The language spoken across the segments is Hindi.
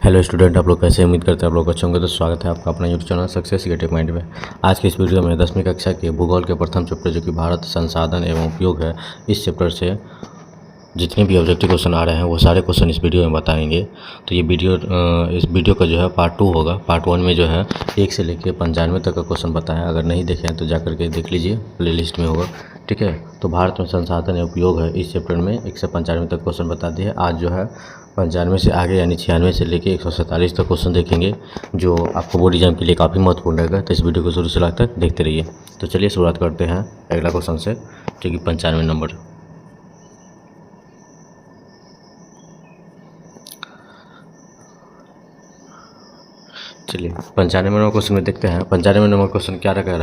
हेलो स्टूडेंट, आप लोग कैसे उम्मीद करते हैं आप लोग अच्छे होंगे। तो स्वागत है आपका अपना YouTube channel success creative mind में। आज की इस वीडियो में 10वीं कक्षा के भूगोल के प्रथम चैप्टर जो कि भारत संसाधन एवं उपयोग है, इस चैप्टर से जितने भी ऑब्जेक्टिव क्वेश्चन आ रहे हैं वो सारे क्वेश्चन इस वीडियो में बताएंगे। तो ये इस वीडियो का जो है पार्ट 2 होगा। पार्ट 1 में जो है 1 से लेकर 95 तक का क्वेश्चन बताया। अगर नहीं देखे हैं तो जा करके देख लीजिए, प्लेलिस्ट में होगा, ठीक है। तो भारत में संसाधन एवं उपयोग है, इस चैप्टर में 1 से 95 तक क्वेश्चन बता दिए। आज जो है 95 से आगे यानी 96 से लेकर 147 तक क्वेश्चन देखेंगे, जो आपको बोर्ड एग्जाम के लिए काफ़ी महत्वपूर्ण रहेगा। तो इस वीडियो को शुरू से लास्ट तक देखते रहिए। तो चलिए शुरुआत करते हैं अगला क्वेश्चन से, जो कि 95 नंबर। चलिए 95 नंबर क्वेश्चन में देखते हैं। 95 नंबर क्वेश्चन क्या कह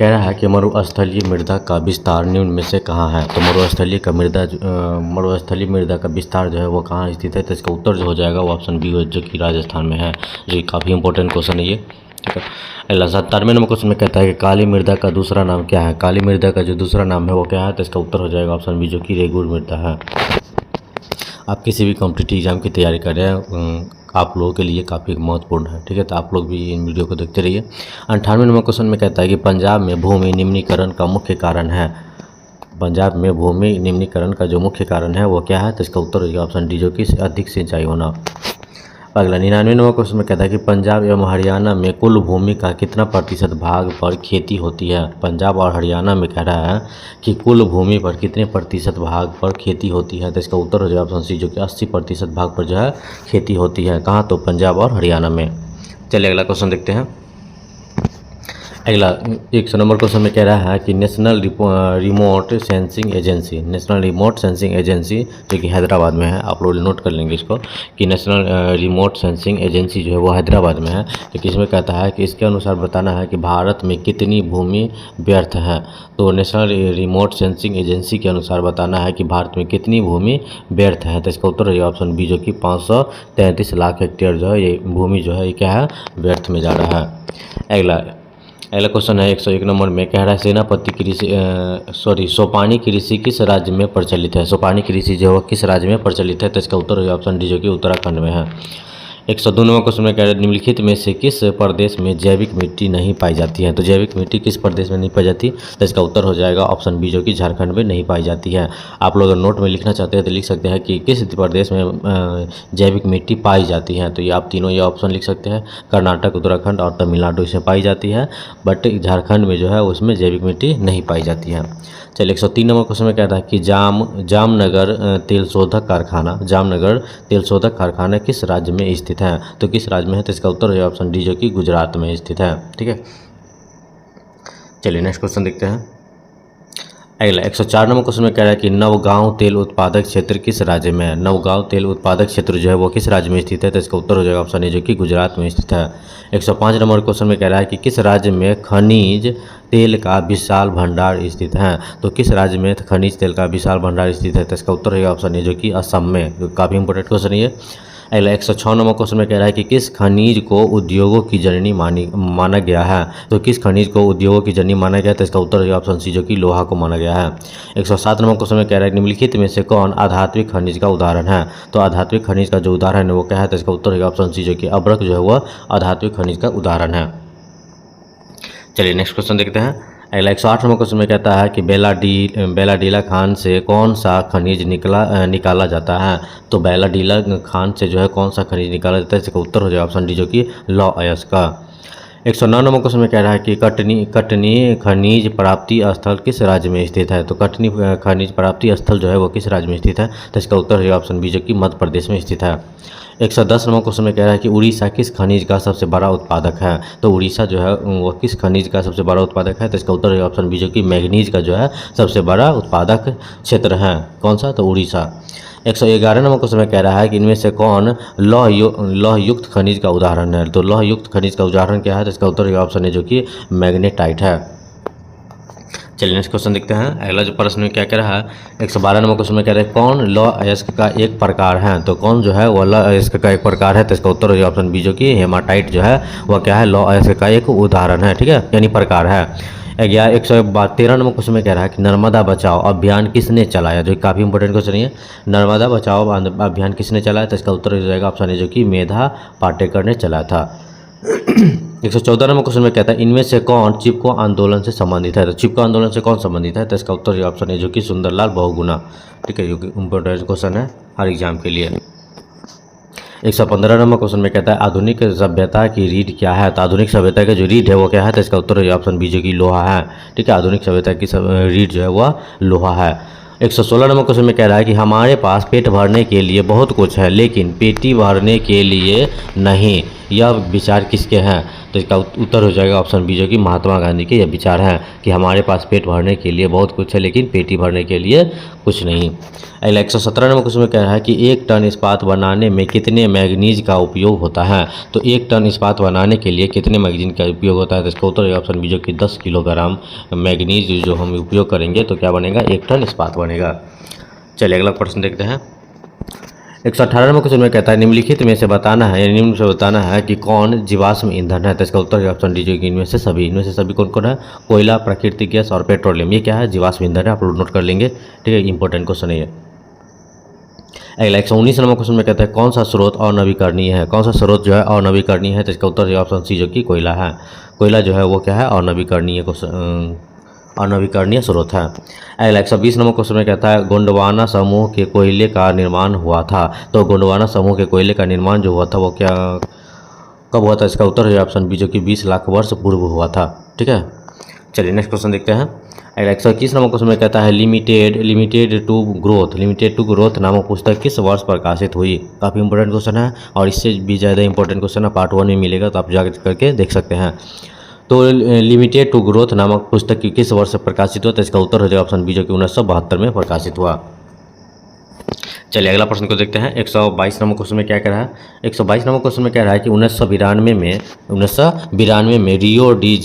रहा है कि मरुस्थलीय मृदा का विस्तार निम्न में से कहाँ है। तो मरुस्थलीय मृदा का विस्तार जो है वो कहाँ स्थित है। तो इसका उत्तर जो हो जाएगा वो ऑप्शन बी, जो कि राजस्थान में है। जो काफ़ी इंपॉर्टेंट क्वेश्चन है ये, ठीक है। अगला 97 नंबर क्वेश्चन में कहता है कि काली मृदा का दूसरा नाम क्या है। काली मृदा का जो दूसरा नाम है वो क्या है। तो इसका उत्तर हो जाएगा ऑप्शन बी, जो कि रेगुर मृदा है। आप किसी भी कॉम्पिटिटिव एग्जाम की तैयारी कर रहे हैं, आप लोगों के लिए काफ़ी महत्वपूर्ण है, ठीक है। तो आप लोग भी इन वीडियो को देखते रहिए। 98 नंबर क्वेश्चन में कहता है कि पंजाब में भूमि निम्नीकरण का मुख्य कारण है। पंजाब में भूमि निम्नीकरण का जो मुख्य कारण है वो क्या है। तो इसका उत्तर होगा ऑप्शन डी, जो कि अधिक सिंचाई होना। अगला 99 नंबर क्वेश्चन में कहता है कि पंजाब एवं हरियाणा में कुल भूमि का कितना प्रतिशत भाग पर खेती होती है। पंजाब और हरियाणा में कह रहा है कि कुल भूमि पर कितने प्रतिशत भाग पर खेती होती है। तो इसका उत्तर हो जाएगा ऑप्शन सी, जो कि 80% भाग पर जो है खेती होती है। कहाँ? तो पंजाब और हरियाणा में। चलिए अगला क्वेश्चन देखते हैं। अगला 100 नंबर क्वेश्चन में कह रहा है कि नेशनल रिमोट सेंसिंग एजेंसी जो कि हैदराबाद में है। आप लोग नोट कर लेंगे इसको कि नेशनल रिमोट सेंसिंग एजेंसी जो है वो हैदराबाद में है। लेकिन इसमें कहता है कि इसके अनुसार बताना है कि भारत में कितनी भूमि व्यर्थ है। तो नेशनल रिमोट सेंसिंग एजेंसी के अनुसार बताना है कि भारत में कितनी भूमि व्यर्थ है। तो इसका उत्तर है ऑप्शन बी, जो कि 533 लाख हेक्टेयर जो है ये भूमि जो है ये क्या है, व्यर्थ में जा रहा है। अगला क्वेश्चन है 101 नंबर में, कह रहा है सोपानी कृषि किस राज्य में प्रचलित है। सोपानी कृषि जो है किस राज्य में प्रचलित है। तो इसका उत्तर है ऑप्शन डी, जो कि उत्तराखंड में है। 102 नंबर क्वेश्चन में कह रहा है निम्नलिखित में से किस प्रदेश में जैविक मिट्टी नहीं पाई जाती है। तो जैविक मिट्टी किस प्रदेश में नहीं पाई जाती। तो इसका उत्तर हो जाएगा ऑप्शन बी, जो कि झारखंड में नहीं पाई जाती है। आप लोग अगर नोट में लिखना चाहते हैं तो लिख सकते हैं कि किस प्रदेश में जैविक मिट्टी पाई जाती है। तो ये आप तीनों ये ऑप्शन लिख सकते हैं। कर्नाटक, उत्तराखंड और तमिलनाडु इसमें पाई जाती है, बट झारखंड में जो है उसमें जैविक मिट्टी नहीं पाई जाती है। चलिए 103 नंबर क्वेश्चन में कहता है कि जामनगर तेल शोधक कारखाना किस राज्य में स्थित है। तो किस राज्य में है। तो इसका उत्तर है ऑप्शन डी, जो कि गुजरात में स्थित है, ठीक है। चलिए नेक्स्ट क्वेश्चन देखते हैं। अगला 104 नंबर क्वेश्चन में कह रहा है कि नवगांव तेल उत्पादक क्षेत्र किस राज्य में है। नवगांव तेल उत्पादक क्षेत्र जो है वो किस राज्य में स्थित है। तो इसका उत्तर हो जाएगा ऑप्शन ए, जो कि गुजरात में स्थित है। 105 नंबर क्वेश्चन में कह रहा है कि किस राज्य में खनिज तेल का विशाल भंडार स्थित है। तो किस राज्य में खनिज तेल का विशाल भंडार स्थित है। तो इसका उत्तर होगा ऑप्शन ए, जो कि असम में। काफ़ी इंपॉर्टेंट क्वेश्चन है ये। अगला 106 नंबर क्वेश्चन में कह रहा है कि किस खनिज को उद्योगों की जननी माना गया है। तो किस खनिज को उद्योगों की जननी माना गया है। तो इसका उत्तर है ऑप्शन सी, जो कि लोहा को माना गया है। 107 नंबर क्वेश्चन में कह रहा है निम्नलिखित में से कौन आध्यात्मिक खनिज का उदाहरण है। तो आध्यात्मिक खनिज का जो उदाहरण है वो क्या है। तो इसका उत्तर है ऑप्शन सी, जो कि अब्रक जो है वह आध्यात्मिक खनिज का उदाहरण है। चलिए नेक्स्ट क्वेश्चन देखते हैं। अगला 108 नंबर क्वेश्चन में कहता है कि बेलाडीला खान से कौन सा खनिज निकाला जाता है। तो बेलाडीला खान से जो है कौन सा खनिज निकाला जाता है। इसका उत्तर हो जाएगा ऑप्शन डी, जो कि लौह अयस्क का। 109 नंबर क्वेश्चन में कह रहा है कि कटनी खनिज प्राप्ति स्थल किस राज्य में स्थित है। तो कटनी खनिज प्राप्ति स्थल जो है वो किस राज्य में स्थित है। तो इसका उत्तर है ऑप्शन बी, जो कि मध्य प्रदेश में स्थित है। 110 नंबर क्वेश्चन में कह रहा है कि उड़ीसा किस खनिज का सबसे बड़ा उत्पादक है। तो उड़ीसा जो है वो किस खनिज का सबसे बड़ा उत्पादक है। तो इसका उत्तर है ऑप्शन बी, जो कि मैग्नीज का जो है सबसे बड़ा उत्पादक क्षेत्र है। कौन सा। तो उड़ीसा। 111 नंबर क्वेश्चन में कह रहा है कि इनमें से कौन लौह युक्त खनिज का उदाहरण है। तो लौह युक्त खनिज का उदाहरण क्या है। तो इसका उत्तर ऑप्शन है, जो कि मैग्नेटाइट है। चलिए नेक्स्ट क्वेश्चन देखते हैं। अगला जो प्रश्न में क्या कह रहा है 112 नंबर क्वेश्चन में कह रहा है कौन लौह अयस्क का एक प्रकार है। तो कौन जो है वह लौह अयस्क का एक प्रकार है। तो इसका उत्तर है ऑप्शन बी, जो कि हेमाटाइट जो है वह क्या है, लौह अयस्क का एक उदाहरण है, ठीक है, यानी प्रकार है। 113 नंबर क्वेश्चन में कह रहा है कि नर्मदा बचाओ अभियान किसने चलाया, जो काफ़ी इंपॉर्टेंट क्वेश्चन है। नर्मदा बचाओ अभियान किसने चलाया, तो इसका उत्तर हो जाएगा ऑप्शन ए, जो कि मेधा पाटेकर ने चलाया था। 114 नंबर क्वेश्चन में कहता है इनमें से कौन चिपको आंदोलन से संबंधित है, तो चिपको आंदोलन से कौन संबंधित है, तो इसका उत्तर ऑप्शन ए, जो कि सुंदरलाल बहुगुणा। ठीक है, जो कि इंपॉर्टेंट क्वेश्चन है हर एग्जाम के लिए। 115 नंबर क्वेश्चन में कहता है आधुनिक सभ्यता की रीढ़ क्या है, तो आधुनिक सभ्यता का जो रीढ़ है वो क्या है, तो इसका उत्तर है ऑप्शन बी, जो कि लोहा है। ठीक है, आधुनिक सभ्यता की रीढ़ जो है वह लोहा है। 116 नंबर क्वेश्चन में कह रहा है कि हमारे पास पेट भरने के लिए बहुत कुछ है लेकिन पेटी भरने के लिए नहीं, यह विचार किसके हैं, तो इसका उत्तर हो जाएगा ऑप्शन बी, जो कि महात्मा गांधी के यह विचार हैं कि हमारे पास पेट भरने के लिए बहुत कुछ है लेकिन पेटी भरने के लिए कुछ नहीं। अगला 117 नंबर क्वेश्चन में कह रहा है कि 1 टन इस्पात बनाने में कितने मैग्नीज का उपयोग होता है, तो 1 टन इस्पात बनाने के लिए कितने मैग्नीज का उपयोग होता है, तो इसका उत्तर ऑप्शन बी, जो कि 10 किलोग्राम मैग्नीज जो हम उपयोग करेंगे तो क्या बनेगा, 1 टन इस्पात बनेगा। चलिए अगला प्रश्न देखते हैं। 118 नंबर क्वेश्चन में कहता है निम्नलिखित में से बताना है, निम्न से बताना है कि कौन जीवाश्म ईंधन है, तो इसका उत्तर है ऑप्शन डी, जो कि इनमें से सभी कौन कौन है, कोयला, प्राकृतिक गैस और पेट्रोलियम। ये क्या है, जीवाश्म ईंधन है, आप लोग नोट कर लेंगे। ठीक है, इंपॉर्टेंट क्वेश्चन है ये। अगला 119 नंबर क्वेश्चन में कहता है कौन सा स्रोत अनवीकरणीय है, कौन सा स्रोत जो है अनवीकरणीय है, तो इसका उत्तर है ऑप्शन सी, जो कि कोयला है। कोयला जो है वो क्या है, अनवीकरणीय स्रोत है। अगला 120 नंबर क्वेश्चन में कहता है गोंडवाना समूह के कोयले का निर्माण हुआ था, तो गोंडवाना समूह के कोयले का निर्माण जो हुआ था वो क्या कब हुआ था, इसका उत्तर है ऑप्शन बी, जो कि 20 लाख वर्ष पूर्व हुआ था। ठीक है, चलिए नेक्स्ट क्वेश्चन देखते हैं। अगला 121 नंबर क्वेश्चन में कहता है लिमिटेड टू ग्रोथ नामक पुस्तक किस वर्ष प्रकाशित हुई, काफ़ी इंपॉर्टेंट क्वेश्चन है और इससे भी ज़्यादा इंपॉर्टेंट क्वेश्चन है, पार्ट 1 में मिलेगा तो आप जाकर करके देख सकते हैं। तो लिमिटेड टू ग्रोथ नामक पुस्तक किस वर्ष से प्रकाशित हुआ, तो इसका उत्तर हो जाएगा ऑप्शन बी, जो कि 1972 में प्रकाशित हुआ। चलिए अगला प्रश्न को देखते हैं। 122 नंबर क्वेश्चन में क्या कह रहा है, 122 नंबर क्वेश्चन में कह रहा है कि 1992 में रियो डी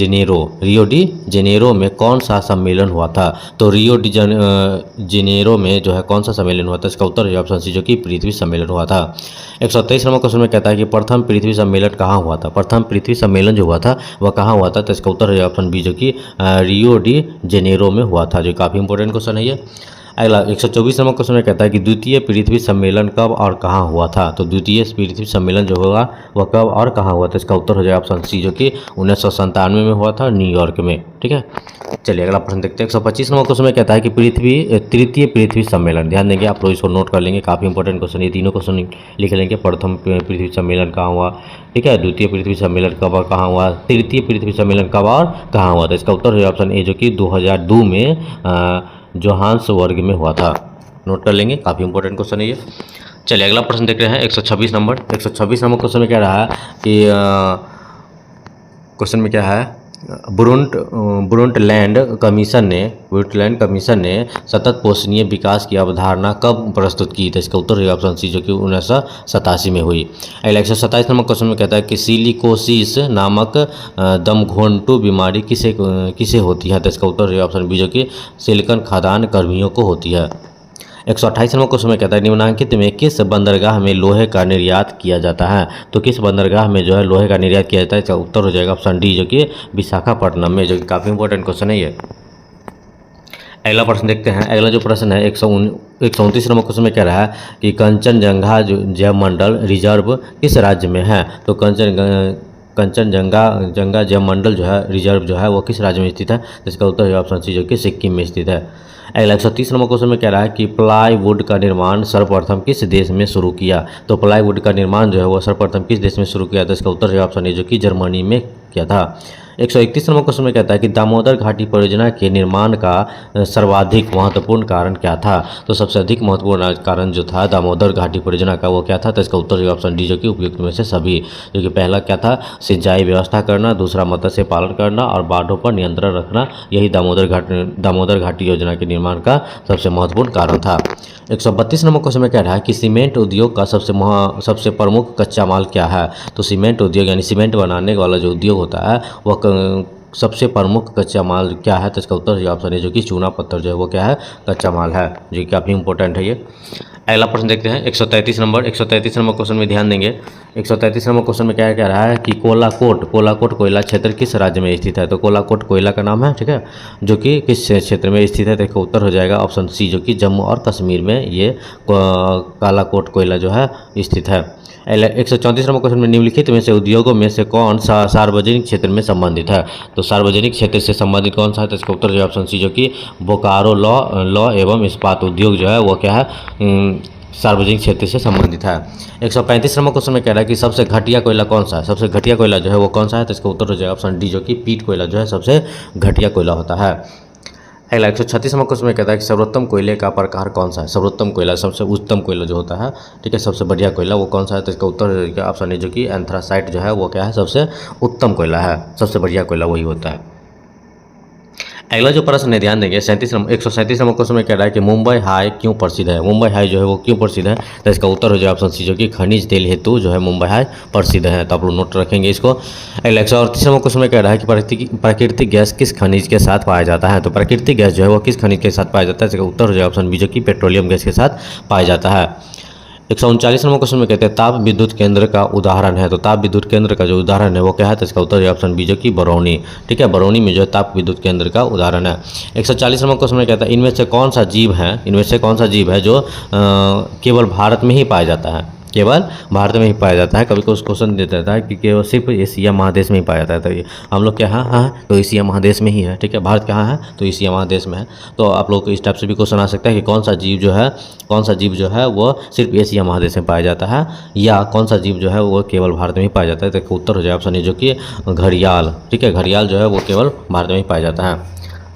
जेनेरो में कौन सा सम्मेलन हुआ था, तो रियो डी जेनेरो में जो है कौन सा सम्मेलन हुआ था, इसका उत्तर है ऑप्शन सी, जो कि पृथ्वी सम्मेलन हुआ था। 123 नंबर क्वेश्चन में कहता है कि प्रथम पृथ्वी सम्मेलन कहाँ हुआ था, प्रथम पृथ्वी सम्मेलन जो हुआ था वह कहाँ हुआ था, तो इसका उत्तर है ऑप्शन बी, जो कि रियो डी जेनेरो में हुआ था, जो काफ़ी इंपॉर्टेंट क्वेश्चन है ये। अगला 124 नंबर क्वेश्चन में कहता है कि द्वितीय पृथ्वी सम्मेलन कब और कहाँ हुआ था, तो द्वितीय पृथ्वी सम्मेलन जो होगा वह कब और कहाँ हुआ था, इसका उत्तर हो जाएगा ऑप्शन सी, जो कि 1997 में हुआ था न्यूयॉर्क में। ठीक है, चलिए अगला प्रश्न देखते हैं। 125 नंबर क्वेश्चन में कहता है कि तृतीय पृथ्वी सम्मेलन, ध्यान देंगे आप लोग इसको नोट कर लेंगे, काफ़ी इंपॉर्टेंट क्वेश्चन, ये तीनों क्वेश्चन लिख लेंगे। प्रथम पृथ्वी सम्मेलन कहाँ हुआ, ठीक है, द्वितीय पृथ्वी सम्मेलन कब और कहाँ हुआ, तृतीय पृथ्वी सम्मेलन कब और कहाँ हुआ था, इसका उत्तर है ऑप्शन ए, जो कि 2002 में जोहान्सबर्ग में हुआ था, नोट कर लेंगे, काफ़ी इंपॉर्टेंट क्वेश्चन है ये। चलिए अगला प्रश्न देख रहे हैं। 126 नंबर क्वेश्चन में क्या रहा है कि क्वेश्चन में क्या है, ब्रुंटलैंड कमीशन ने सतत पोषणीय विकास की अवधारणा कब प्रस्तुत की, तो इसका उत्तर है ऑप्शन सी, जो कि 1987 में हुई। अगला 127 नंबर क्वेश्चन में कहता है कि सिलिकोसिस नामक दमघोंटू बीमारी किसे होती है, तो इसका उत्तर है ऑप्शन बी, जो कि सिलिकॉन खदान कर्मियों को होती है। 128 नंबर क्वेश्चन में कहता है निम्नलिखित में किस बंदरगाह में लोहे का निर्यात किया जाता है, तो किस बंदरगाह में जो है लोहे का निर्यात किया जाता है, इसका उत्तर हो जाएगा ऑप्शन डी, जो कि विशाखापट्टनम में, जो कि काफ़ी इंपॉर्टेंट क्वेश्चन है ये। अगला प्रश्न देखते हैं। अगला जो प्रश्न है 129 नंबर क्वेश्चन में कह रहा है कि कंचनजंगा जैवमंडल रिजर्व किस राज्य में है, तो कंचनजंगा जैवमंडल जो है रिजर्व जो है वो किस राज्य में स्थित है, इसका उत्तर है ऑप्शन सी, जो कि सिक्किम में स्थित है। अगला 130 नंबर क्वेश्चन में कह रहा है कि प्लाईवुड का निर्माण सर्वप्रथम किस देश में शुरू किया, तो प्लाईवुड का निर्माण जो है वो सर्वप्रथम किस देश में शुरू किया था, इसका उत्तर है ऑप्शन ए, जो कि जर्मनी में किया था। 131 नंबर क्वेश्चन में कहता है कि दामोदर घाटी परियोजना के निर्माण का सर्वाधिक महत्वपूर्ण कारण क्या था, तो सबसे अधिक महत्वपूर्ण कारण जो था दामोदर घाटी परियोजना का वो क्या था, तो इसका उत्तर है ऑप्शन डी, जो कि उपयुक्त में से सभी, जो कि पहला क्या था, सिंचाई व्यवस्था करना, दूसरा मत्स्य पालन करना और बाढ़ों पर नियंत्रण रखना, यही दामोदर घाटी योजना के निर्माण का सबसे महत्वपूर्ण कारण था। 132 नंबर क्वेश्चन में कह रहा है कि सीमेंट उद्योग का सबसे प्रमुख कच्चा माल क्या है, तो सीमेंट उद्योग यानी सीमेंट बनाने वाला जो उद्योग होता है वह सबसे प्रमुख कच्चा माल क्या है, तो इसका उत्तर जो ऑप्शन है जो कि चूना पत्थर जो है वो क्या है, कच्चा माल है, जो कि काफ़ी इंपॉर्टेंट है ये। अगला प्रश्न देखते हैं 133 नंबर। 133 नंबर क्वेश्चन में ध्यान देंगे। 133 नंबर क्वेश्चन में क्या कह रहा है कि कोलाकोट कोयला क्षेत्र किस राज्य में स्थित है। तो कोलाकोट कोयला का नाम है, ठीक है, जो कि किस क्षेत्र में स्थित है, तो इसका उत्तर हो जाएगा ऑप्शन सी, जो कि जम्मू और कश्मीर में ये कालाकोट कोयला जो है स्थित है। 134 नंबर क्वेश्चन में निम्नलिखित में से उद्योगों में से कौन सा सार्वजनिक क्षेत्र में संबंधित है। तो सार्वजनिक क्षेत्र से संबंधित कौन सा है, तो इसका उत्तर जो है ऑप्शन सी, जो कि बोकारो लॉ एवं इस्पात उद्योग जो है वो क्या है, सार्वजनिक क्षेत्र से संबंधित है। 135 नंबर क्वेश्चन में कह रहा है कि सबसे घटिया कोयला कौन सा है, सबसे घटिया कोयला जो है वो कौन सा है, तो इसका उत्तर हो जाएगा ऑप्शन डी, जो कि पीट कोयला जो है सबसे घटिया कोयला होता है। अगला 136 नंबर क्वेश्चन में कहता है कि सर्वोत्तम कोयले का प्रकार कौन सा है। सर्वोत्तम कोयला, सबसे उत्तम कोयला जो होता है, ठीक है, सबसे बढ़िया कोयला वो कौन सा है, तो इसका उत्तर ऑप्शन है जो कि एंथ्रासाइट जो है वो क्या है, सबसे उत्तम कोयला है, सबसे बढ़िया कोयला वही होता है। अगला जो प्रश्न है ध्यान देंगे 137 नंबर क्वेश्चन में कह रहा है कि मुंबई हाई क्यों प्रसिद्ध है। मुंबई हाई जो है वो क्यों प्रसिद्ध है, तो इसका उत्तर हो जाए ऑप्शन सी, जो कि खनिज तेल हेतु जो है मुंबई हाई प्रसिद्ध है। तो आप लोग नोट रखेंगे इसको। अगला 138 नंबर क्वेश्चन में कह रहा है कि प्राकृतिक गैस किस खनिज के साथ पाया जाता है। तो प्राकृतिक गैस जो है वो किस खनिज के साथ पाया जाता है, इसका उत्तर हो जाए ऑप्शन बी, जो कि पेट्रोलियम गैस के साथ पाया जाता है। 139 नंबर क्वेश्चन में कहते हैं ताप विद्युत केंद्र का उदाहरण है। तो ताप विद्युत केंद्र का जो उदाहरण है वो क्या है, तो इसका उत्तर है ऑप्शन बी, जो कि बरौनी, ठीक है, बरौनी में जो है ताप विद्युत केंद्र का उदाहरण है। 140 नंबर क्वेश्चन में कहता है इनमें से कौन सा जीव है जो केवल भारत में ही पाया जाता है, केवल भारत में ही पाया जाता है। कभी कुछ क्वेश्चन दे देता है कि केवल सिर्फ एशिया महादेश में ही पाया जाता है, तो ये हम लोग क्या है, तो एशिया महादेश में ही है, ठीक है, भारत कहाँ है, तो एशिया महादेश में है। तो आप लोग को इस टाइप से भी क्वेश्चन आ सकता है कि कौन सा जीव जो है वो सिर्फ एशिया महादेश में पाया जाता है, या कौन सा जीव जो है वो केवल भारत में ही पाया जाता है। तो उत्तर हो जाए ऑप्शन ए, जो कि घड़ियाल, ठीक है, घड़ियाल जो है वो केवल भारत में ही पाया जाता है।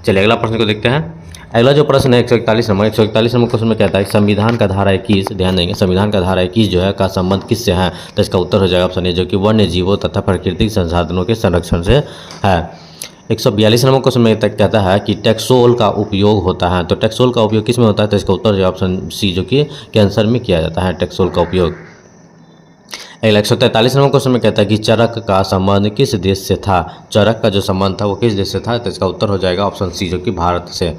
चलिए अगला प्रश्न को देखते हैं। अगला जो प्रश्न है 141 नंबर क्वेश्चन में कहता है संविधान का धारा 21, ध्यान देंगे, संविधान का धारा 21 जो है का संबंध किससे है, तो इसका उत्तर हो जाएगा ऑप्शन ए, जो कि वन्य जीवों तथा प्राकृतिक संसाधनों के संरक्षण से है। 142 नंबर क्वेश्चन में तक कहता है कि टैक्सोल का उपयोग होता है। तो टैक्सोल का उपयोग किस में होता है, तो इसका उत्तर हो जाएगा ऑप्शन सी, जो कि कैंसर में किया जाता है टैक्सोल का उपयोग। 143 नंबर क्वेश्चन में कहता है कि चरक का संबंध किस देश से था। चरक का जो संबंध था वो किस देश से था, तो इसका उत्तर हो जाएगा ऑप्शन सी, जो कि भारत से।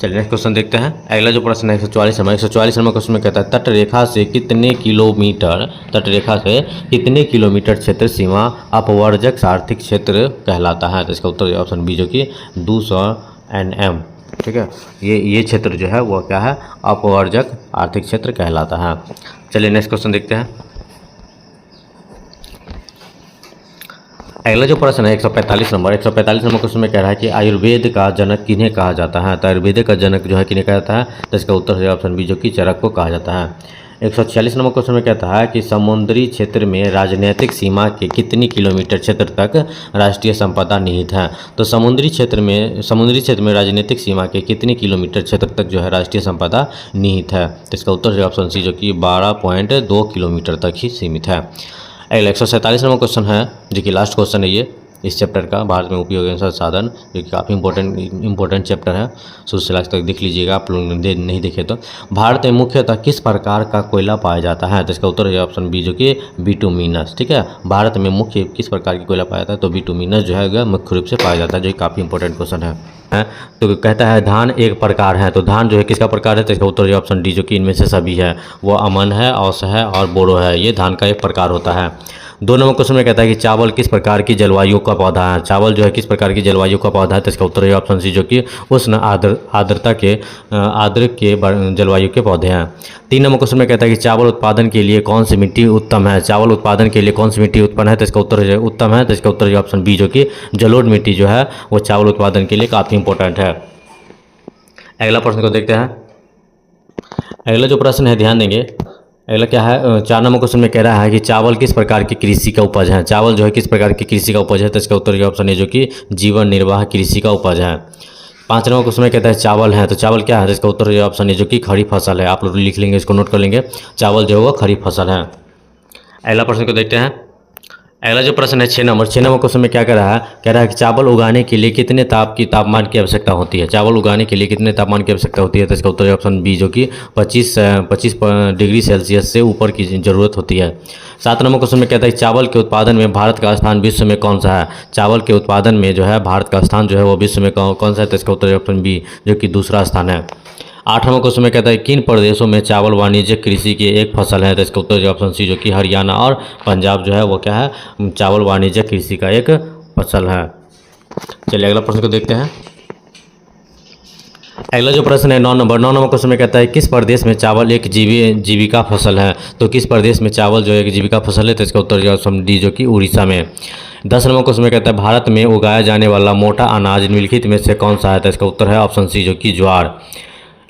चलिए नेक्स्ट क्वेश्चन देखते हैं। अगला जो प्रश्न है 144 नंबर क्वेश्चन में कहता है तटरेखा से कितने किलोमीटर क्षेत्र सीमा अपवर्जक आर्थिक क्षेत्र कहलाता है। तो इसका उत्तर ऑप्शन बी, जो कि 200 NM, ठीक है, ये क्षेत्र जो है वो क्या है, अपवर्जक आर्थिक क्षेत्र कहलाता है। चलिए नेक्स्ट क्वेश्चन देखते हैं। अगला जो प्रश्न है 145 नंबर क्वेश्चन में कह रहा है कि आयुर्वेद का जनक किन्हें कहा जाता है। तो आयुर्वेद का जनक जो है किन्हें कहा जाता है, तो इसका उत्तर है ऑप्शन बी, जो कि चरक को कहा जाता है। 146 नंबर क्वेश्चन में कहता है कि समुद्री क्षेत्र में राजनीतिक सीमा के कितनी किलोमीटर क्षेत्र तक राष्ट्रीय संपदा निहित है। तो समुद्री क्षेत्र में राजनीतिक सीमा के कितनी किलोमीटर क्षेत्र तक जो है राष्ट्रीय संपदा निहित है। तो इसका उत्तर है ऑप्शन सी, जो कि 12.2 किलोमीटर तक ही सीमित है। अगला 147 नंबर क्वेश्चन है, जो कि लास्ट क्वेश्चन है ये इस चैप्टर का, भारत में उपयोगी संसाधन, जो कि काफ़ी इंपॉर्टेंट चैप्टर है, शुरू से लास्ट तक देख लीजिएगा आप लोग नहीं देखे तो। भारत में मुख्यतः किस प्रकार का कोयला पाया जाता है, तो इसका उत्तर है ऑप्शन बी, जो कि बिटुमिनस, ठीक है, भारत में मुख्य किस प्रकार की कोयला पाया जाता है, तो बिटुमिनस जो है मुख्य रूप से पाया जाता है, जो कि काफ़ी इंपॉर्टेंट क्वेश्चन है। तो कहता है धान एक प्रकार है। तो धान जो है किसका प्रकार है, तो इसका उत्तर है ऑप्शन डी, जो कि इनमें से सभी है, वो अमन है, औस है और बोरो है, ये धान का एक प्रकार होता है। 2 नंबर क्वेश्चन में कहता है कि चावल किस प्रकार की जलवायु का पौधा है। चावल जो है किस प्रकार की जलवायु का पौधा है, तो इसका उत्तर है ऑप्शन सी, जो कि उष्ण आर्द्र के जलवायु के पौधे हैं। 3 नंबर क्वेश्चन में कहता है कि चावल उत्पादन के लिए कौन सी मिट्टी उत्तम है। चावल उत्पादन के लिए कौन सी मिट्टी उत्पन्न है, तो इसका उत्तर उत्तम है, तो इसका उत्तर है ऑप्शन बी, जो कि जलोढ़ मिट्टी जो है वो चावल उत्पादन के लिए काफ़ी इंपॉर्टेंट है। अगला प्रश्न को देखते हैं। अगला जो प्रश्न है ध्यान देंगे, अगला क्या है, 4 नंबर क्वेश्चन में कह रहा है कि चावल किस प्रकार की कृषि का उपज है। चावल जो है किस प्रकार की कृषि का उपज है, तो इसका उत्तर ऑप्शन है, जो कि जीवन निर्वाह कृषि का उपज है। 5 नंबर क्वेश्चन में कहता है चावल है, तो चावल क्या है, तो इसका उत्तर ऑप्शन है, जो कि खरीफ फसल है। आप लोग लिख लेंगे, इसको नोट कर लेंगे, चावल जो है वो खरीफ फसल है। अगला प्रश्न को देखते हैं। अगला जो प्रश्न है 6 नंबर क्वेश्चन में क्या कह रहा है कि चावल उगाने के लिए कितने तापमान की आवश्यकता होती है। चावल उगाने के लिए कितने तापमान की आवश्यकता होती है, तो इसका उत्तर है ऑप्शन बी, जो कि 25 डिग्री सेल्सियस से ऊपर की ज़रूरत होती है। 7 नंबर क्वेश्चन में कहता है चावल के उत्पादन में भारत का स्थान विश्व में कौन सा है। चावल के उत्पादन में जो है भारत का स्थान जो है वो विश्व में कौन सा है, तो इसका उत्तर है ऑप्शन बी, जो कि दूसरा स्थान है। 8 नंबर क्वेश्चन में कहता है किन प्रदेशों में चावल वाणिज्यिक कृषि की एक फसल है, तो इसका उत्तर जो ऑप्शन सी, जो कि हरियाणा और पंजाब जो है वो क्या है, चावल वाणिज्यिक कृषि का एक फसल है। चलिए अगला प्रश्न को देखते हैं। अगला जो प्रश्न है 9 नंबर क्वेश्चन में कहता है किस प्रदेश में चावल एक जीविका फसल है। तो किस प्रदेश में चावल जो है एक जीविका फसल है, तो इसका उत्तर जो ऑप्शन डी, जो कि उड़ीसा में। 10 नंबर क्वेश्चन में कहता है भारत में उगाया जाने वाला मोटा अनाज निम्नलिखित में से कौन सा है, तो इसका उत्तर है ऑप्शन सी, जो कि ज्वार।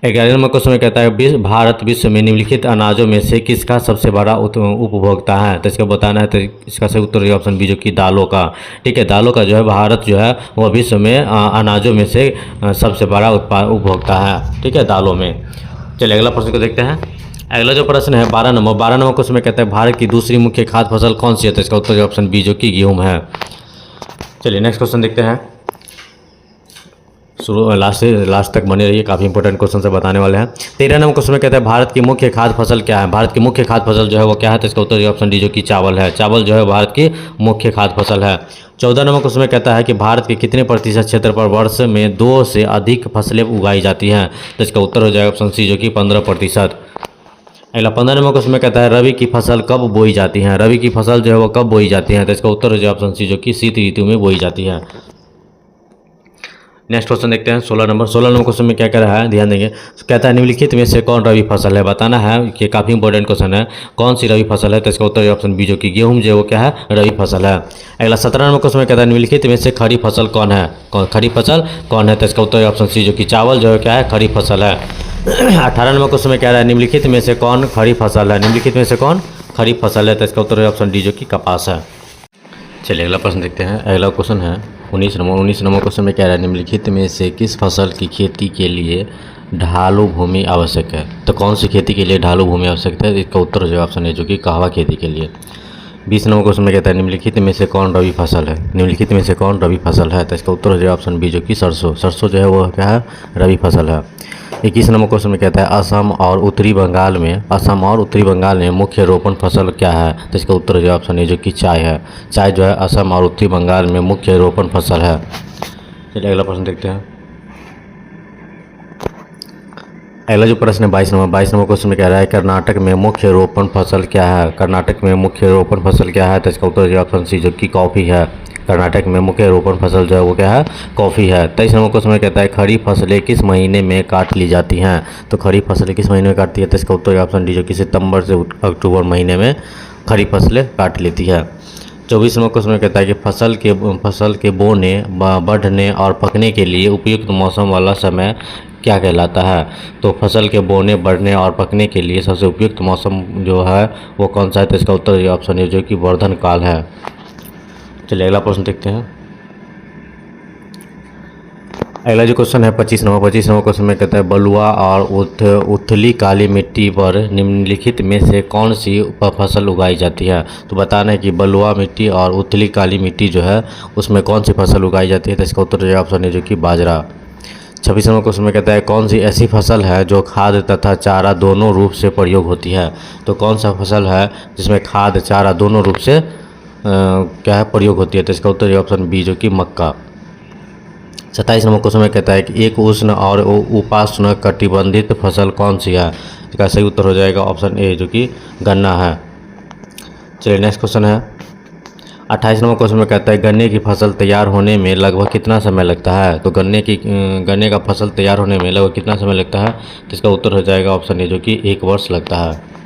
11 नंबर क्वेश्चन में कहता है भारत विश्व में निम्नलिखित अनाजों में से किसका सबसे बड़ा उपभोक्ता है, तो इसका बताना है, तो इसका सही उत्तर है ऑप्शन बी, जो कि दालों का। ठीक है, दालों का जो है भारत जो है वह विश्व में अनाजों में से सबसे बड़ा उपभोक्ता है। ठीक है, दालों में। चलिए अगला प्रश्न को देखते हैं। अगला जो प्रश्न है 12 नंबर क्वेश्चन में कहता है भारत की दूसरी मुख्य खाद्य फसल कौन सी है, तो इसका उत्तर है ऑप्शन बी, जो कि गेहूँ है। चलिए नेक्स्ट क्वेश्चन देखते हैं। शुरू लास्ट तक बने रहिए, काफ़ी इंपॉर्टेंट क्वेश्चन से बताने वाले हैं। 13 नंबर क्वेश्चन में कहते हैं भारत की मुख्य खाद्य फसल क्या है। भारत की मुख्य खाद्य फसल जो है वो क्या है, तो इसका उत्तर ऑप्शन डी, जो कि चावल है। चावल जो है भारत की मुख्य खाद्य फसल है। 14 नंबर क्वेश्चन में कहता है कि भारत के कितने प्रतिशत क्षेत्र पर वर्ष में 2 से अधिक फसलें उगाई जाती हैं, तो इसका उत्तर हो जाएगा ऑप्शन सी, जो कि 15%। अगला 15 नंबर क्वेश्चन में कहता है रबी की फसल कब बोई जाती है। रबी की फसल जो है वो कब बोई जाती है, तो इसका उत्तर हो जाएगा ऑप्शन सी, जो कि शीत ऋतु में बोई जाती है। नेक्स्ट क्वेश्चन देखते हैं 16 नंबर क्वेश्चन में क्या कह रहा है, ध्यान देंगे। कहता है निम्नलिखित में से कौन रबी फसल है। बताना है कि काफ़ी इंपॉर्टेंट क्वेश्चन है, कौन सी रबी फसल है, तो इसका उत्तर ऑप्शन बी, जो कि गेहूं जो है वो क्या है, रबी फसल है। अगला 17 नंबर क्वेश्चन में कहता है निम्नलिखित में से खरीफ फसल कौन है। खरीफ फसल कौन है, तो इसका उत्तर ऑप्शन सी, जो कि चावल जो है क्या है, खरीफ फसल है। 18 नंबर क्वेश्चन में कह रहा है निम्नलिखित में से कौन खरीफ फसल है। निम्नलिखित में से कौन खरीफ फसल है, तो इसका उत्तर ऑप्शन डी, जो कि कपास है। चलिए अगला प्रश्न देखते हैं। अगला क्वेश्चन है 19 नंबर क्वेश्चन में कह रहा है निम्नलिखित में से किस फसल की खेती के लिए ढालू भूमि आवश्यक है। तो कौन सी खेती के लिए ढालू भूमि आवश्यक है, इसका उत्तर जो ऑप्शन है, जो कि कहवा खेती के लिए। 20 नंबर क्वेश्चन में कहता है निम्नलिखित में से कौन रबी फसल है। निम्नलिखित में से कौन रबी फसल है, तो इसका उत्तर हो जाएगा ऑप्शन बी, जो कि सरसों। सरसों जो है वो क्या है, रबी फसल है। 21 नंबर क्वेश्चन में कहता है असम और उत्तरी बंगाल में मुख्य रोपण फसल क्या है, तो इसका उत्तर जो ऑप्शन है, जो कि चाय है। चाय जो है असम और उत्तरी बंगाल में मुख्य रोपण फसल है। चलिए अगला प्रश्न देखते हैं। अगला जो प्रश्न है 22 नंबर क्वेश्चन में कह रहा है कर्नाटक में मुख्य रोपण फसल क्या है। कर्नाटक में मुख्य रोपण फसल क्या है, तो इसका उत्तर जो ऑप्शन सी, जो कि कॉफ़ी है। कर्नाटक में मुख्य रोपण फसल जो है वो क्या है, कॉफ़ी है। 23 नंबर क्वेश्चन में कहता है खरीफ फसलें किस महीने में काट ली जाती हैं। तो खरीफ फसलें किस महीने में काटती है, तो इसका उत्तर ऑप्शन डी, जो कि सितंबर से अक्टूबर महीने में खरीफ फसलें काट लेती है। 24 नंबर क्वेश्चन में कहता है कि फसल के बोने, बढ़ने और पकने के लिए उपयुक्त मौसम वाला समय क्या कहलाता है। तो फसल के बोने, बढ़ने और पकने के लिए सबसे उपयुक्त मौसम जो है वो कौन सा है, तो इसका उत्तर ऑप्शन है, जो कि वर्धन काल है। चलिए अगला प्रश्न देखते हैं। अगला जो क्वेश्चन है 25 नंबर क्वेश्चन में कहता है बलुआ और उथली काली मिट्टी पर निम्नलिखित में से कौन सी फसल उगाई जाती है। तो बताना है कि बलुआ मिट्टी और उथली काली मिट्टी जो है उसमें कौन सी फसल उगाई जाती है, तो इसका उत्तर ऑप्शन है, जो कि बाजरा। 26 नंबर क्वेश्चन में कहता है कौन सी ऐसी फसल है जो खाद तथा चारा दोनों रूप से प्रयोग होती है। तो कौन सा फसल है जिसमें खाद चारा दोनों रूप से क्या है, प्रयोग होती है, तो इसका उत्तर ऑप्शन बी, जो कि मक्का। 27 नंबर क्वेश्चन में कहता है कि एक उष्ण और उपोष्ण कटिबंधित फसल कौन सी है। इसका सही उत्तर हो जाएगा ऑप्शन ए, जो कि गन्ना है। चलिए नेक्स्ट क्वेश्चन है 28 नंबर क्वेश्चन में कहता है गन्ने की फसल तैयार होने में लगभग कितना समय लगता है। तो गन्ने का फसल तैयार होने में लगभग कितना समय लगता है, तो इसका उत्तर हो जाएगा ऑप्शन ए, जो कि 1 वर्ष लगता है।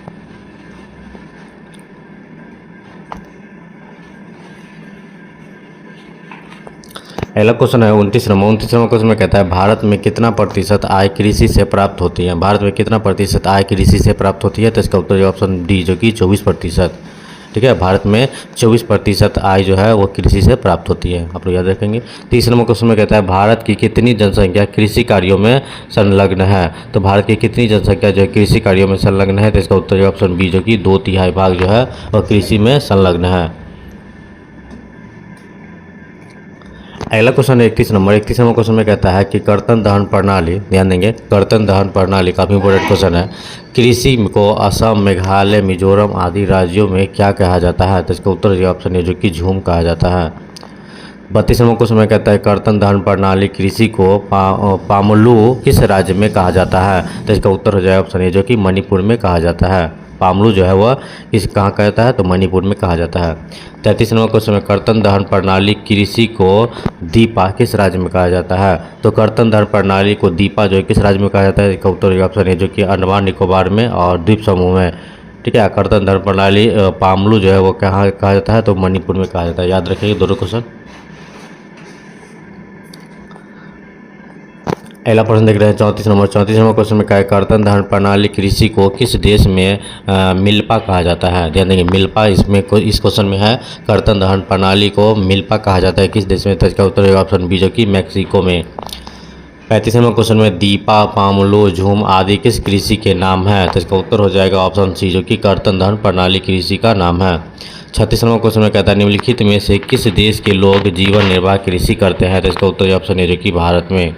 अगला क्वेश्चन है 29 नंबर क्वेश्चन में कहता है भारत में कितना प्रतिशत आय कृषि से प्राप्त होती है। भारत में कितना प्रतिशत आय कृषि से प्राप्त होती है, तो इसका उत्तर ऑप्शन डी, जो कि 24%। ठीक है, भारत में 24% आय जो है वो कृषि से प्राप्त होती है, आप लोग याद रखेंगे। 30 नंबर क्वेश्चन में कहता है भारत की कितनी जनसंख्या कृषि कार्यों में संलग्न है। तो भारत की कितनी जनसंख्या जो है कृषि कार्यों में संलग्न है, तो इसका उत्तर ऑप्शन बी, जो कि 2/3 भाग जो है वह कृषि में संलग्न है। अगला क्वेश्चन है 31 नंबर। 31वां क्वेश्चन में कहता है कि कर्तन दहन प्रणाली, ध्यान देंगे, कर्तन दहन प्रणाली काफ़ी इंपॉर्टेंट क्वेश्चन है। कृषि को असम, मेघालय, मिजोरम आदि राज्यों में क्या कहा जाता है? तो इसका उत्तर जो ऑप्शन है जो कि झूम कहा जाता है। 32वां क्वेश्चन में कहता है कर्तन दहन प्रणाली कृषि को पामलू किस राज्य में कहा जाता है? तो इसका उत्तर हो जाएगा ऑप्शन ए जो कि मणिपुर में कहा जाता है। पामलू जो है वह इस कहाँ कहता है? तो मणिपुर में कहा जाता है। 33वां क्वेश्चन में कर्तन दहन प्रणाली कृषि को दीपा किस राज्य में कहा जाता है? तो कर्तन दहन प्रणाली को दीपा जो है किस राज्य में कहा जाता है? इसका उत्तर ऑप्शन है जो कि अंडमान निकोबार में और द्वीप समूह में। ठीक है, कर्तन दहन प्रणाली पामलू जो है वो कहाँ कहा जाता है? तो मणिपुर में कहा जाता है। याद रखिए दोनों क्वेश्चन। अगला प्रश्न देख रहे हैं 34 नंबर। 34वां क्वेश्चन में क्या है? कर्तन दहन प्रणाली कृषि को किस देश में मिल्पा कहा जाता है? ध्यान देंगे, मिल्पा इसमें इस क्वेश्चन में है। कर्तन दहन प्रणाली को मिल्पा कहा जाता है किस देश में? तो इसका उत्तर है ऑप्शन बी जो कि मैक्सिको में। 35वां क्वेश्चन में दीपा, पामलो, झूम आदि किस कृषि के नाम है? तो इसका उत्तर हो जाएगा ऑप्शन सी जो कि कर्तन दहन प्रणाली कृषि का नाम है। 36वां क्वेश्चन में कहता है निम्नलिखित में से किस देश के लोग जीवन निर्वाह कृषि करते हैं? तो इसका उत्तर ऑप्शन है जो कि भारत में।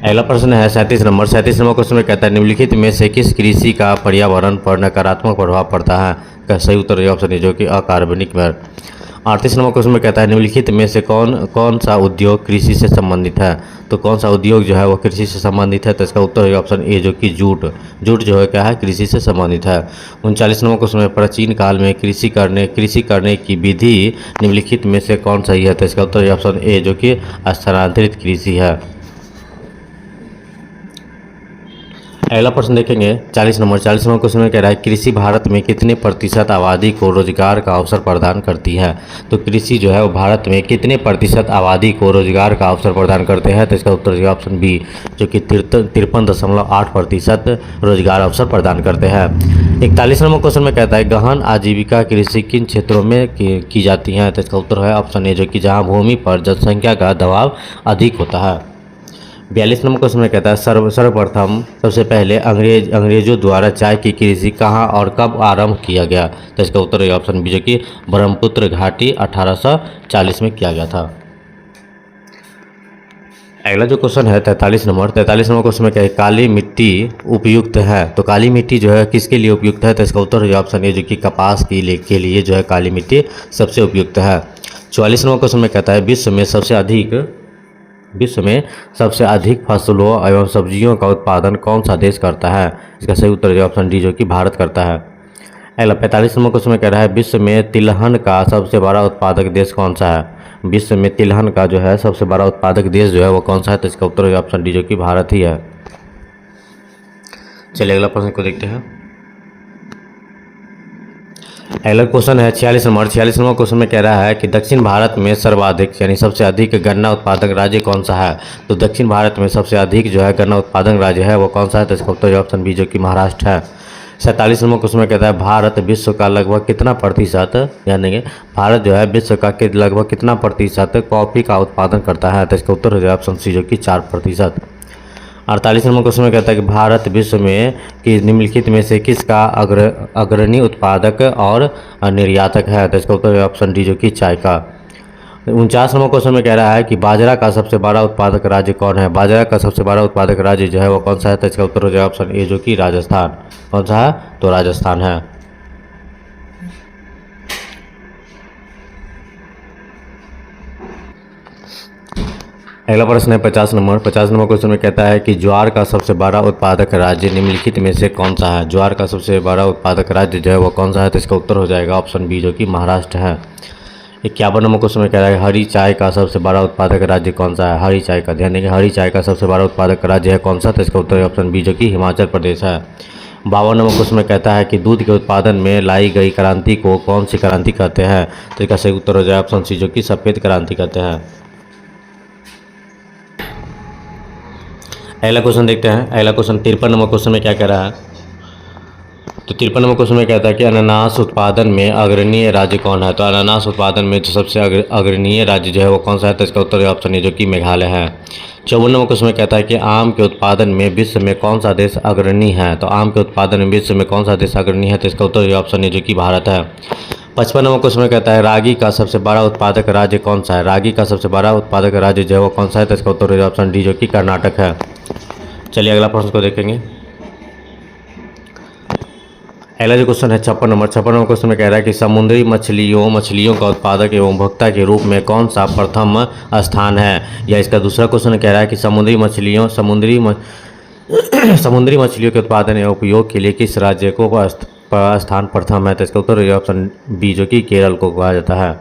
अगला प्रश्न है 37 नंबर। 37वां क्वेश्चन में कहता है निम्नलिखित में से किस कृषि का पर्यावरण पर नकारात्मक प्रभाव पड़ता है? का सही उत्तर ऑप्शन है जो कि अकार्बनिक में। 38 नंबर क्वेश्चन में कहता है निम्नलिखित में से कौन सा उद्योग कृषि से संबंधित है? तो कौन सा उद्योग जो है वो कृषि से संबंधित है? तो इसका उत्तर है ऑप्शन ए जो कि जूट। जूट जो है क्या है? कृषि से संबंधित है। 39 नंबर क्वेश्चन में प्राचीन काल में कृषि करने की विधि निम्नलिखित में से कौन सही है? तो इसका उत्तर है ऑप्शन ए जो कि स्थानांतरित कृषि है। अगला प्रश्न देखेंगे 40 नंबर। 40वां क्वेश्चन में कह रहा है कृषि भारत में कितने प्रतिशत आबादी को रोजगार का अवसर प्रदान करती है? तो कृषि जो है वो भारत में कितने प्रतिशत आबादी को रोजगार का अवसर प्रदान करते हैं? तो इसका उत्तर है ऑप्शन बी जो कि 53.8% रोजगार अवसर प्रदान करते हैं। 41 नंबर क्वेश्चन में कहता है गहन आजीविका कृषि किन क्षेत्रों में की जाती है? तो इसका उत्तर है ऑप्शन ए जो कि जहाँ भूमि पर जनसंख्या का दबाव अधिक होता है। 42 नंबर क्वेश्चन में कहता है सर्वप्रथम सबसे पहले अंग्रेजों द्वारा चाय की कृषि कहाँ और कब आरंभ किया गया? तो इसका उत्तर है ऑप्शन बी जो कि ब्रह्मपुत्र घाटी 1840 में किया गया था। अगला जो क्वेश्चन है 43 नंबर। 43 नंबर क्वेश्चन में क्या है? काली मिट्टी उपयुक्त है। तो काली मिट्टी जो है किसके लिए उपयुक्त है? तो इसका उत्तर है ऑप्शन ए जो कि कपास के लिए जो है काली मिट्टी सबसे उपयुक्त है। 44 नंबर क्वेश्चन में कहता है विश्व में सबसे अधिक फसलों एवं सब्जियों का उत्पादन कौन सा देश करता है? इसका सही उत्तर है ऑप्शन डी जो कि भारत करता है। अगला 45 नंबर क्वेश्चन में कह रहा है विश्व में तिलहन का सबसे बड़ा उत्पादक देश कौन सा है? विश्व में तिलहन का जो है सबसे बड़ा उत्पादक देश जो है वो कौन सा है? तो इसका उत्तर है ऑप्शन डी जो कि भारत ही है। चलिए अगला प्रश्न को देखते हैं। अगला क्वेश्चन है 46 नंबर। 46 नंबर क्वेश्चन में कह रहा है कि दक्षिण भारत में सर्वाधिक यानी सबसे अधिक गन्ना उत्पादक राज्य कौन सा है? तो दक्षिण भारत में सबसे अधिक जो है गन्ना उत्पादक राज्य है वो कौन सा है? तो इसका उत्तर ऑप्शन बी जो कि महाराष्ट्र है। 47 नंबर क्वेश्चन में कहता है भारत विश्व का लगभग कितना प्रतिशत, ध्यान देंगे, भारत जो है विश्व का लगभग कितना प्रतिशत कॉफ़ी का उत्पादन करता है? तो इसका उत्तर हो जाए ऑप्शन सी जो कि 4%। 48 नंबर क्वेश्चन में कहता है कि भारत विश्व में कि निम्नलिखित में से किसका अग्रणी उत्पादक और निर्यातक है? तो इसका उत्तर है ऑप्शन डी जो कि चाय का। 49 नंबर क्वेश्चन में कह रहा है कि बाजरा का सबसे बड़ा उत्पादक राज्य कौन है? बाजरा का सबसे बड़ा उत्पादक राज्य जो है वो कौन सा है? तो इसका उत्तर हो जाए ऑप्शन ए जो कि राजस्थान। कौन सा है? तो राजस्थान है। अगला प्रश्न है 50 नंबर। 50 नंबर क्वेश्चन में कहता है कि ज्वार का सबसे बड़ा उत्पादक राज्य निम्नलिखित में से कौन सा है? ज्वार का सबसे बड़ा उत्पादक राज्य जो है वो कौन सा है? तो इसका उत्तर हो जाएगा ऑप्शन बी जो कि महाराष्ट्र है। 51 नंबर क्वेश्चन में कह रहा है हरी चाय का सबसे बड़ा उत्पादक राज्य कौन सा है? हरी चाय का, ध्यान देंगे, हरी चाय का सबसे बड़ा उत्पादक राज्य है कौन सा? तो इसका उत्तर है ऑप्शन बी जो कि हिमाचल प्रदेश है। 52 नंबर क्वेश्चन में कहता है कि दूध के उत्पादन में लाई गई क्रांति को कौन सी क्रांति कहते हैं? तो इसका सही उत्तर हो जाए ऑप्शन सी जो कि सफ़ेद क्रांति कहते हैं। अगला क्वेश्चन देखते हैं। अगला क्वेश्चन 53 नंबर क्वेश्चन में क्या कह रहा है? तो 53 नंबर क्वेश्चन में कहता है कि अनानास उत्पादन में अग्रणीय राज्य कौन है? तो अनानास उत्पादन में जो सबसे अग्रणीय राज्य जो है वो कौन सा है? तो इसका उत्तर ऑप्शन है जो कि मेघालय है। 54 नंबर क्वेश्चन में कहता है कि आम के उत्पादन में विश्व में कौन सा देश अग्रणी है? तो आम के उत्पादन में विश्व में कौन सा देश अग्रणी है? तो इसका उत्तर ऑप्शन है जो कि भारत है। 55 नंबर क्वेश्चन में कहता है रागी का सबसे बड़ा उत्पादक राज्य कौन सा है। रागी का सबसे बड़ा उत्पादक राज्य जो है वो कौन सा है, तो इसका उत्तर हो जाएगा ऑप्शन डी जो कि कर्नाटक है। चलिए अगला प्रश्न को देखेंगे। अगला जो क्वेश्चन है 56 नंबर क्वेश्चन में कह रहा है कि समुद्री मछलियों का उत्पादक एवं उपभोक्ता के रूप में कौन सा प्रथम स्थान है। या इसका दूसरा क्वेश्चन कह रहा है कि समुद्री मछलियों के उत्पादन एवं उपयोग के लिए किस राज्य को स्थान प्रथम है, तो इसका उत्तर हो जाएगा ऑप्शन बी जो कि केरल को कहा जाता है।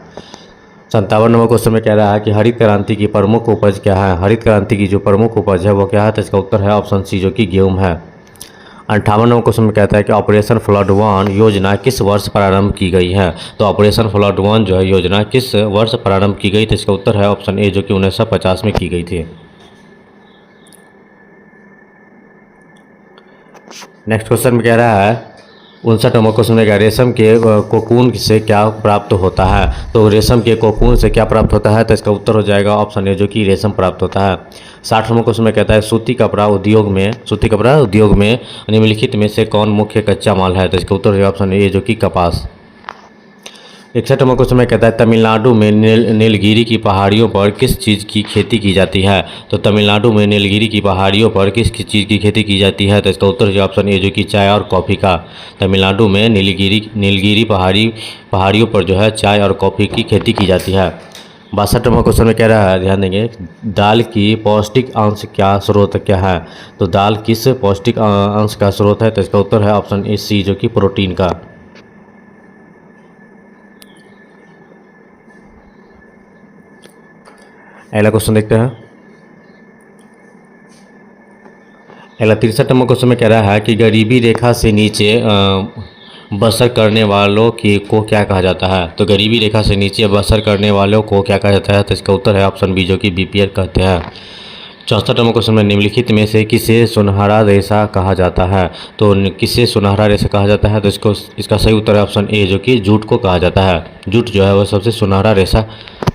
57 नंबर क्वेश्चन में कह रहा है कि हरित क्रांति की प्रमुख उपज क्या है। हरित क्रांति की जो प्रमुख उपज है वो क्या है, तो इसका उत्तर है ऑप्शन सी जो कि गेहूँ है। 58 नंबर क्वेश्चन में कहता है कि ऑपरेशन फ्लड 1 योजना किस वर्ष प्रारंभ की गई है। तो ऑपरेशन फ्लड 1 जो है योजना किस वर्ष प्रारंभ की गई, तो इसका उत्तर है ऑप्शन ए जो कि 1950 में की गई थी। नेक्स्ट क्वेश्चन में कह रहा है 59 नंबर क्वेश्चन में रेशम के कोकून से क्या प्राप्त होता है। तो रेशम के कोकून से क्या प्राप्त होता है, तो इसका उत्तर हो जाएगा ऑप्शन ए जो कि रेशम प्राप्त होता है। 60 नंबर क्वेश्चन में कहता है सूती कपड़ा उद्योग में निम्नलिखित में से कौन मुख्य कच्चा माल है, तो इसका उत्तर हो जाएगा ऑप्शन ए जो कि कपास। 61 नंबर क्वेश्चन में कहता है तमिलनाडु में नीलगिरी की पहाड़ियों पर किस चीज़ की खेती की जाती है। तो तमिलनाडु में नीलगिरी की पहाड़ियों पर किस चीज़ की खेती की जाती है, तो इसका उत्तर है ऑप्शन ए जो कि चाय और कॉफ़ी का। तमिलनाडु में नीलगिरी पहाड़ियों पर जो है चाय और कॉफ़ी की खेती की जाती है। 62 नंबर क्वेश्चन में कह रहा है, ध्यान देंगे, दाल की पौष्टिक अंश क्या स्रोत क्या है। तो दाल किस पौष्टिक अंश का स्रोत है, तो इसका उत्तर है ऑप्शन ए सी जो कि प्रोटीन का। अगला क्वेश्चन देखते हैं। अगला 63 नंबर क्वेश्चन में कह रहा है कि गरीबी रेखा से नीचे बसर करने वालों को क्या कहा जाता है। तो गरीबी रेखा से नीचे बसर करने वालों को क्या कहा जाता है, तो इसका उत्तर है ऑप्शन बी जो कि बीपीएल कहते हैं। 64 नंबर क्वेश्चन में निम्नलिखित में से किसे सुनहरा रेशा कहा जाता है। तो किसे सुनहरा रेशा कहा जाता है, तो इसका सही उत्तर है ऑप्शन ए जो कि जूट को कहा जाता है। जूट जो है वह सबसे सुनहरा रेशा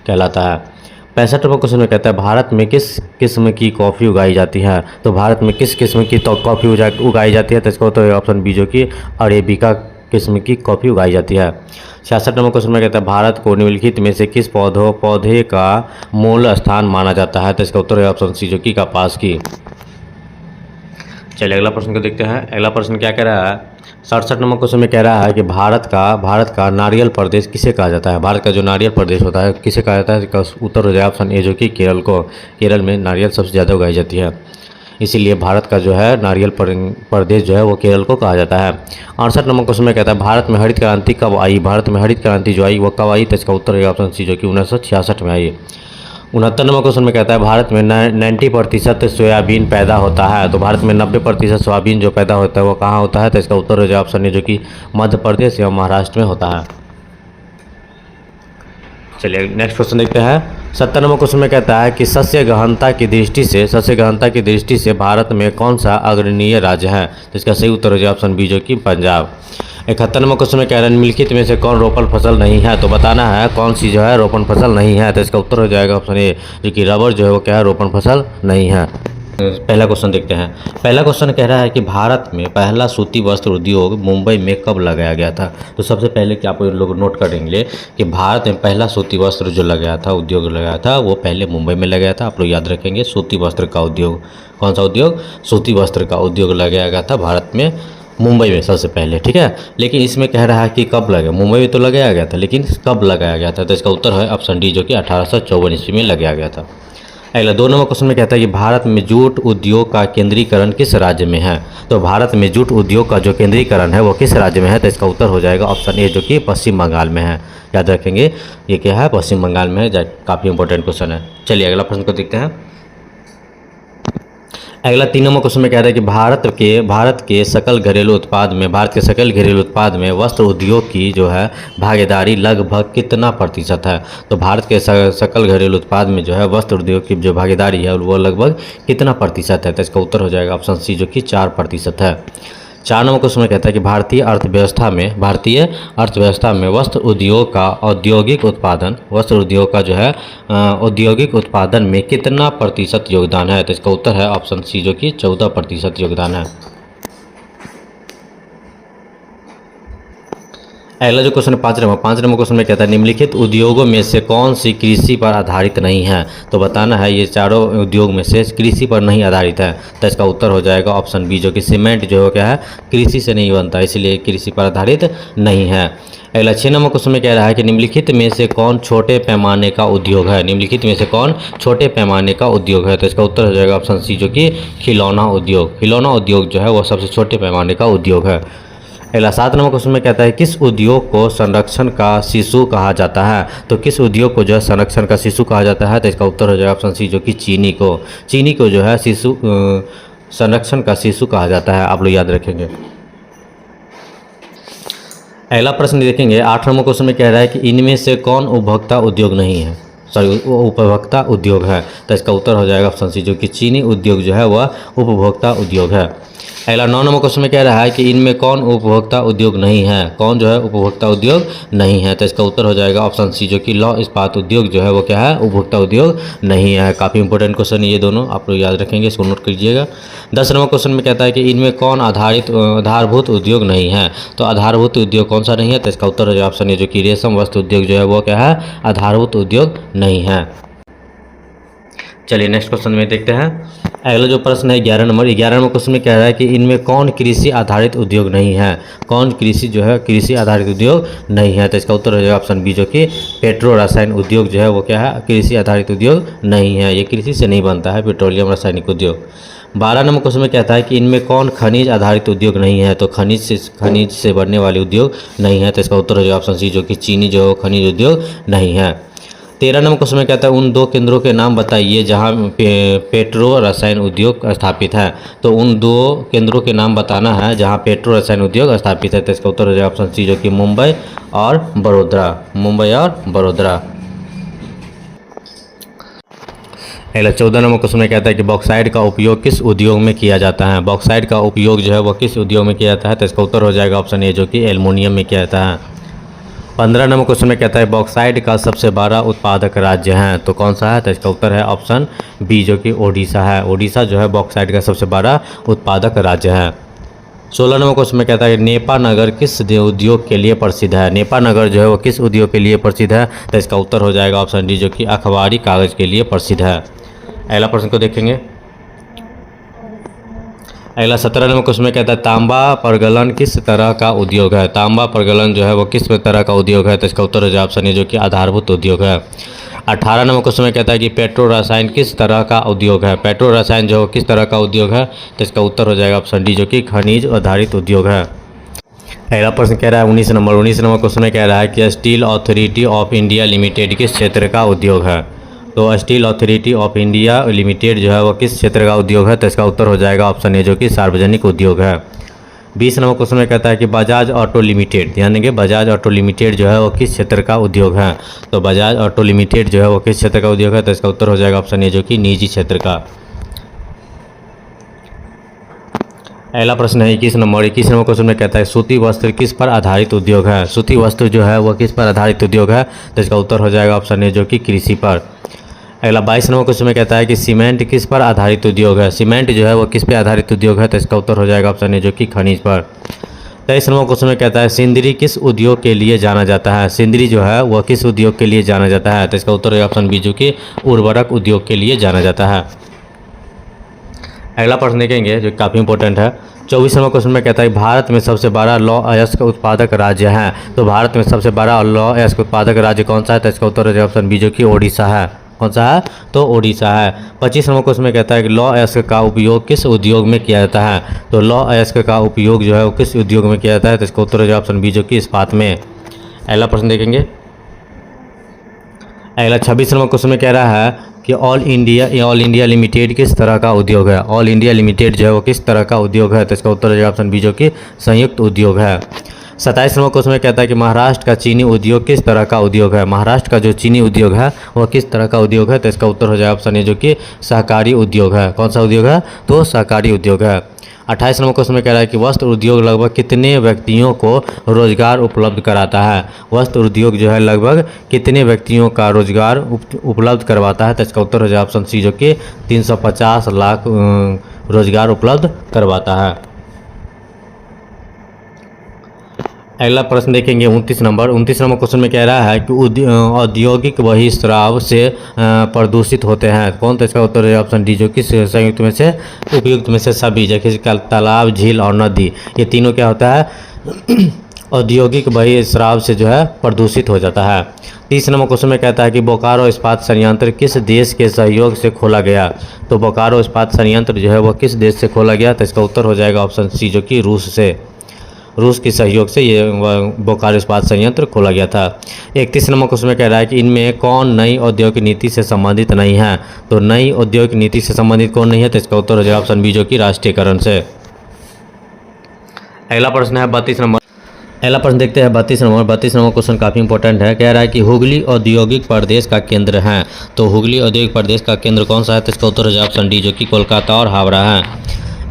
कहलाता है। 65 नंबर क्वेश्चन में कहता है भारत में किस किस्म की कॉफ़ी उगाई जाती है। तो भारत में किस किस्म की कॉफ़ी उगाई जाती है, तो इसका उत्तर ऑप्शन बी जो कि अरेबिका किस्म की कॉफ़ी उगाई जाती है। 66 नंबर क्वेश्चन में कहता है भारत को निम्नलिखित में से किस पौधे का मूल स्थान माना जाता है, तो इसका उत्तर है ऑप्शन सी जो कि कपास की। चलिए अगला प्रश्न को देखते हैं। अगला प्रश्न क्या कह रहा है, 67 नंबर क्वेश्चन में कह रहा है कि भारत का नारियल प्रदेश किसे कहा जाता है। भारत का जो नारियल प्रदेश होता है किसे कहा जाता है, इसका उत्तर हो जाए ऑप्शन ए जो कि केरल को। केरल में नारियल सबसे ज़्यादा उगाई जाती है, इसीलिए भारत का जो है नारियल प्रदेश जो है वो केरल को कहा जाता है। 68 नंबर क्वेश्चन में कहता है भारत में हरित क्रांति कब आई। भारत में हरित क्रांति जो आई वो कब आई, तो इसका उत्तर है ऑप्शन सी जो कि 1966 में आई। 69 नंबर क्वेश्चन में कहता है भारत में 90% सोयाबीन पैदा होता है। तो भारत में 90% सोयाबीन जो पैदा होता है वो कहाँ होता है, तो इसका उत्तर हो जाए ऑप्शन ए जो कि मध्य प्रदेश या महाराष्ट्र में होता है। चलिए नेक्स्ट क्वेश्चन देखते हैं। 70 नंबर क्वेश्चन में कहता है कि सस्य गहनता की दृष्टि से भारत में कौन सा अग्रणीय राज्य है। तो इसका सही उत्तर हो जाए ऑप्शन बी जो कि पंजाब। 71 नंबर क्वेश्चन में कह रहा है निम्नलिखित में से कौन रोपण फसल नहीं है। तो बताना है कौन सी जो है रोपण फसल नहीं है, तो इसका उत्तर हो जाएगा ऑप्शन ए जो कि रबर जो है वो क्या है रोपण फसल नहीं है। पहला क्वेश्चन देखते हैं। पहला क्वेश्चन कह रहा है कि भारत में पहला सूती वस्त्र उद्योग मुंबई में कब लगाया गया था। तो सबसे पहले कि आप लोग नोट करेंगे कि भारत में पहला सूती वस्त्र जो लगाया था उद्योग लगाया था वो पहले मुंबई में लगाया था। आप लोग याद रखेंगे सूती वस्त्र का उद्योग, कौन सा उद्योग, सूती वस्त्र का उद्योग लगाया गया था भारत में मुंबई में सबसे पहले, ठीक है। लेकिन इसमें कह रहा है कि कब लगा, मुंबई में तो लगाया गया था लेकिन कब लगाया गया था, तो इसका उत्तर है ऑप्शन डी जो कि 1854 ईस्वी में लगाया गया था। अगला 2 नंबर क्वेश्चन में कहता है कि भारत में जूट उद्योग का केंद्रीकरण किस राज्य में है। तो भारत में जूट उद्योग का जो केंद्रीकरण है वो किस राज्य में है, तो इसका उत्तर हो जाएगा ऑप्शन ए जो कि पश्चिम बंगाल में है। याद रखेंगे ये क्या है, पश्चिम बंगाल में है, काफ़ी इंपॉर्टेंट क्वेश्चन है। चलिए अगला प्रश्न को देखते हैं। अगला 3 नंबर क्वेश्चन में कह रहा है कि भारत के सकल घरेलू उत्पाद में वस्त्र उद्योग की जो है भागीदारी लगभग कितना प्रतिशत है। तो भारत के सकल घरेलू उत्पाद में जो है वस्त्र उद्योग की जो भागीदारी है वो लगभग कितना प्रतिशत है, तो इसका उत्तर हो जाएगा ऑप्शन सी जो कि 4% है। 4 नंबर क्वेश्चन में कहता है कि भारतीय अर्थव्यवस्था में वस्त्र उद्योग का औद्योगिक उत्पादन में कितना प्रतिशत योगदान है, तो इसका उत्तर है ऑप्शन सी जो कि 14% योगदान है। अगला जो क्वेश्चन है 5 नंबर क्वेश्चन में कहता है निम्नलिखित उद्योगों में से कौन सी कृषि पर आधारित नहीं है। तो बताना है ये चारों उद्योग में से कृषि पर नहीं आधारित है। तो इसका उत्तर हो जाएगा ऑप्शन बी, जो कि सीमेंट जो क्या है कृषि से नहीं बनता, इसलिए कृषि पर आधारित नहीं है। अगला 6 नंबर क्वेश्चन में कह रहा है कि निम्नलिखित में से कौन छोटे पैमाने का उद्योग है। निम्नलिखित में से कौन छोटे पैमाने का उद्योग है। तो इसका उत्तर हो जाएगा ऑप्शन सी, जो कि खिलौना उद्योग। खिलौना उद्योग जो है वो सबसे छोटे पैमाने का उद्योग है। अगला 7 नंबर क्वेश्चन में कहता है किस उद्योग को संरक्षण का शिशु कहा जाता है। तो किस उद्योग को जो है संरक्षण का शिशु कहा जाता है। तो इसका उत्तर हो जाएगा ऑप्शन सी, जो कि चीनी को जो है शिशु संरक्षण का शिशु कहा जाता है। आप लोग याद रखेंगे। अगला प्रश्न देखेंगे 8 नंबर क्वेश्चन में कह रहा है कि इनमें से कौन उपभोक्ता उद्योग नहीं है, उपभोक्ता उद्योग है। तो इसका उत्तर हो जाएगा ऑप्शन सी, जो कि चीनी उद्योग जो है वह उपभोक्ता उद्योग है। अगला 9 नंबर क्वेश्चन में कह रहा है कि इनमें कौन उपभोक्ता उद्योग नहीं है, कौन जो है उपभोक्ता उद्योग नहीं है। तो इसका उत्तर हो जाएगा ऑप्शन सी, जो कि लौह इस्पात उद्योग जो है वो क्या है उपभोक्ता उद्योग नहीं है। काफ़ी इंपॉर्टेंट क्वेश्चन है ये दोनों, आप लोग याद रखेंगे, इसको नोट कीजिएगा। 10 नंबर क्वेश्चन में कहता है कि इनमें कौन आधारभूत उद्योग नहीं है। तो आधारभूत उद्योग कौन सा नहीं है। तो इसका उत्तर हो जाएगा ऑप्शन ए, जो कि रेशम वस्त्र उद्योग जो है वो क्या है आधारभूत उद्योग नहीं है। चलिए नेक्स्ट क्वेश्चन में देखते हैं। अगला जो प्रश्न है 11 नंबर क्वेश्चन में कह रहा है कि इनमें कौन कृषि आधारित उद्योग नहीं है। कौन कृषि जो है कृषि आधारित उद्योग नहीं है। तो इसका उत्तर हो जाएगा ऑप्शन बी, जो कि पेट्रो रासायन उद्योग जो है वो क्या है कृषि आधारित उद्योग नहीं है। ये कृषि से नहीं बनता है, पेट्रोलियम रासायनिक उद्योग। 12 नंबर क्वेश्चन में कहता है कि इनमें कौन खनिज आधारित उद्योग नहीं है। तो खनिज से बनने वाले उद्योग नहीं है। तो इसका उत्तर हो जाएगा ऑप्शन सी, जो कि चीनी जो खनिज उद्योग नहीं है। 13 नंबर क्वेश्चन में कहता है उन 2 केंद्रों के नाम बताइए जहां पेट्रो रसायन उद्योग स्थापित है। तो उन 2 केंद्रों के नाम बताना है जहां पेट्रो रसायन उद्योग स्थापित है। तो इसका उत्तर हो जाएगा ऑप्शन सी, जो कि मुंबई और बड़ोदरा। अगला 14 नंबर क्वेश्चन में कहता है कि बॉक्साइट का उपयोग किस उद्योग में किया जाता है। बॉक्साइट का उपयोग जो है वह किस उद्योग में किया जाता है। तो इसका उत्तर हो जाएगा ऑप्शन ए, जो कि एल्युमिनियम में किया जाता है। 15 नंबर क्वेश्चन में कहता है बॉक्साइट का सबसे बड़ा उत्पादक राज्य है। तो कौन सा है। तो इसका उत्तर है ऑप्शन बी, जो कि ओडिशा है। ओडिशा जो है बॉक्साइट का सबसे बड़ा उत्पादक राज्य है। 16 नंबर क्वेश्चन में कहता है नेपा नगर किस उद्योग के लिए प्रसिद्ध है। नेपा नगर जो है वो किस उद्योग के लिए प्रसिद्ध है। तो इसका उत्तर हो जाएगा ऑप्शन डी, जो कि अखबारी कागज़ के लिए प्रसिद्ध है। अगला प्रश्न को देखेंगे। अगला 17 नंबर क्वेश्चन में कहता है तांबा प्रगलन किस तरह का उद्योग है। तांबा प्रगलन जो है वो किस तरह का उद्योग है। तो इसका उत्तर हो जाएगा ऑप्शन ए, जो कि आधारभूत उद्योग है। 18 नंबर क्वेश्चन में कहता है कि पेट्रो रसायन किस तरह का उद्योग है। पेट्रो रसायन जो किस तरह का उद्योग है। तो इसका उत्तर हो जाएगा ऑप्शन डी, जो कि खनिज आधारित उद्योग है। अगला प्रश्न कह रहा है 19 नंबर क्वेश्चन में कह रहा है कि steel authority of India limited किस क्षेत्र का उद्योग है। तो steel authority of India limited जो है वो किस क्षेत्र का उद्योग है। तो इसका उत्तर हो जाएगा ऑप्शन ए, जो कि सार्वजनिक उद्योग है। 20 नंबर क्वेश्चन में कहता है कि बजाज ऑटो लिमिटेड, ध्यान देंगे, बजाज ऑटो लिमिटेड जो है वो किस क्षेत्र का उद्योग है। तो बजाज ऑटो लिमिटेड जो है वो किस क्षेत्र का उद्योग है। तो इसका उत्तर हो जाएगा ऑप्शन ए, जो कि निजी क्षेत्र का। अगला प्रश्न है 21 नंबर क्वेश्चन में कहता है सूती वस्त्र किस पर आधारित उद्योग है। सूती वस्त्र जो है वो किस पर आधारित उद्योग है। तो इसका उत्तर हो जाएगा ऑप्शन ए, जो कि कृषि पर। अगला 22 नंबर क्वेश्चन में कहता है कि सीमेंट किस पर आधारित उद्योग है। सीमेंट जो है वो किस पे आधारित उद्योग है। तो इसका उत्तर हो जाएगा ऑप्शन ए, जो कि खनिज पर। 23 नंबर क्वेश्चन में कहता है सिंदरी किस उद्योग के लिए जाना जाता है। सिंदरी जो है वह किस उद्योग के लिए जाना जाता है। तो इसका उत्तर है ऑप्शन बी, जो कि उर्वरक उद्योग के लिए जाना जाता है। अगला प्रश्न देखेंगे जो काफ़ी इंपॉर्टेंट है। 24 नंबर क्वेश्चन में कहता है भारत में सबसे बड़ा लौह अयस्क उत्पादक राज्य है। तो भारत में सबसे बड़ा लौह अयस्क उत्पादक राज्य कौन सा है। तो इसका उत्तर है ऑप्शन बी, जो कि ओडिशा है। कौन सा है। तो ओडिशा है। 25 नंबर क्वेश्चन में कहता है कि लौह अयस्क का उपयोग किस उद्योग में किया जाता है। तो लौह अयस्क का उपयोग जो है वो किस उद्योग में किया जाता है। तो इसका उत्तर है ऑप्शन बी, जो कि इस्पात में। अगला प्रश्न देखेंगे। अगला 26 नंबर क्वेश्चन में कह रहा है कि ऑल इंडिया लिमिटेड किस तरह का उद्योग है। ऑल इंडिया लिमिटेड जो है वो किस तरह का उद्योग है। तो इसका उत्तर है ऑप्शन बी, जो कि संयुक्त उद्योग है। 27 नंबर क्वेश्चन में कहता है कि महाराष्ट्र का चीनी उद्योग किस तरह का उद्योग है। महाराष्ट्र का जो चीनी उद्योग है वह किस तरह का उद्योग है। तो इसका उत्तर हो जाएगा ऑप्शन ए, जो कि सहकारी उद्योग है। कौन सा उद्योग है। तो सहकारी उद्योग है। 28 नंबर क्वेश्चन में कह रहा है कि वस्त्र उद्योग लगभग कितने व्यक्तियों को रोजगार उपलब्ध कराता है। वस्त्र उद्योग जो है लगभग कितने व्यक्तियों का रोजगार उपलब्ध करवाता है। तो इसका उत्तर हो जाएगा ऑप्शन सी, जो कि 350 लाख रोजगार उपलब्ध करवाता है। अगला प्रश्न देखेंगे 29 नंबर क्वेश्चन में कह रहा है कि औद्योगिक बहिस्राव से प्रदूषित होते हैं कौन। तो इसका उत्तर है ऑप्शन डी, जो कि संयुक्त में से उपयुक्त में से सभी, जैसे तालाब, झील और नदी, ये तीनों क्या होता है औद्योगिक बहिस्राव से जो है प्रदूषित हो जाता है। 30 नंबर क्वेश्चन में कहता है कि बोकारो इस्पात संयंत्र किस देश के सहयोग से खोला गया। तो बोकारो इस्पात संयंत्र जो है वह किस देश से खोला गया। तो इसका उत्तर हो जाएगा ऑप्शन सी, जो कि रूस से, रूस के सहयोग से ये बोकारो इस्पात संयंत्र खोला गया था। 31 नंबर क्वेश्चन में कह रहा है कि इनमें कौन नई औद्योगिक नीति से संबंधित नहीं है। तो नई औद्योगिक नीति से संबंधित कौन नहीं है। तो इसका उत्तर हो जाएगा ऑप्शन बी, जो कि राष्ट्रीयकरण से। अगला प्रश्न है 32 नंबर। अगला प्रश्न देखते हैं 32 नंबर क्वेश्चन काफ़ी इंपॉर्टेंट है। कह रहा है कि हुगली औद्योगिक प्रदेश का केंद्र है। तो हुगली औद्योगिक प्रदेश का केंद्र कौन सा है। तो इसका उत्तर हो जाएगा ऑप्शन डी, जो कि कोलकाता और हावड़ा है।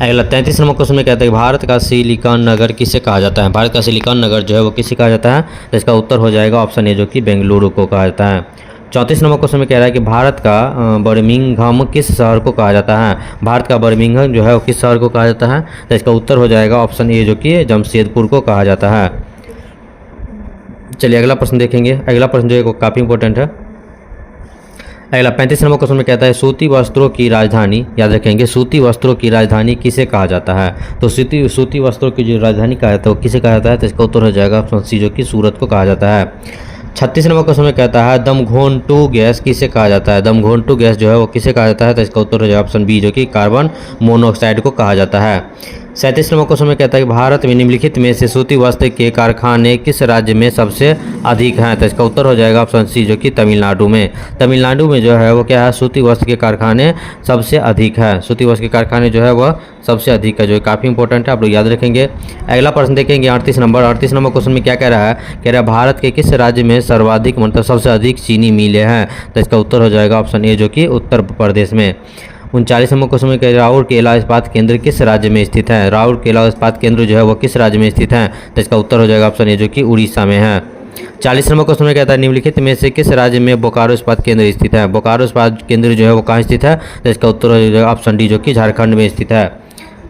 अगला 33 नंबर क्वेश्चन में कहता है कि भारत का सिलिकॉन नगर किसे कहा जाता है। भारत का सिलिकॉन नगर जो है वो किसे कहा जाता है। तो इसका उत्तर हो जाएगा ऑप्शन ए, जो कि बेंगलुरु को कहा जाता है। 34 नंबर क्वेश्चन में कह रहा है कि भारत का बर्मिंघम किस शहर को कहा जाता है। भारत का बर्मिंघम जो है वो किस शहर को कहा जाता है। तो इसका उत्तर हो जाएगा ऑप्शन ए, जो कि जमशेदपुर को कहा जाता है। चलिए अगला प्रश्न देखेंगे। अगला प्रश्न जो है वो काफ़ी इंपॉर्टेंट है। अगला 35 नंबर क्वेश्चन में कहता है सूती वस्त्रों की राजधानी, याद रखेंगे, सूती वस्त्रों की राजधानी किसे कहा जाता है। तो सूती वस्त्रों की जो राजधानी कहा जाता है वो किसे कहा जाता है। तो इसका उत्तर हो जाएगा ऑप्शन सी, जो कि सूरत को कहा जाता है। 36 नंबर क्वेश्चन में कहता है दमघोंटू गैस किसे कहा जाता है। दमघोंटू गैस जो है वो किसे कहा जाता है। तो इसका उत्तर हो जाएगा ऑप्शन बी, जो कि कार्बन मोनोऑक्साइड को कहा जाता है। 37 नंबर क्वेश्चन में कहता है कि भारत में निम्नलिखित में से सूती वस्त्र के कारखाने किस राज्य में सबसे अधिक हैं। तो इसका उत्तर हो जाएगा ऑप्शन सी, जो कि तमिलनाडु में। तमिलनाडु में जो है वो क्या है, सूती वस्त्र के कारखाने सबसे अधिक है। सूती वस्त्र के कारखाने जो है वह सबसे अधिक है, जो काफ़ी इंपॉर्टेंट है, आप लोग याद रखेंगे। अगला प्रश्न देखेंगे 38 नंबर क्वेश्चन में क्या कह रहा है। कह रहा है भारत के किस राज्य में सर्वाधिक मतलब सबसे अधिक चीनी मिलें हैं। तो इसका उत्तर हो जाएगा ऑप्शन ए, जो कि उत्तर प्रदेश में। 39 नंबर क्वेश्चन में राउरकेला इस्पात केंद्र किस राज्य में स्थित है। राउरकेला इस्पात केंद्र जो है वो किस राज्य में स्थित है। तो इसका उत्तर हो जाएगा ऑप्शन ए, जो कि उड़ीसा में है। 40 नंबर क्वेश्चन में कहता है निम्नलिखित में से किस राज्य में बोकारो इस्पात केंद्र स्थित है। बोकारो इस्पात केंद्र जो है वो कहाँ स्थित है। तो इसका उत्तर हो जाएगा ऑप्शन डी, जो कि झारखंड में स्थित है।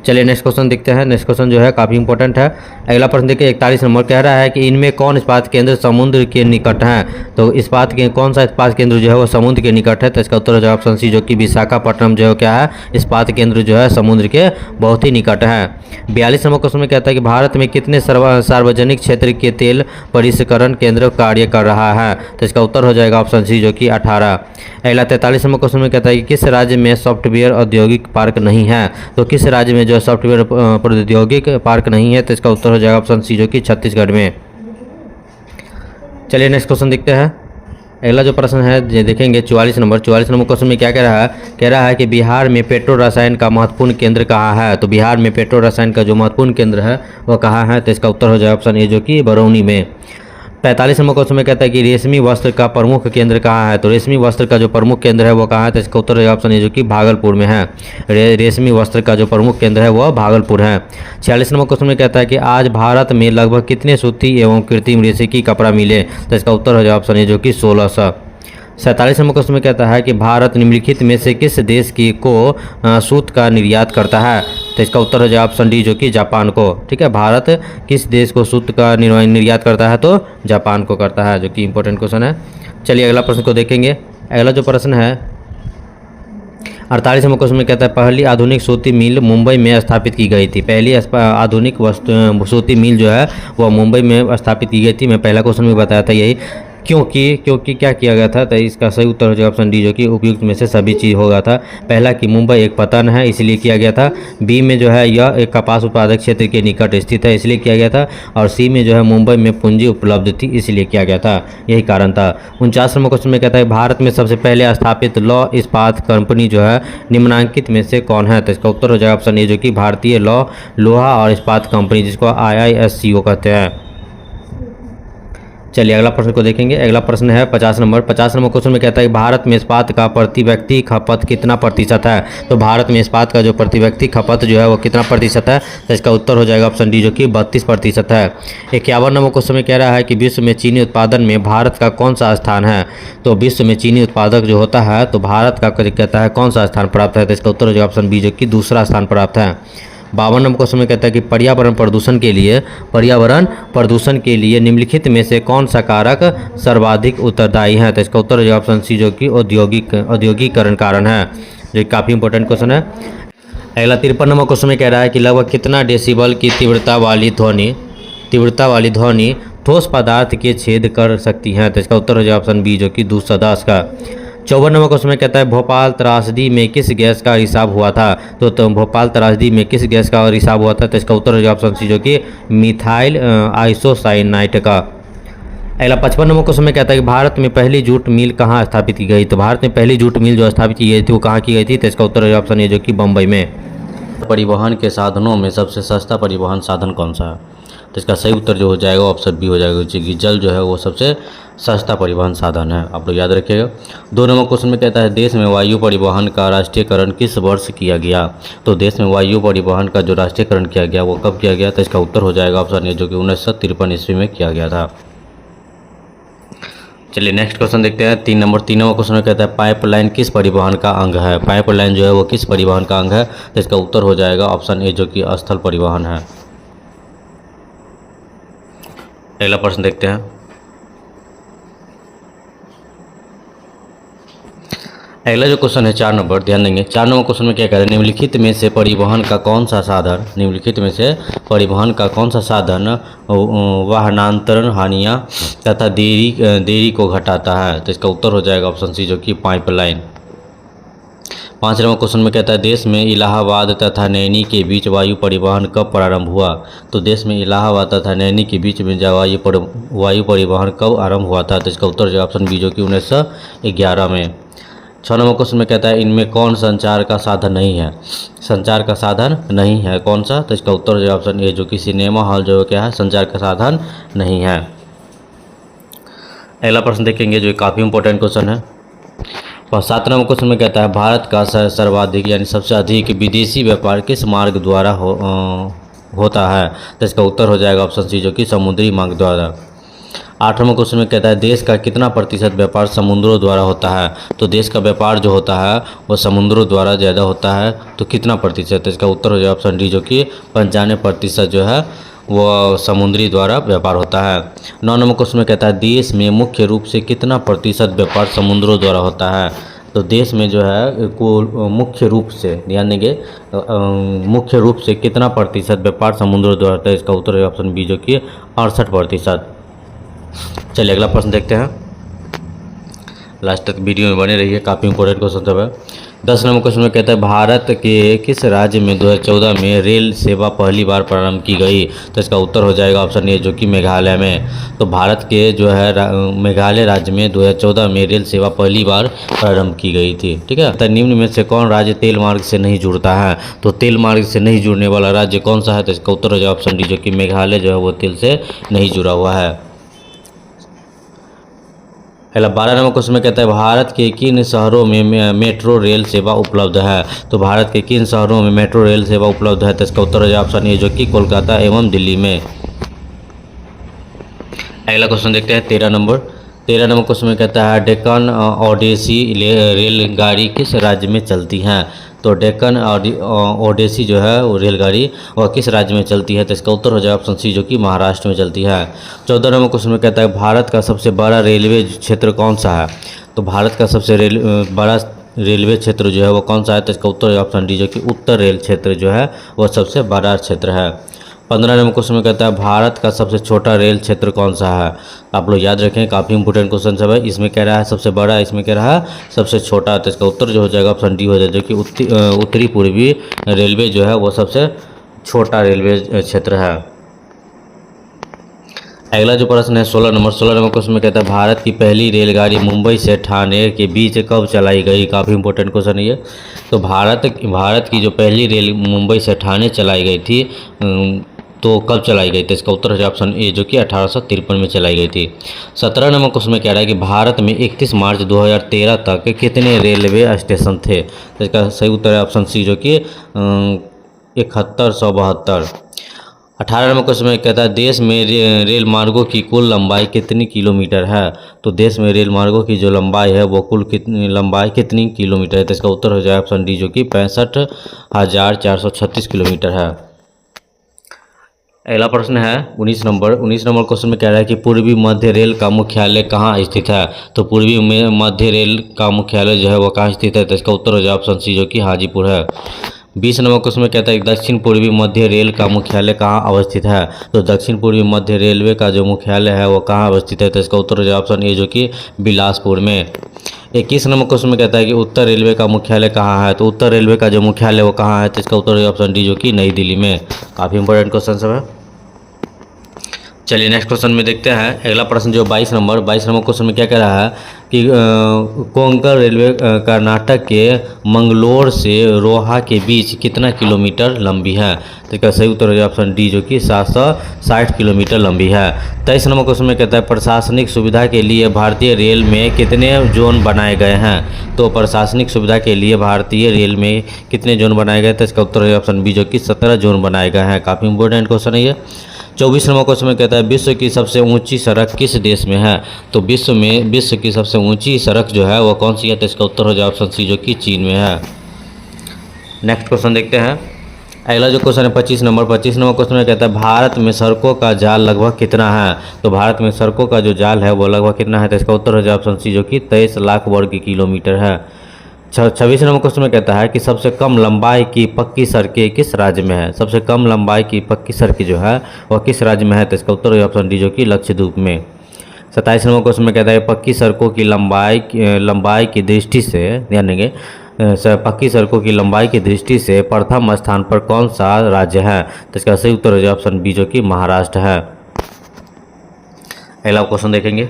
चलिए नेक्स्ट क्वेश्चन देखते हैं। नेक्स्ट क्वेश्चन जो है काफ़ी इंपॉर्टेंट है। अगला प्रश्न देखिए 41 नंबर कह रहा है कि इनमें कौन इस्पात केंद्र समुद्र के निकट है। तो कौन सा इस्पात केंद्र जो है वो समुद्र के निकट है। तो इसका उत्तर हो जाएगा ऑप्शन सी, जो कि विशाखापट्टनम जो है क्या है, इस्पात केंद्र जो है समुद्र के बहुत ही निकट है। 42 नंबर क्वेश्चन में कहता है कि भारत में कितने सार्वजनिक क्षेत्र के तेल परिष्करण केंद्र कार्य कर रहा है। तो इसका उत्तर हो जाएगा ऑप्शन सी, जो कि 18। अगला 43 नंबर क्वेश्चन में कहता है कि किस राज्य में सॉफ्टवेयर औद्योगिक पार्क नहीं है। तो किस राज्य में जो सॉफ्टवेयर प्रौद्योगिक पार्क नहीं है। तो इसका उत्तर हो जाएगा ऑप्शन सी, जो कि छत्तीसगढ़ में। चलिए नेक्स्ट क्वेश्चन देखते हैं। अगला जो प्रश्न है देखेंगे 44 नंबर क्वेश्चन में क्या कह रहा है। कह रहा है कि बिहार में पेट्रो रसायन का महत्वपूर्ण केंद्र कहाँ है। तो बिहार में पेट्रो रसायन का जो महत्वपूर्ण केंद्र है वह कहाँ है। तो इसका उत्तर हो जाएगा ऑप्शन ए, जो कि बरौनी में। 45 नंबर क्वेश्चन में कहता है कि रेशमी वस्त्र का प्रमुख केंद्र कहाँ है। तो रेशमी वस्त्र का जो प्रमुख केंद्र है वो कहाँ है। तो इसका उत्तर है ऑप्शन ए, जो कि भागलपुर में है। रेशमी वस्त्र का जो प्रमुख केंद्र है वह भागलपुर है। 46 नंबर क्वेश्चन में कहता है कि आज भारत में लगभग कितने सूती एवं कृत्रिम रेशे की कपड़ा मिले। तो इसका उत्तर हो जाए ऑप्शन ए, जो कि 1600। 47 नंबर क्वेश्चन में कहता है कि भारत निम्नलिखित में से किस देश की को सूत का निर्यात करता है। तो इसका उत्तर हो जाए ऑप्शन डी, जो कि जापान को। ठीक है, भारत किस देश को सूत का निर्यात करता है। तो जापान को करता है, जो कि इंपॉर्टेंट क्वेश्चन है। चलिए अगला प्रश्न को देखेंगे। अगला जो प्रश्न है 48 नंबर क्वेश्चन में कहता है पहली आधुनिक सूती मिल मुंबई में स्थापित की गई थी। पहली आधुनिक सूती मिल जो है वह मुंबई में स्थापित की गई थी। मैं पहला क्वेश्चन में बताया था यही। क्योंकि क्या किया गया था। तो इसका सही उत्तर हो जाएगा ऑप्शन डी, जो कि उपयुक्त में से सभी चीज़ होगा था। पहला कि मुंबई एक पतन है इसलिए किया गया था। बी में जो है यह एक कपास उत्पादक क्षेत्र के निकट स्थित है इसलिए किया गया था। और सी में जो है मुंबई में पूंजी उपलब्ध थी इसलिए किया गया था, यही कारण था। 49 नंबर क्वेश्चन में कहता है भारत में सबसे पहले स्थापित लौ इस्पात कंपनी जो है निम्नलिखित में से कौन है। तो इसका उत्तर हो जाएगा ऑप्शन ए, जो कि भारतीय लोहा और इस्पात कंपनी, जिसको IISCO कहते हैं। चलिए अगला प्रश्न को देखेंगे। अगला प्रश्न है 50 नंबर क्वेश्चन में कहता है कि भारत में इस्पात का प्रति व्यक्ति खपत कितना प्रतिशत है। तो भारत में इस्पात का जो प्रति व्यक्ति खपत जो है वो कितना प्रतिशत है। तो इसका उत्तर हो जाएगा ऑप्शन डी, जो कि 32% है। 51 नंबर क्वेश्चन में कह रहा है कि विश्व में चीनी उत्पादन में भारत का कौन सा स्थान है। तो विश्व में चीनी उत्पादक जो होता है तो भारत का कहता है कौन सा स्थान प्राप्त है। तो इसका उत्तर हो जाएगा ऑप्शन बी, जो कि दूसरा स्थान प्राप्त है। 52 नंबर क्वेश्चन में कहता है कि पर्यावरण प्रदूषण के लिए निम्नलिखित में से कौन सा कारक सर्वाधिक उत्तरदायी है? तो इसका उत्तर हो जाएगा ऑप्शन सी, जो कि औद्योगिकरण कारण है, जो काफ़ी इंपॉर्टेंट क्वेश्चन है। अगला 53 नंबर क्वेश्चन में कह रहा है कि लगभग कितना डेसिबल की तीव्रता वाली ध्वनि ठोस पदार्थ के छेद कर सकती है? तो इसका उत्तर हो जाएगा ऑप्शन बी, जो कि 210 का। 54 नंबर क्वेश्चन में कहता है भोपाल त्रासदी में किस गैस का रिसाव हुआ था? तो भोपाल त्रासदी में किस गैस का रिसाव हुआ था? तो इसका उत्तर हो जाएगा ऑप्शन सी, जो कि मिथाइल आइसोसाइनाइट का। अगला 55 नंबर क्वेश्चन में कहता है कि भारत में पहली जूट मिल कहाँ स्थापित की गई? तो भारत में पहली जूट मिल जो स्थापित की गई थी वो कहाँ की गई थी? तो इसका उत्तर हो जाएगा ऑप्शन ए, जो कि बम्बई में। परिवहन के साधनों में सबसे सस्ता परिवहन साधन कौन सा है? तो इसका सही उत्तर जो हो जाएगा ऑप्शन बी हो जाएगा, क्योंकि जल जो है वो सबसे सस्ता परिवहन साधन है, आप लोग याद रखिएगा। 2 नंबर क्वेश्चन में कहता है देश में वायु परिवहन का राष्ट्रीयकरण किस वर्ष किया गया? तो देश में वायु परिवहन का जो राष्ट्रीयकरण किया गया वो कब किया गया? तो इसका उत्तर हो जाएगा ऑप्शन ए, जो कि 1953 ईस्वी में किया गया था। चलिए नेक्स्ट क्वेश्चन देखते हैं। 3 नंबर क्वेश्चन में कहता है पाइपलाइन किस परिवहन का अंग है? पाइपलाइन जो है वो किस परिवहन का अंग है? तो इसका उत्तर हो जाएगा ऑप्शन ए, जो कि स्थल परिवहन है। अगला प्रश्न देखते हैं। अगला जो क्वेश्चन है 4 नंबर, ध्यान देंगे। 4 नंबर क्वेश्चन में क्या कहते हैं निम्नलिखित में से परिवहन का कौन सा साधन वाहनांतरण हानियाँ तथा देरी को घटाता है? तो इसका उत्तर हो जाएगा ऑप्शन सी, जो कि पाइपलाइन। 5 नंबर क्वेश्चन में कहता है देश में इलाहाबाद तथा नैनी के बीच वायु परिवहन कब प्रारंभ हुआ? तो देश में इलाहाबाद तथा नैनी के बीच में वायु परिवहन कब आरंभ हुआ था? तो इसका उत्तर हो जाएगा ऑप्शन बी, जो कि 1911 में। 6 नंबर क्वेश्चन में कहता है इनमें कौन संचार का साधन नहीं है? संचार का साधन नहीं है कौन सा? तो इसका उत्तर हो जाएगा ऑप्शन ए, जो कि सिनेमा हॉल जो क्या है संचार का साधन नहीं है। अगला प्रश्न देखेंगे जो काफ़ी इंपॉर्टेंट क्वेश्चन है। और 7 नंबर क्वेश्चन में कहता है भारत का सर्वाधिक यानी सबसे अधिक विदेशी व्यापार किस मार्ग द्वारा होता है? तो इसका उत्तर हो जाएगा ऑप्शन सी, जो कि समुद्री मार्ग द्वारा। 8 नंबर क्वेश्चन में कहता है देश का कितना प्रतिशत व्यापार समुद्रों द्वारा होता है? तो देश का व्यापार जो होता है वो समुद्रों द्वारा ज़्यादा होता है, तो कितना प्रतिशत? तो इसका उत्तर हो जाएगा ऑप्शन डी, जो कि 95% जो है वो समुद्री द्वारा व्यापार होता है। 9 नंबर क्वेश्चन में कहता है देश में मुख्य रूप से कितना प्रतिशत व्यापार समुद्रों द्वारा होता है? तो देश में जो है को मुख्य रूप से, ध्यान देंगे, मुख्य रूप से कितना प्रतिशत व्यापार समुद्रों द्वारा होता है? इसका उत्तर है ऑप्शन बी, जो कि 68%। चलिए अगला प्रश्न देखते हैं। लास्ट तक वीडियो में बने रहिए, काफ़ी इंपॉर्टेंट क्वेश्चन सब है। 10 नंबर क्वेश्चन में कहता है भारत के किस राज्य में 2014 में रेल सेवा पहली बार प्रारंभ की गई? तो इसका उत्तर हो जाएगा ऑप्शन ए, जो कि मेघालय में। तो भारत के जो है मेघालय राज्य में 2014 में रेल सेवा पहली बार प्रारंभ की गई थी, ठीक है। तो निम्न में से कौन राज्य तेल मार्ग से नहीं जुड़ता है? तो तेल मार्ग से नहीं जुड़ने वाला राज्य कौन सा है? तो इसका उत्तर हो जाएगा ऑप्शन डी, जो कि मेघालय जो है वो तेल से नहीं जुड़ा हुआ है। पहला 12 नंबर क्वेश्चन में कहता है भारत के किन शहरों में मेट्रो रेल सेवा उपलब्ध है? तो भारत के किन शहरों में मेट्रो रेल सेवा उपलब्ध है? तो इसका उत्तर हो जाएगा ऑप्शन ए, जो कि कोलकाता एवं दिल्ली में। अगला क्वेश्चन देखते हैं 13 नंबर क्वेश्चन में कहता है डेक्कन ओडेसी रेलगाड़ी किस राज्य में चलती हैं? तो डेक्कन ओडेसी जो है वो रेलगाड़ी वह किस राज्य में चलती है? तो इसका उत्तर हो जाएगा ऑप्शन सी, जो कि महाराष्ट्र में चलती है। 14 नंबर क्वेश्चन में कहता है भारत का सबसे बड़ा रेलवे क्षेत्र कौन सा है? तो भारत का सबसे बड़ा रेलवे क्षेत्र जो है वो कौन सा है? तो इसका उत्तर है ऑप्शन डी, जो कि उत्तर रेल क्षेत्र जो है वह सबसे बड़ा क्षेत्र है। 15 नंबर क्वेश्चन में कहता है भारत का सबसे छोटा रेल क्षेत्र कौन सा है? आप लोग याद रखें, काफ़ी इंपोर्टेंट क्वेश्चन सब है। इसमें कह रहा है सबसे बड़ा, इसमें कह रहा है सबसे छोटा। तो इसका उत्तर जो हो जाएगा ऑप्शन डी हो जाएगा, जो कि उत्तरी पूर्वी रेलवे जो है वो सबसे छोटा रेलवे क्षेत्र है। अगला जो प्रश्न है 16 नंबर क्वेश्चन में कहता है भारत की पहली रेलगाड़ी मुंबई से ठाणे के बीच कब चलाई गई? काफ़ी इंपॉर्टेंट क्वेश्चन है ये। तो भारत की जो पहली रेल मुंबई से ठाणे चलाई गई थी तो कब चलाई गई थी? इसका उत्तर है ऑप्शन ए, जो कि 1853 में चलाई गई थी। 17 नंबर क्वेश्चन में कह रहा है कि भारत में 31 मार्च 2013 तक कितने रेलवे स्टेशन थे? तो इसका सही उत्तर है ऑप्शन सी, जो कि 7172। 18 नंबर क्वेश्चन में कहता है देश में रेल मार्गों की कुल लंबाई कितनी किलोमीटर है। तो देश में रेल मार्गों की जो लंबाई है वो कुल कितनी लंबाई कितनी किलोमीटर है। तो इसका उत्तर हो जाए ऑप्शन डी जो कि 65,436 किलोमीटर है। अगला प्रश्न है 19 नंबर क्वेश्चन में कह रहा है कि पूर्वी मध्य रेल का मुख्यालय कहाँ स्थित है। तो पूर्वी मध्य रेल का मुख्यालय जो है वो कहाँ स्थित है। तो इसका उत्तर हो जाए ऑप्शन सी जो कि हाजीपुर है। 20 नंबर क्वेश्चन में कहता है कि दक्षिण पूर्वी मध्य रेल का मुख्यालय कहाँ अवस्थित है। तो दक्षिण पूर्वी मध्य रेलवे का जो मुख्यालय है वो कहाँ अवस्थित है। तो इसका उत्तर हो जाए ऑप्शन ए जो कि बिलासपुर में। 21 नंबर क्वेश्चन में कहता है कि उत्तर रेलवे का मुख्यालय कहाँ है। तो उत्तर रेलवे का जो मुख्यालय वो कहाँ है। तो इसका उत्तर हो जाए ऑप्शन डी जो कि नई दिल्ली में। काफ़ी इंपॉर्टेंट क्वेश्चन सब है। चलिए नेक्स्ट क्वेश्चन में देखते हैं। अगला प्रश्न जो 22 नंबर क्वेश्चन में क्या कह रहा है कि कोंकण रेलवे कर्नाटक के मंगलोर से रोहा के बीच कितना किलोमीटर लंबी है। तो इसका सही उत्तर हो जाए ऑप्शन डी जो कि 760 किलोमीटर लंबी है। 23 नंबर क्वेश्चन में कहता है प्रशासनिक सुविधा के लिए भारतीय रेल में कितने जोन बनाए गए हैं। तो प्रशासनिक सुविधा के लिए भारतीय रेल में कितने जोन बनाए गए। तो इसका उत्तर हो जाए ऑप्शन बी जो कि 17 जोन बनाए गए हैं। काफ़ी इंपॉर्टेंट क्वेश्चन है ये। 24 नंबर क्वेश्चन में कहता है विश्व की सबसे ऊंची सड़क किस देश में है। तो विश्व की सबसे ऊंची सड़क जो है वो कौन सी है। तो इसका उत्तर हो जाए ऑप्शन सी जो कि चीन में है। नेक्स्ट क्वेश्चन देखते हैं। अगला जो क्वेश्चन है 25 नंबर क्वेश्चन में कहता है भारत में सड़कों का जाल लगभग कितना है। तो भारत में सड़कों का जो जाल है वो लगभग कितना है। तो इसका उत्तर हो जाए ऑप्शन सी जो कि 23 लाख वर्ग किलोमीटर है। 26 नंबर क्वेश्चन में कहता है कि सबसे कम लंबाई की पक्की सड़कें किस राज्य में है। सबसे कम लंबाई की पक्की सड़कें जो है वह किस राज्य में है। तो इसका उत्तर है ऑप्शन डी जो कि लक्षद्वीप में। 27 नंबर क्वेश्चन में कहता है पक्की सड़कों की लंबाई की दृष्टि से यानी कि पक्की सड़कों की लंबाई की दृष्टि से प्रथम स्थान पर कौन सा राज्य है। तो इसका सही उत्तर हो जाए ऑप्शन बी जो कि महाराष्ट्र है। अगला क्वेश्चन देखेंगे।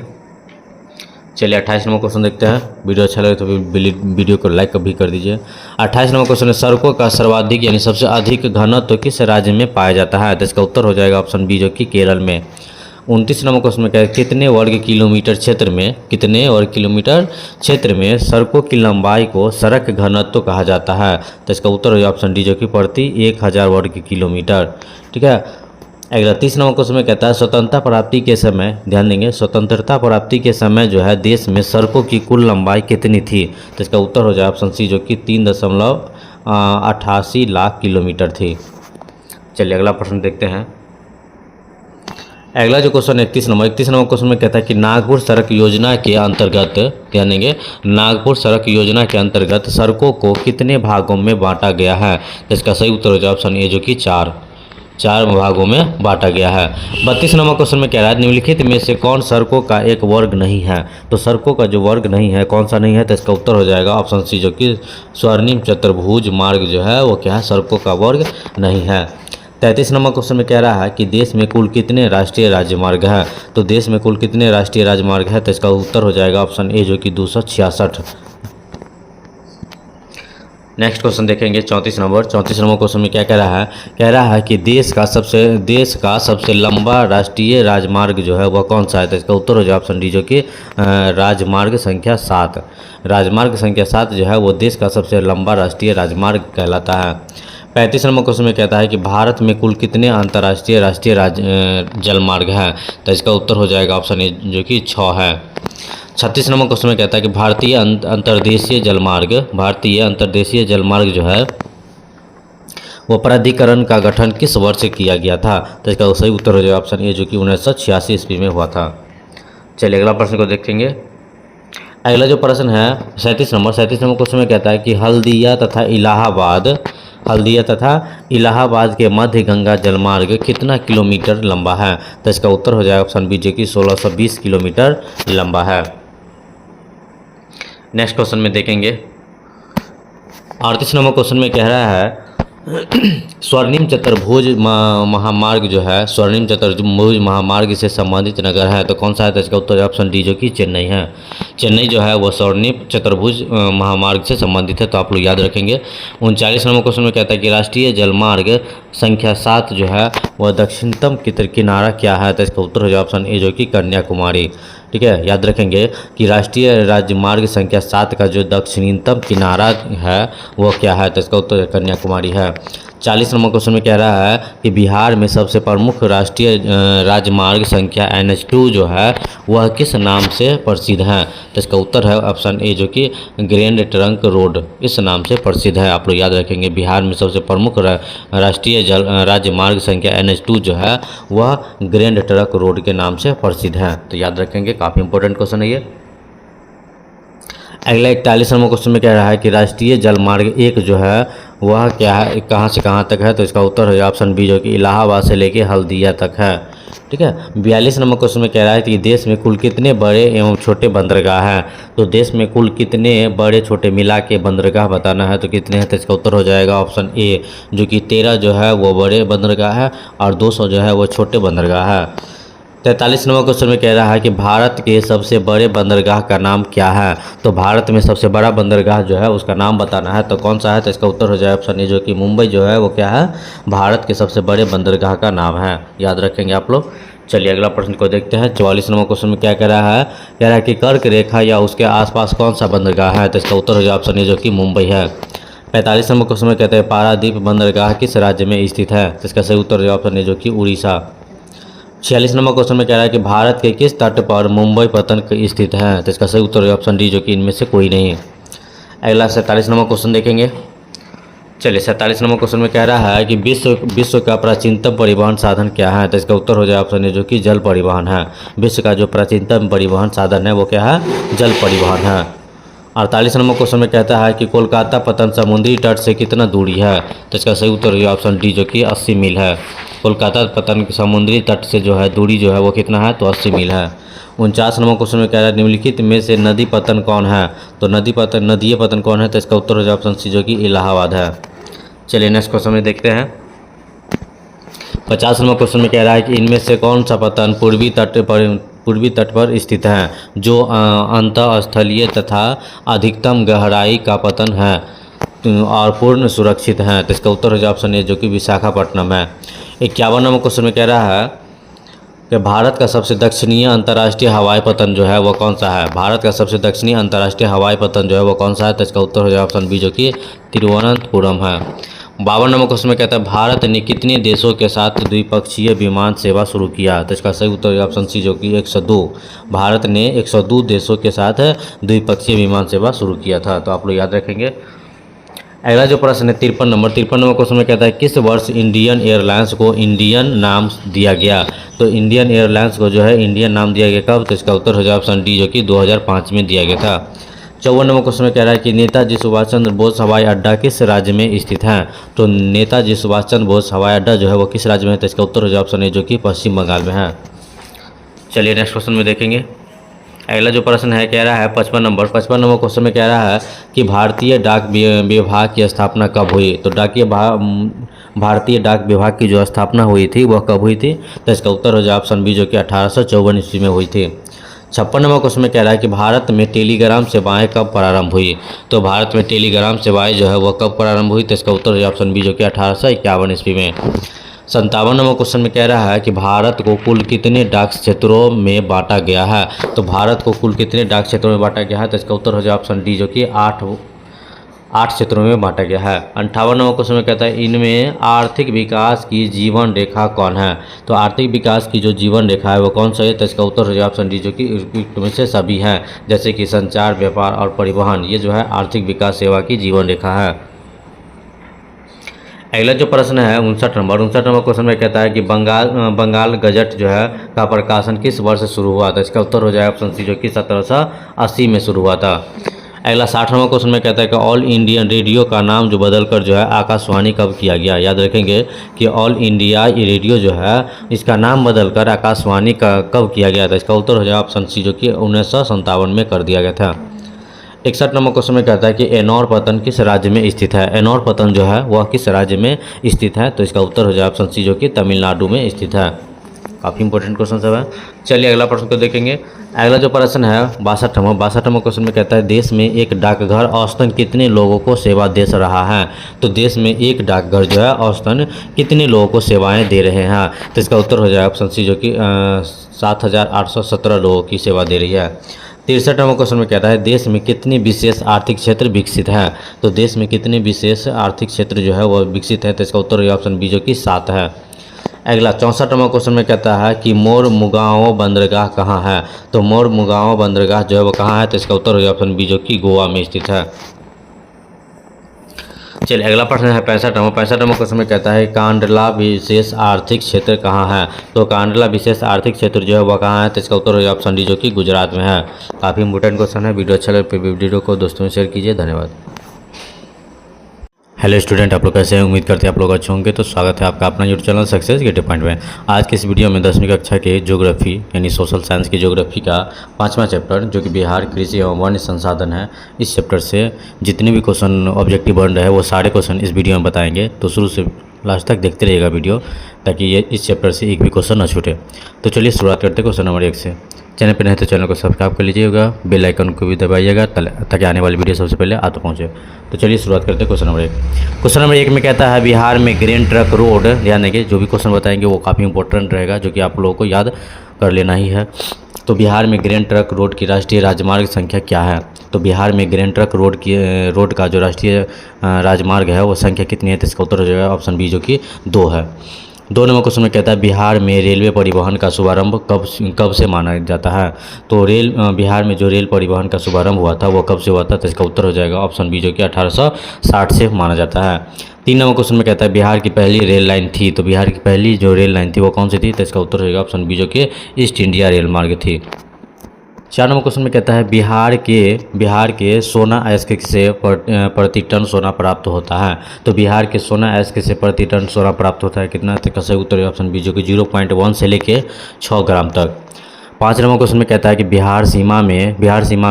चलिए 28 नंबर क्वेश्चन देखते हैं। वीडियो अच्छा लगे तो वीडियो को लाइक भी कर दीजिए। 28 नंबर क्वेश्चन है सड़कों का सर्वाधिक यानी सबसे अधिक घनत्व तो किस राज्य में पाया जाता है। तो इसका उत्तर हो जाएगा ऑप्शन बी जो कि केरल में। 29 नंबर क्वेश्चन में क्या है कितने वर्ग किलोमीटर क्षेत्र में सड़कों की लंबाई को सड़क घनत्व कहा जाता है। तो इसका उत्तर हो जाए ऑप्शन डी जो कि प्रति 1000 वर्ग किलोमीटर। ठीक है। अगला 30 नंबर क्वेश्चन में कहता है स्वतंत्रता प्राप्ति के समय ध्यान देंगे स्वतंत्रता प्राप्ति के समय जो है देश में सड़कों की कुल लंबाई कितनी थी। तो इसका उत्तर हो जाए ऑप्शन सी जो कि 3.88 लाख किलोमीटर थी। चलिए अगला प्रश्न देखते हैं। अगला जो क्वेश्चन 31 नंबर क्वेश्चन में कहता है कि नागपुर सड़क योजना के अंतर्गत ध्यान देंगे नागपुर सड़क योजना के अंतर्गत सड़कों को कितने भागों में बांटा गया है। तो इसका सही उत्तर हो जाए ऑप्शन ए जो कि चार भागों में बांटा गया है। 32 नंबर क्वेश्चन में कह रहा है निम्नलिखित में से कौन सड़कों का एक वर्ग नहीं है। तो सड़कों का जो वर्ग नहीं है कौन सा नहीं है। तो इसका उत्तर हो जाएगा ऑप्शन सी जो कि स्वर्णिम चतुर्भुज मार्ग जो है वो क्या है सड़कों का वर्ग नहीं है। 33 नंबर क्वेश्चन में कह रहा है कि देश में कुल कितने राष्ट्रीय राजमार्ग है। तो देश में कुल कितने राष्ट्रीय राजमार्ग है। तो इसका उत्तर हो जाएगा ऑप्शन ए जो कि 266। नेक्स्ट क्वेश्चन देखेंगे 34 नंबर क्वेश्चन में क्या कह रहा है कि देश का सबसे लंबा राष्ट्रीय राजमार्ग जो है वह कौन सा है। तो इसका उत्तर हो जाए ऑप्शन डी जो कि राजमार्ग संख्या 7। राजमार्ग संख्या 7 जो है वो देश का सबसे लंबा राष्ट्रीय राजमार्ग कहलाता है। 35 नंबर क्वेश्चन में कहता है कि भारत में कुल कितने अंतर्राष्ट्रीय राष्ट्रीय जलमार्ग हैं। तो इसका उत्तर हो जाएगा ऑप्शन ए जो कि 6 है। 36 नंबर क्वेश्चन में कहता है कि भारतीय अंतर्देशीय जलमार्ग जो है वो प्राधिकरण का गठन किस वर्ष से किया गया था। तो इसका सही उत्तर हो जाएगा ऑप्शन ए जो कि 1986 ईस्वी में हुआ था। चलिए अगला प्रश्न को देखेंगे। अगला जो प्रश्न है 37 नंबर क्वेश्चन में कहता है कि हल्दिया तथा इलाहाबाद के मध्य गंगा जलमार्ग कितना किलोमीटर लंबा है। तो इसका उत्तर हो जाएगा ऑप्शन बी जो कि 1620 किलोमीटर लंबा है। नेक्स्ट क्वेश्चन में देखेंगे 38 नंबर क्वेश्चन में कह रहा है स्वर्णिम चतुर्भुज महामार्ग जो है स्वर्णिम चतुर्भुज महामार्ग से संबंधित नगर है। तो कौन सा है। तो इसका उत्तर ऑप्शन डी जो कि चेन्नई है। चेन्नई जो है वो स्वर्णिम चतुर्भुज महामार्ग से संबंधित है। तो आप लोग याद रखेंगे। 39 नंबर क्वेश्चन में कहता है कि राष्ट्रीय जलमार्ग संख्या 7 जो है वह दक्षिणतम किनारा क्या है। तो इसका उत्तर हो जाए ऑप्शन ए जो कि कन्याकुमारी। ठीक है। याद रखेंगे कि राष्ट्रीय राजमार्ग संख्या 7 का जो दक्षिणतम किनारा है वो क्या है। तो इसका उत्तर कन्याकुमारी है। 40 नंबर क्वेश्चन में कह रहा है कि बिहार में सबसे प्रमुख राष्ट्रीय राजमार्ग संख्या NH2 जो है वह किस नाम से प्रसिद्ध है। तो इसका उत्तर है ऑप्शन ए जो कि ग्रैंड ट्रंक रोड इस नाम से प्रसिद्ध है। आप लोग याद रखेंगे बिहार में सबसे प्रमुख राष्ट्रीय राजमार्ग संख्या NH2 जो है वह ग्रैंड ट्रंक रोड के नाम से प्रसिद्ध है। तो याद रखेंगे, काफ़ी इंपॉर्टेंट क्वेश्चन है ये। अगला 41 नंबर क्वेश्चन में कह रहा है कि राष्ट्रीय जलमार्ग 1 जो है वह क्या है, कहाँ से कहाँ तक है। तो इसका उत्तर है ऑप्शन बी जो कि इलाहाबाद से लेके हल्दिया तक है। ठीक है। 42 नंबर क्वेश्चन में कह रहा है कि देश में कुल कितने बड़े एवं छोटे बंदरगाह हैं। तो देश में कुल कितने बड़े छोटे मिला के बंदरगाह बताना है, तो कितने हैं। तो इसका उत्तर हो जाएगा ऑप्शन ए जो कि 13 जो है वो बड़े बंदरगाह है और 200 जो है वो छोटे बंदरगाह है। 43 नंबर क्वेश्चन में कह रहा है कि भारत के सबसे बड़े बंदरगाह का नाम क्या है। तो भारत में सबसे बड़ा बंदरगाह जो है उसका नाम बताना है, तो कौन सा है। तो इसका उत्तर हो जाए ऑप्शन ए जो कि मुंबई जो है वो क्या है, भारत के सबसे बड़े बंदरगाह का नाम है। याद रखेंगे आप लोग। चलिए अगला प्रश्न को देखते हैं। 44 नंबर क्वेश्चन में क्या कह रहा है, कह रहा है कि कर्क रेखा या उसके आसपास कौन सा बंदरगाह है। तो इसका उत्तर हो जाए ऑप्शन ए जो कि मुंबई है। 45 नंबर क्वेश्चन में कहते हैं पारादीप बंदरगाह किस राज्य में स्थित है। तो इसका सही उत्तर हो जाए ऑप्शन ए जो कि उड़ीसा। 46 नंबर क्वेश्चन में कह रहा है कि भारत के किस तट पर मुंबई पत्तन स्थित है। तो इसका सही उत्तर है ऑप्शन डी जो कि इनमें से कोई नहीं। अगला 47 नंबर क्वेश्चन देखेंगे। चलिए 47 नंबर क्वेश्चन में कह रहा है कि विश्व का प्राचीनतम परिवहन साधन क्या है। तो इसका उत्तर हो जाए ऑप्शन ए जो कि जल परिवहन है। विश्व का जो प्राचीनतम परिवहन साधन है वो क्या है, जल परिवहन है। 48 नंबर क्वेश्चन में कहता है कि कोलकाता पत्तन समुद्री तट से कितना दूरी है। तो इसका सही उत्तर है ऑप्शन डी जो कि 80 मील है। कोलकाता पत्तन समुद्री तट से जो है दूरी जो है वो कितना है, तो 80 मील है। 49 नंबर क्वेश्चन में कह रहा है निम्नलिखित में से नदी पत्तन कौन है। तो नदीय पत्तन कौन है। तो इसका उत्तर हो जाए ऑप्शन सी जो कि इलाहाबाद है। चलिए नेक्स्ट क्वेश्चन में देखते हैं। 50 नंबर क्वेश्चन में कह रहा है कि इनमें से कौन सा पत्तन पूर्वी तट पर स्थित है जो अंतःस्थलीय तथा अधिकतम गहराई का पतन है और पूर्ण सुरक्षित है। तो इसका उत्तर हो जाए ऑप्शन ए जो कि विशाखापट्टनम है। 51 नंबर क्वेश्चन में कह रहा है कि भारत का सबसे दक्षिणीय अंतर्राष्ट्रीय हवाई पतन जो है वो कौन सा है। भारत का सबसे दक्षिणी अंतर्राष्ट्रीय हवाई पतन जो है वो कौन सा है। तो इसका उत्तर हो जाए ऑप्शन बी जो कि तिरुवनंतपुरम है। 52 नंबर क्वेश्चन में कहता है भारत ने कितने देशों के साथ द्विपक्षीय विमान सेवा शुरू किया। तो इसका सही उत्तर है ऑप्शन सी जो कि 102। भारत ने 102 देशों के साथ द्विपक्षीय विमान सेवा शुरू किया था। तो आप लोग याद रखेंगे। अगला जो प्रश्न है 53 नंबर क्वेश्चन में कहता है किस वर्ष इंडियन एयरलाइंस को इंडियन नाम दिया गया। तो इंडियन एयरलाइंस को जो है इंडियन नाम दिया गया कब। तो इसका उत्तर हो जाए ऑप्शन डी जो कि 2005 में दिया गया था। 54 नंबर क्वेश्चन में कह रहा है कि नेताजी सुभाष चंद्र बोस हवाई अड्डा किस राज्य में स्थित है। तो नेताजी सुभाष चंद्र बोस हवाई अड्डा जो है वो किस राज्य में है। तो इसका उत्तर हो जाए ऑप्शन ए जो कि पश्चिम बंगाल में है। चलिए नेक्स्ट क्वेश्चन में देखेंगे। अगला जो प्रश्न है कह रहा है 55 नंबर क्वेश्चन में कह रहा है कि भारतीय डाक विभाग की स्थापना कब हुई। तो भारतीय डाक विभाग की जो स्थापना हुई थी वह कब हुई थी। तो इसका उत्तर हो जाए ऑप्शन बी जो कि 1854 ईस्वी में हुई थी। 56 नंबर क्वेश्चन में कह रहा है कि भारत में टेलीग्राम सेवाएं कब प्रारंभ हुई। तो भारत में टेलीग्राम सेवाएं जो है वह कब प्रारंभ हुई। तो इसका उत्तर हो जाए ऑप्शन बी जो कि 1851 ईस्वी में। 57 नंबर क्वेश्चन में कह रहा है कि भारत को कुल कितने डाक क्षेत्रों में बांटा गया है। तो भारत को कुल कितने डाक क्षेत्रों में बांटा गया है। तो इसका उत्तर हो जाए ऑप्शन डी जो कि 8 क्षेत्रों में बांटा गया है। 58 नंबर क्वेश्चन में कहता है इनमें आर्थिक विकास की जीवन रेखा कौन है। तो आर्थिक विकास की जो जीवन रेखा है वो कौन सा है। तो इसका उत्तर हो जाए ऑप्शन डी जो कि इनमें से सभी हैं, जैसे कि संचार, व्यापार और परिवहन, ये जो है आर्थिक विकास सेवा की जीवन रेखा है। अगला जो प्रश्न है 59 नंबर क्वेश्चन में कहता है कि बंगाल गजट जो है का प्रकाशन किस वर्ष से शुरू हुआ था। इसका उत्तर हो जाए ऑप्शन सी जो कि 1780 में शुरू हुआ था। अगला 60 नंबर क्वेश्चन में कहता है कि ऑल इंडियन रेडियो का नाम जो बदलकर जो है आकाशवाणी कब किया गया। याद रखेंगे कि ऑल इंडिया रेडियो जो है इसका नाम बदलकर आकाशवाणी का कब किया गया था। इसका उत्तर हो जाए ऑप्शन सी जो कि 1957 में कर दिया गया था। 61 नंबर क्वेश्चन में कहता है कि एनोर पत्तन किस राज्य में स्थित है। एनोर पत्तन जो है वह किस राज्य में स्थित है। तो इसका उत्तर हो जाए ऑप्शन सी जो कि तमिलनाडु में स्थित है। काफ़ी इंपॉर्टेंट क्वेश्चन सब है। चलिए अगला प्रश्न को देखेंगे। अगला जो प्रश्न है 62 नंबर क्वेश्चन में कहता है देश में एक डाकघर औसतन कितने लोगों को सेवा दे रहा है। तो देश में एक डाकघर जो है औसतन कितने लोगों को सेवाएं दे रहे हैं। तो इसका उत्तर हो जाए ऑप्शन सी जो कि 7817 लोगों की सेवा दे रही है। 63 नंबर क्वेश्चन में कहता है देश में कितनी विशेष आर्थिक क्षेत्र विकसित हैं। तो देश में कितने विशेष आर्थिक क्षेत्र जो है वह विकसित है, तो इसका उत्तर ऑप्शन बी जो कि 7 है। अगला 64 नंबर क्वेश्चन में कहता है कि मोरमुगाओ बंदरगाह कहाँ है। तो मोरमुगाओ बंदरगाह जो है वो कहाँ है, तो इसका उत्तर हो ऑप्शन बी जो कि गोवा में स्थित है। चलिए अगला प्रश्न है 65 नंबर क्वेश्चन में कहता है कांडला विशेष आर्थिक क्षेत्र कहाँ है। तो कांडला विशेष आर्थिक क्षेत्र जो है वह कहाँ है, तो इसका उत्तर हो ऑप्शन डी जो कि गुजरात में है। काफ़ी इंपोर्टेंट क्वेश्चन है। वीडियो अच्छा लगे तो वीडियो को दोस्तों में शेयर कीजिए। धन्यवाद। हेलो स्टूडेंट, आप लोग कैसे हैं? उम्मीद करते हैं आप लोग अच्छे होंगे। तो स्वागत है आपका अपना YouTube channel success getting point में। आज के इस वीडियो में 10वीं कक्षा के ज्योग्राफी यानी सोशल साइंस की ज्योग्राफी का 5वां चैप्टर जो कि बिहार कृषि एवं वन्य संसाधन है, इस चैप्टर से जितने भी क्वेश्चन ऑब्जेक्टिव बन रहे हैं वो सारे क्वेश्चन इस वीडियो में बताएंगे। तो शुरू से लास्ट तक देखते रहिएगा वीडियो, ताकि ये इस चैप्टर से एक भी क्वेश्चन न छूटे। तो चलिए शुरुआत करते हैं क्वेश्चन नंबर 1 से। चैनल पर नहीं तो चैनल को सब्सक्राइब कर लीजिएगा, बेल आइकन को भी दबाइएगा ताकि आने वाली वीडियो सबसे पहले आप पहुँचे। तो चलिए शुरुआत करते हैं क्वेश्चन नंबर 1। क्वेश्चन नंबर 1 में कहता है बिहार में ग्रेन ट्रक रोड, यानी कि जो भी क्वेश्चन बताएंगे वो काफ़ी इंपॉर्टेंट रहेगा, जो कि आप लोगों को याद कर लेना ही है। तो बिहार में ग्रेन ट्रक रोड की राष्ट्रीय राजमार्ग संख्या क्या है। तो बिहार में ग्रेन ट्रक रोड का जो राष्ट्रीय राजमार्ग है वो संख्या कितनी है, तो इसका उत्तर हो जाएगा ऑप्शन बी जो कि 2 है। 2 नंबर क्वेश्चन में कहता है बिहार में रेलवे परिवहन का शुभारंभ कब से माना जाता है। तो बिहार में जो रेल परिवहन का शुभारंभ हुआ था वो कब से हुआ था, तो इसका उत्तर हो जाएगा ऑप्शन बी जो कि 1860 से माना जाता है। 3 नंबर क्वेश्चन में कहता है बिहार की पहली रेल लाइन थी। तो बिहार की पहली जो रेल लाइन थी वो कौन सी थी, तो इसका उत्तर हो जाएगा ऑप्शन बी जो कि ईस्ट इंडिया रेल मार्ग थी। 4 नंबर क्वेश्चन में कहता है बिहार के सोना अयस्क से प्रति टन सोना प्राप्त होता है। तो बिहार के सोना अयस्क से प्रति टन सोना प्राप्त होता है कितना, तो सही उत्तर है ऑप्शन बी जो कि 0.1 से लेके 6 ग्राम तक। 5 नंबर क्वेश्चन में कहता है कि बिहार सीमा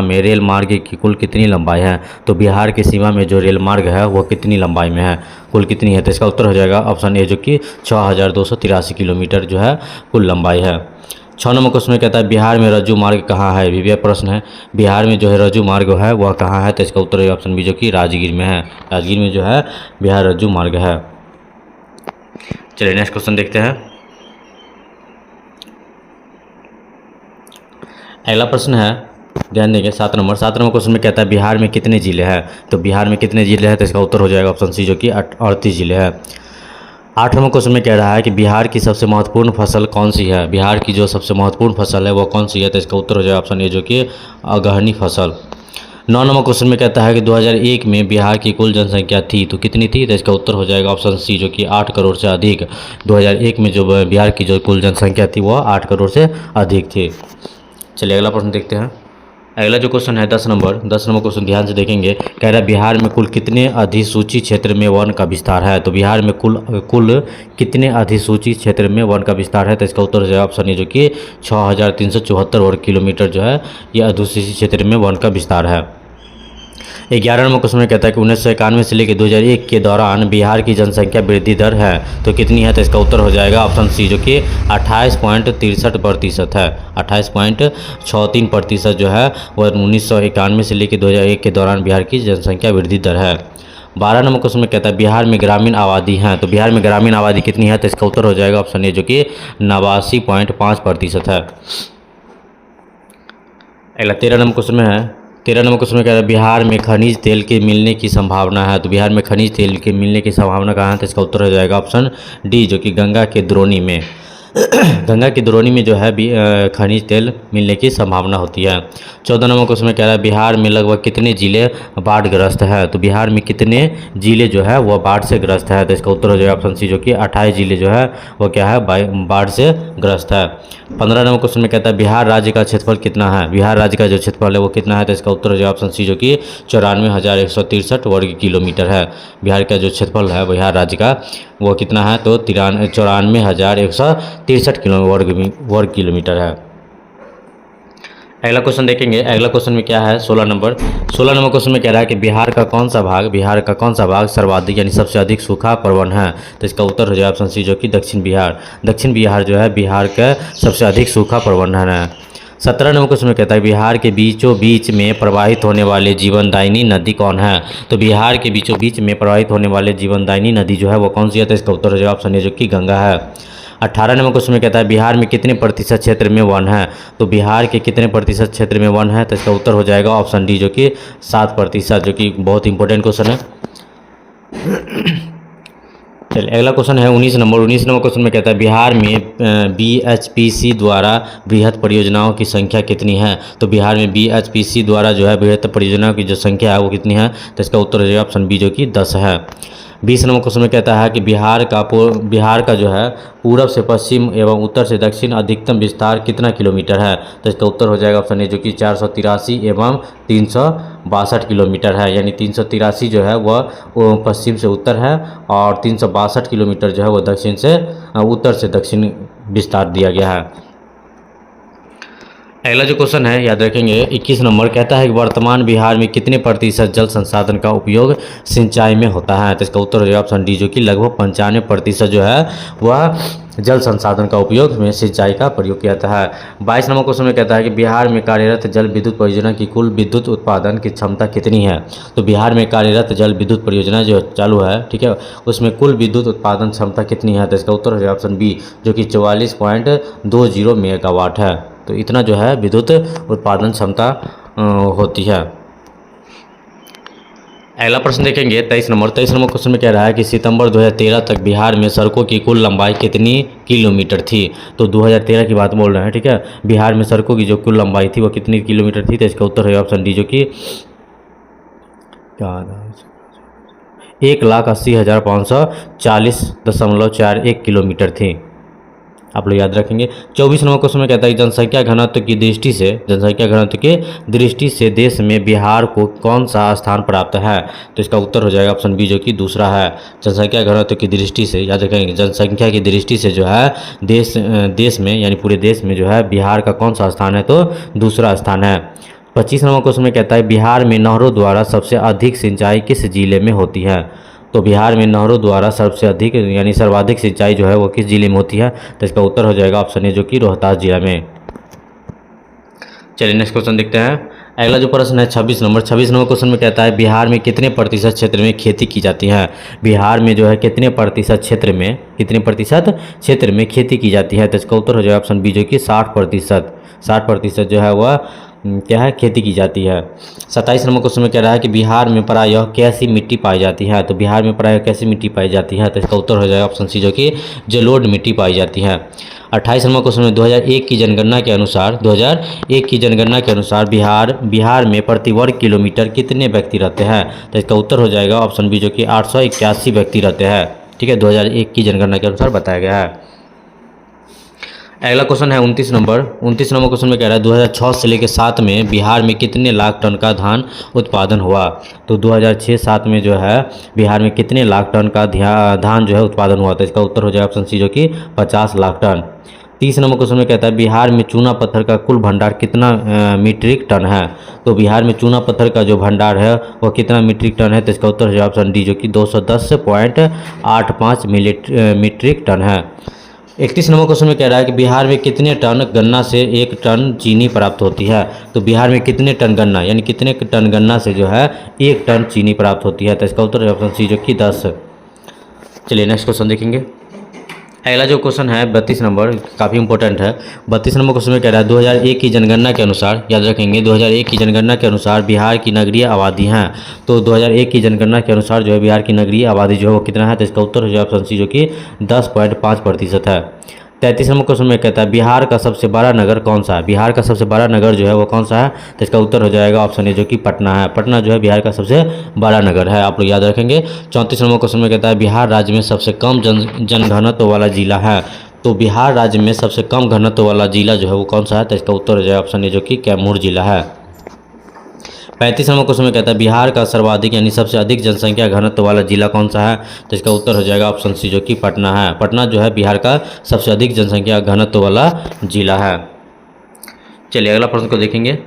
में रेल मार्ग की कुल कितनी लंबाई है। तो बिहार की सीमा में जो रेल मार्ग है वो कितनी लंबाई में है, कुल कितनी है, तो इसका उत्तर हो जाएगा ऑप्शन ए जो कि 6283 किलोमीटर जो है कुल लंबाई है। 6 नंबर क्वेश्चन में कहता है बिहार में रज्जु मार्ग कहाँ है। भी प्रश्न है, बिहार में जो है रज्जु मार्ग है वह कहाँ है, तो इसका उत्तर है ऑप्शन बी जो कि राजगीर में है। राजगीर में जो है बिहार रज्जु मार्ग है। चलिए नेक्स्ट क्वेश्चन देखते हैं। अगला प्रश्न है, ध्यान देंगे 7 नंबर क्वेश्चन में कहता है बिहार में कितने जिले हैं। तो बिहार में कितने जिले हैं, तो इसका उत्तर हो जाएगा ऑप्शन सी जो कि 38 जिले हैं। 8 नंबर क्वेश्चन में कह रहा है कि बिहार की सबसे महत्वपूर्ण फसल कौन सी है। बिहार की जो सबसे महत्वपूर्ण फसल है वो कौन सी है, तो इसका उत्तर हो जाएगा ऑप्शन ए जो कि अगहनी फसल। 9 नंबर क्वेश्चन में कहता है कि 2001 में बिहार की कुल जनसंख्या थी, तो कितनी थी, तो इसका उत्तर हो जाएगा ऑप्शन सी जो कि 8 करोड़ से अधिक। 2001 में जो बिहार की जो कुल जनसंख्या थी वह 8 करोड़ से अधिक थी। चलिए अगला प्रश्न देखते हैं। अगला जो क्वेश्चन है 10 नंबर क्वेश्चन ध्यान से देखेंगे। कह रहा है बिहार में कुल कितने अधिसूचित क्षेत्र में वन का विस्तार है। तो बिहार में कुल कितने अधिसूचित क्षेत्र में वन का विस्तार है, तो इसका उत्तर हो जाएगा ऑप्शन ए जो कि 6374 वर्ग किलोमीटर जो है ये अधिसूचित क्षेत्र में वन का विस्तार है। 11 नंबर क्वेश्चन में कहता है कि 1991 से लेकर 2001 के दौरान बिहार की जनसंख्या वृद्धि दर है, तो कितनी है, तो इसका उत्तर हो जाएगा ऑप्शन सी जो कि 28.63% है। 28.63% जो है वह 1991 से लेकर 2001 के दौरान बिहार की जनसंख्या वृद्धि दर है। 12 नंबर क्वेश्चन में कहता है बिहार में ग्रामीण आबादी है। तो बिहार में ग्रामीण आबादी कितनी है, तो इसका उत्तर हो जाएगा ऑप्शन ए जो कि 89.5% है। अगला 13 नंबर क्वेश्चन में है। 13 नंबर क्वेश्चन में कहता है बिहार में खनिज तेल के मिलने की संभावना है। तो बिहार में खनिज तेल के मिलने की संभावना कहाँ है, तो इसका उत्तर हो जाएगा ऑप्शन डी जो कि गंगा के द्रोणी में। गंगा की द्रोणी में जो है खनिज तेल मिलने की संभावना होती है। 14 नंबर क्वेश्चन में कह रहा है बिहार में लगभग कितने जिले बाढ़ग्रस्त है। तो बिहार में कितने जिले जो है वह बाढ़ से ग्रस्त है, तो इसका उत्तर हो जाएगा ऑप्शन सी जो कि 28 जिले जो है वह क्या है बाढ़ से ग्रस्त है। 15 नंबर क्वेश्चन में कहता है बिहार राज्य का क्षेत्रफल कितना है। बिहार राज्य का जो क्षेत्रफल है वो कितना है, तो इसका उत्तर हो जाएगा ऑप्शन सी जो कि 94,163 वर्ग किलोमीटर है। बिहार का जो क्षेत्रफल है बिहार राज्य का वो कितना है, तो 94,163 वर्ग किलोमीटर है। अगला क्वेश्चन देखेंगे। अगला क्वेश्चन में क्या है 16 नंबर क्वेश्चन में कह रहा है कि बिहार का कौन सा भाग सर्वाधिक यानी सबसे अधिक सूखा प्रवण है। तो इसका उत्तर हो जाएगा ऑप्शन सी जो कि दक्षिण बिहार जो है बिहार का सबसे अधिक सूखा प्रवण है। 17 नंबर क्वेश्चन में कहता है बिहार के बीचों बीच में प्रवाहित होने वाले जीवनदायिनी नदी कौन है। तो बिहार के बीचों बीच में प्रवाहित होने वाले जीवनदायिनी नदी जो है वो कौन सी है, तो इसका उत्तर हो जाएगा ऑप्शन ए जो कि गंगा है। 18 नंबर क्वेश्चन में कहता है बिहार में कितने प्रतिशत क्षेत्र में वन है। तो बिहार के कितने प्रतिशत क्षेत्र में वन है, तो इसका उत्तर हो जाएगा ऑप्शन डी जो कि 7%, जो कि बहुत इंपॉर्टेंट क्वेश्चन है। चलिए अगला क्वेश्चन है 19 नंबर क्वेश्चन में कहता है बिहार में BHPC द्वारा बृहद परियोजनाओं की संख्या कितनी है। तो बिहार में BHPC द्वारा जो है बृहद परियोजनाओं की जो संख्या है वो कितनी है, तो इसका उत्तर हो जाएगा ऑप्शन बी जो कि 10 है। 20 नंबर क्वेश्चन में कहता है कि बिहार का जो है पूरब से पश्चिम एवं उत्तर से दक्षिण अधिकतम विस्तार कितना किलोमीटर है। तो इसका उत्तर हो जाएगा ऑप्शन ए जो कि 483 एवं 362 किलोमीटर है। यानी 383 जो है वह पश्चिम से उत्तर है और 362 किलोमीटर जो है वह दक्षिण से उत्तर से दक्षिण विस्तार दिया गया है। अगला जो क्वेश्चन है याद रखेंगे 21 नंबर कहता है कि वर्तमान बिहार में कितने प्रतिशत जल संसाधन का उपयोग सिंचाई में होता है। तो इसका उत्तर हो जाएगा ऑप्शन डी जो कि लगभग 95% जो है वह जल संसाधन का उपयोग में सिंचाई का प्रयोग किया जाता है। 22 नंबर क्वेश्चन में कहता है कि बिहार में कार्यरत जल विद्युत परियोजना की कुल विद्युत उत्पादन की क्षमता कितनी है। तो बिहार में कार्यरत जल विद्युत परियोजना जो चालू है, ठीक है, उसमें कुल विद्युत उत्पादन क्षमता कितनी है। तो इसका उत्तर हो जाएगा ऑप्शन बी जो कि 44.20 मेगावाट है। तो इतना जो है विद्युत उत्पादन क्षमता होती है। अगला प्रश्न देखेंगे 23 नंबर क्वेश्चन में कह रहा है कि सितंबर 2013 तक बिहार में सड़कों की कुल लंबाई कितनी किलोमीटर थी। तो 2013 की बात बोल रहे हैं, ठीक है। बिहार में सड़कों की जो कुल लंबाई थी वो कितनी किलोमीटर थी। तो इसका उत्तर है ऑप्शन डी जो कि 1,80,540.41 किलोमीटर थी। आप लोग याद रखेंगे। 24 नंबर क्वेश्चन में कहता है जनसंख्या घनत्व की दृष्टि से देश में बिहार को कौन सा स्थान प्राप्त है। तो इसका उत्तर हो जाएगा ऑप्शन बी जो कि दूसरा है। जनसंख्या घनत्व की दृष्टि से याद रखेंगे, जनसंख्या की दृष्टि से जो है देश में यानी पूरे देश में जो है बिहार का कौन सा स्थान है, तो दूसरा स्थान है। 25 नंबर क्वेश्चन में कहता है बिहार में नहरों द्वारा सबसे अधिक सिंचाई किस जिले में होती है। तो बिहार में नहरों द्वारा सबसे अधिक यानी सर्वाधिक सिंचाई जो है वो किस जिले में होती है। तो इसका उत्तर हो जाएगा ऑप्शन ए जो कि रोहतास जिला में। चलिए नेक्स्ट क्वेश्चन देखते हैं। अगला जो प्रश्न है 26 नंबर क्वेश्चन में कहता है बिहार में कितने प्रतिशत क्षेत्र में खेती की जाती है। बिहार में जो है कितने प्रतिशत क्षेत्र में खेती की जाती है। तो इसका उत्तर हो जाएगा ऑप्शन बी जो कि 60% जो है वह क्या है, खेती की जाती है। 27 नंबर क्वेश्चन में कह रहा है कि बिहार में प्रायः कैसी मिट्टी पाई जाती है। तो बिहार में प्रायः कैसी मिट्टी पाई जाती है। तो इसका उत्तर हो जाएगा ऑप्शन सी जो कि जलोढ़ मिट्टी पाई जाती है। 28 नंबर क्वेश्चन में 2001 की जनगणना के अनुसार बिहार में प्रति वर्ग किलोमीटर कितने व्यक्ति रहते हैं। तो इसका उत्तर हो जाएगा ऑप्शन बी जो कि 881 व्यक्ति रहते हैं, ठीक है। 2001 की जनगणना के अनुसार बताया गया है। अगला क्वेश्चन है 29 नंबर क्वेश्चन में कह रहा है 2006 से लेकर 7 में बिहार में कितने लाख टन का धान उत्पादन हुआ। तो 2006-7 में जो है बिहार में कितने लाख टन का धान जो है उत्पादन हुआ। तो इसका उत्तर हो जाएगा ऑप्शन सी जो कि 50 लाख टन। 30 नंबर क्वेश्चन में कहता है बिहार में चूना पत्थर का कुल भंडार कितना मीट्रिक टन है। तो बिहार में चूना पत्थर का जो भंडार है वो कितना मीट्रिक टन है। तो इसका उत्तर हो जाएगा ऑप्शन डी जो कि 210.85 मीट्रिक टन है। 31 नंबर क्वेश्चन में कह रहा है कि बिहार में कितने टन गन्ना से 1 टन चीनी प्राप्त होती है। तो बिहार में कितने टन गन्ना यानी कितने टन गन्ना से जो है 1 टन चीनी प्राप्त होती है। तो इसका उत्तर है ऑप्शन सी जो कि 10। चलिए नेक्स्ट क्वेश्चन देखेंगे। अगला जो क्वेश्चन है 32 नंबर, काफ़ी इंपॉर्टेंट है। 32 नंबर क्वेश्चन में कह रहा है 2001 की जनगणना के अनुसार, याद रखेंगे 2001 की जनगणना के अनुसार बिहार की नगरीय आबादी हैं। तो 2001 की जनगणना के अनुसार जो है बिहार की नगरीय आबादी जो है वो कितना है। तो इसका उत्तर हो जाएगा ऑप्शन सी जो कि 10.5% है। 33 नंबर क्वेश्चन में कहता है बिहार का सबसे बड़ा नगर कौन सा है। बिहार का सबसे बड़ा नगर जो है वो कौन सा है। तो इसका उत्तर हो जाएगा ऑप्शन ए जो कि पटना है। पटना जो है बिहार का सबसे बड़ा नगर है, आप लोग याद रखेंगे। 34 नंबर क्वेश्चन में कहता है बिहार राज्य में सबसे कम जनघनत्व वाला जिला है। तो बिहार राज्य में सबसे कम घनत्व वाला जिला जो है वो कौन सा है। तो इसका उत्तर हो जाएगा ऑप्शन ए जो कि कैमूर जिला है। 35 नंबर क्वेश्चन में कहता है बिहार का सर्वाधिक यानी सबसे अधिक जनसंख्या घनत्व वाला जिला कौन सा है। तो इसका उत्तर हो जाएगा ऑप्शन सी जो कि पटना है। पटना जो है बिहार का सबसे अधिक जनसंख्या घनत्व वाला जिला है। चलिए अगला प्रश्न को देखेंगे।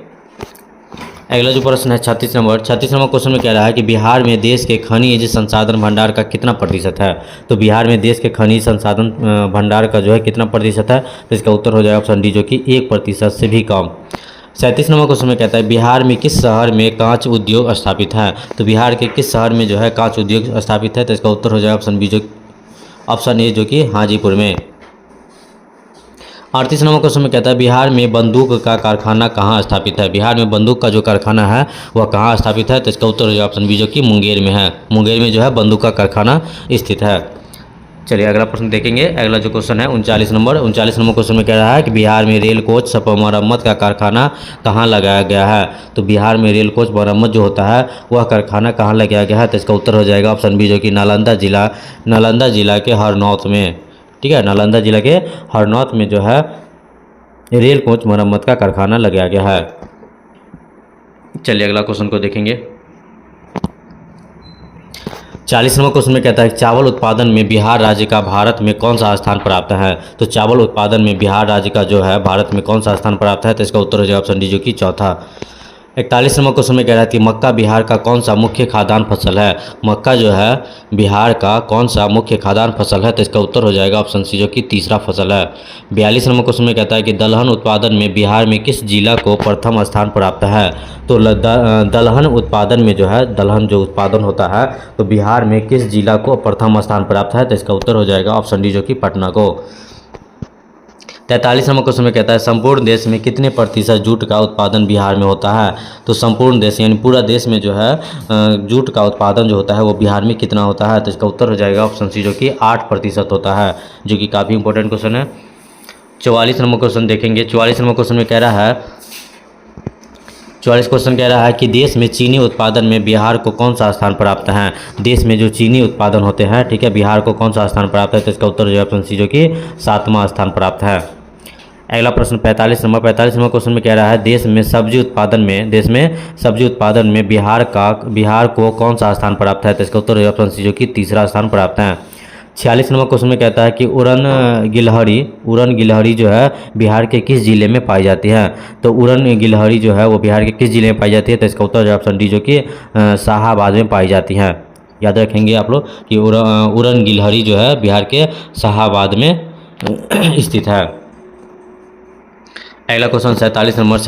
अगला जो प्रश्न है 36 नंबर क्वेश्चन में कह रहा है कि बिहार में देश के खनिज संसाधन भंडार का कितना प्रतिशत है। तो बिहार में देश के खनिज संसाधन भंडार का जो है कितना प्रतिशत है। तो इसका उत्तर हो जाएगा ऑप्शन डी जो कि 1% से भी कम। 37 नंबर क्वेश्चन में कहता है बिहार में किस शहर में कांच उद्योग स्थापित है। तो बिहार के किस शहर में जो है कांच उद्योग स्थापित है। तो इसका उत्तर हो जाएगा ऑप्शन ए जो कि हाजीपुर में। 38 नंबर क्वेश्चन में कहता है बिहार में बंदूक का कारखाना कहाँ स्थापित है। बिहार में बंदूक का जो कारखाना है वह कहाँ स्थापित है, तो इसका उत्तर हो जाएगा ऑप्शन बी जो कि मुंगेर में है। मुंगेर में जो है बंदूक का कारखाना स्थित है। चलिए अगला प्रश्न देखेंगे। अगला जो क्वेश्चन है 39 नंबर क्वेश्चन में कह रहा है कि बिहार में रेल कोच मरम्मत का कारखाना कहाँ लगाया गया है। तो बिहार में रेल कोच मरम्मत जो होता है वह कारखाना कहाँ लगाया गया है, तो इसका उत्तर हो जाएगा ऑप्शन बी जो कि नालंदा जिला के हरनौत में। ठीक है, नालंदा जिला के हरनौत में जो है रेल कोच मरम्मत का कारखाना लगाया गया है। चलिए अगला क्वेश्चन को देखेंगे। 40 नंबर क्वेश्चन में कहता है चावल उत्पादन में बिहार राज्य का भारत में कौन सा स्थान प्राप्त है। तो चावल उत्पादन में बिहार राज्य का जो है भारत में कौन सा स्थान प्राप्त है, तो इसका उत्तर हो जाएगा ऑप्शन डी जो कि चौथा। 41 नंबर क्वेश्चन में कह रहा है कि मक्का बिहार का कौन सा मुख्य खाद्यान्न फसल है। मक्का जो है बिहार का कौन सा मुख्य खाद्यान्न फसल है, तो इसका उत्तर हो जाएगा ऑप्शन सी जो कि तीसरा फसल है। 42 नंबर क्वेश्चन में कहता है कि दलहन उत्पादन में बिहार में किस जिला को प्रथम स्थान प्राप्त है। तो दलहन उत्पादन में जो है दलहन जो उत्पादन होता है तो बिहार में किस जिला को प्रथम स्थान प्राप्त है, तो इसका उत्तर हो जाएगा ऑप्शन डी जो कि पटना को। 43 नंबर क्वेश्चन में कहता है संपूर्ण देश में कितने प्रतिशत जूट का उत्पादन बिहार में होता है। तो संपूर्ण देश यानी पूरा देश में जो है जूट का उत्पादन जो होता है वो बिहार में कितना होता है, तो इसका उत्तर हो जाएगा ऑप्शन सी जो कि 8% होता है, जो कि काफ़ी इंपॉर्टेंट क्वेश्चन है। 44 नंबर क्वेश्चन देखेंगे। 44 नंबर क्वेश्चन में कह रहा है 44 क्वेश्चन कह रहा है कि देश में चीनी उत्पादन में बिहार को कौन सा स्थान प्राप्त है। देश में जो चीनी उत्पादन होते हैं, ठीक है, बिहार को कौन सा स्थान प्राप्त है, तो इसका उत्तर हो जाएगा ऑप्शन सी जो कि 7वां स्थान प्राप्त है। अगला प्रश्न 45 नंबर क्वेश्चन में कह रहा है देश में सब्जी उत्पादन में बिहार को कौन सा स्थान प्राप्त है, तो इसका उत्तर हो जाएगा ऑप्शन सी जो कि तीसरा स्थान प्राप्त है। 46 नंबर क्वेश्चन में कहता है कि उड़न गिलहरी जो है बिहार के किस जिले में पाई जाती है। तो उड़न गिलहरी जो है वो बिहार के किस जिले में पाई जाती है, तो इसका उत्तर हो जाएगा ऑप्शन डी जो कि शाहाबाद में पाई जाती है। याद रखेंगे आप लोग कि उड़न गिलहरी जो है बिहार के शाहाबाद में स्थित है। अगला क्वेश्चन 47 नंबर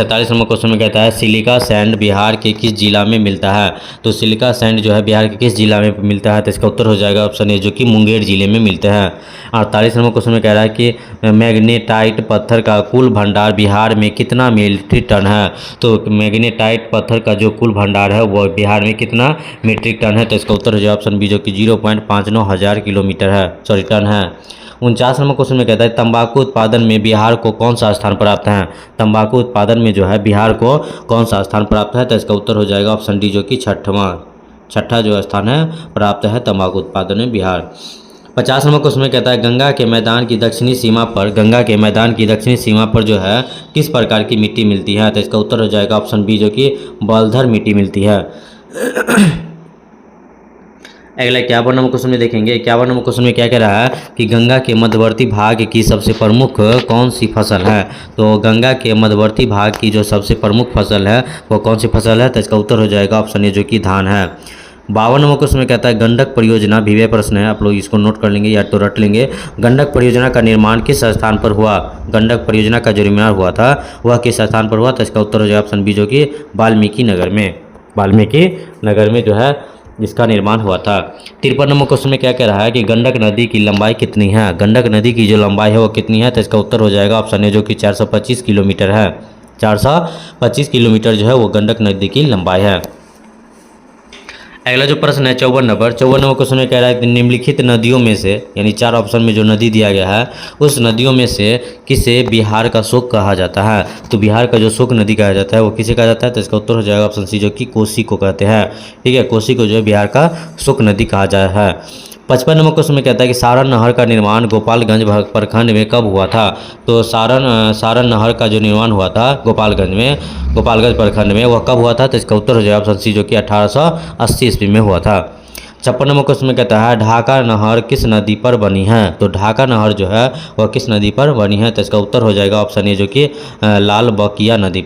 क्वेश्चन में कहता है सिलिका सैंड बिहार के किस जिला में मिलता है। तो सिलिका सैंड जो है बिहार के किस जिला में मिलता है, तो इसका उत्तर हो जाएगा ऑप्शन ए जो कि मुंगेर जिले में मिलते हैं। 48 नंबर क्वेश्चन में कह रहा है कि मैग्नेटाइट पत्थर का कुल भंडार बिहार में कितना मीट्रिक टन है। तो मैग्नेटाइट पत्थर का जो कुल भंडार है वो बिहार में कितना मीट्रिक टन है, तो इसका उत्तर हो जाएगा ऑप्शन बी जो कि 0.59 हज़ार टन है। 49 नंबर क्वेश्चन में कहता है तंबाकू उत्पादन में बिहार को कौन सा स्थान प्राप्त है। तंबाकू उत्पादन में जो है बिहार को कौन सा स्थान प्राप्त है, तो इसका उत्तर हो जाएगा ऑप्शन डी जो कि छठा जो स्थान है प्राप्त है तंबाकू उत्पादन में बिहार। 50 नंबर क्वेश्चन में कहता है गंगा के मैदान की दक्षिणी सीमा पर जो है किस प्रकार की मिट्टी मिलती है, तो इसका उत्तर हो जाएगा ऑप्शन बी जो कि बलधर मिट्टी मिलती है। अगला 51 नंबर क्वेश्चन में देखेंगे। 51 नंबर क्वेश्चन में क्या कह रहा है कि गंगा के मध्यवर्ती भाग की सबसे प्रमुख कौन सी फसल है। तो गंगा के मध्यवर्ती भाग की जो सबसे प्रमुख फसल है वो कौन सी फसल है, तो इसका उत्तर हो जाएगा ऑप्शन ए जो कि धान है। 52 नंबर क्वेश्चन में कहता है गंडक परियोजना विवय प्रश्न है, आप लोग इसको नोट कर लेंगे या तो रट लेंगे। गंडक परियोजना का निर्माण किस स्थान पर हुआ। गंडक परियोजना का जो निर्माण हुआ था वह किस स्थान पर हुआ, तो इसका उत्तर हो जाएगा ऑप्शन बी जो कि वाल्मीकि नगर में जो है इसका निर्माण हुआ था। 53 नंबर क्वेश्चन में क्या कह रहा है कि गंडक नदी की लंबाई कितनी है। गंडक नदी की जो लंबाई है वो कितनी है, तो इसका उत्तर हो जाएगा ऑप्शन ए जो कि 425 किलोमीटर है। 425 किलोमीटर जो है वो गंडक नदी की लंबाई है। अगला जो प्रश्न है 54 नंबर क्वेश्चन में कह रहा है कि निम्नलिखित नदियों में से यानी 4 ऑप्शन में जो नदी दिया गया है उस नदियों में से किसे बिहार का शोक कहा जाता है। तो बिहार का जो शोक नदी कहा जाता है वो किसे कहा जाता है, तो इसका उत्तर हो जाएगा ऑप्शन सी जो कि कोसी को कहते हैं। ठीक है, कोसी को जो है बिहार का शोक नदी कहा जाता है। 55 नंबर क्वेश्चन में कहता है कि सारण नहर का निर्माण गोपालगंज प्रखंड में कब हुआ था। तो सारण नहर का जो निर्माण हुआ था गोपालगंज प्रखंड में वह कब हुआ था, तो इसका उत्तर हो जाएगा ऑप्शन सी जो कि 1880 ईस्वी में हुआ था। 56 नंबर क्वेश्चन में कहता है ढाका नहर किस नदी पर बनी है। तो ढाका नहर जो है वह किस नदी पर बनी है, तो इसका उत्तर हो जाएगा ऑप्शन ए जो कि लाल बकिया नदी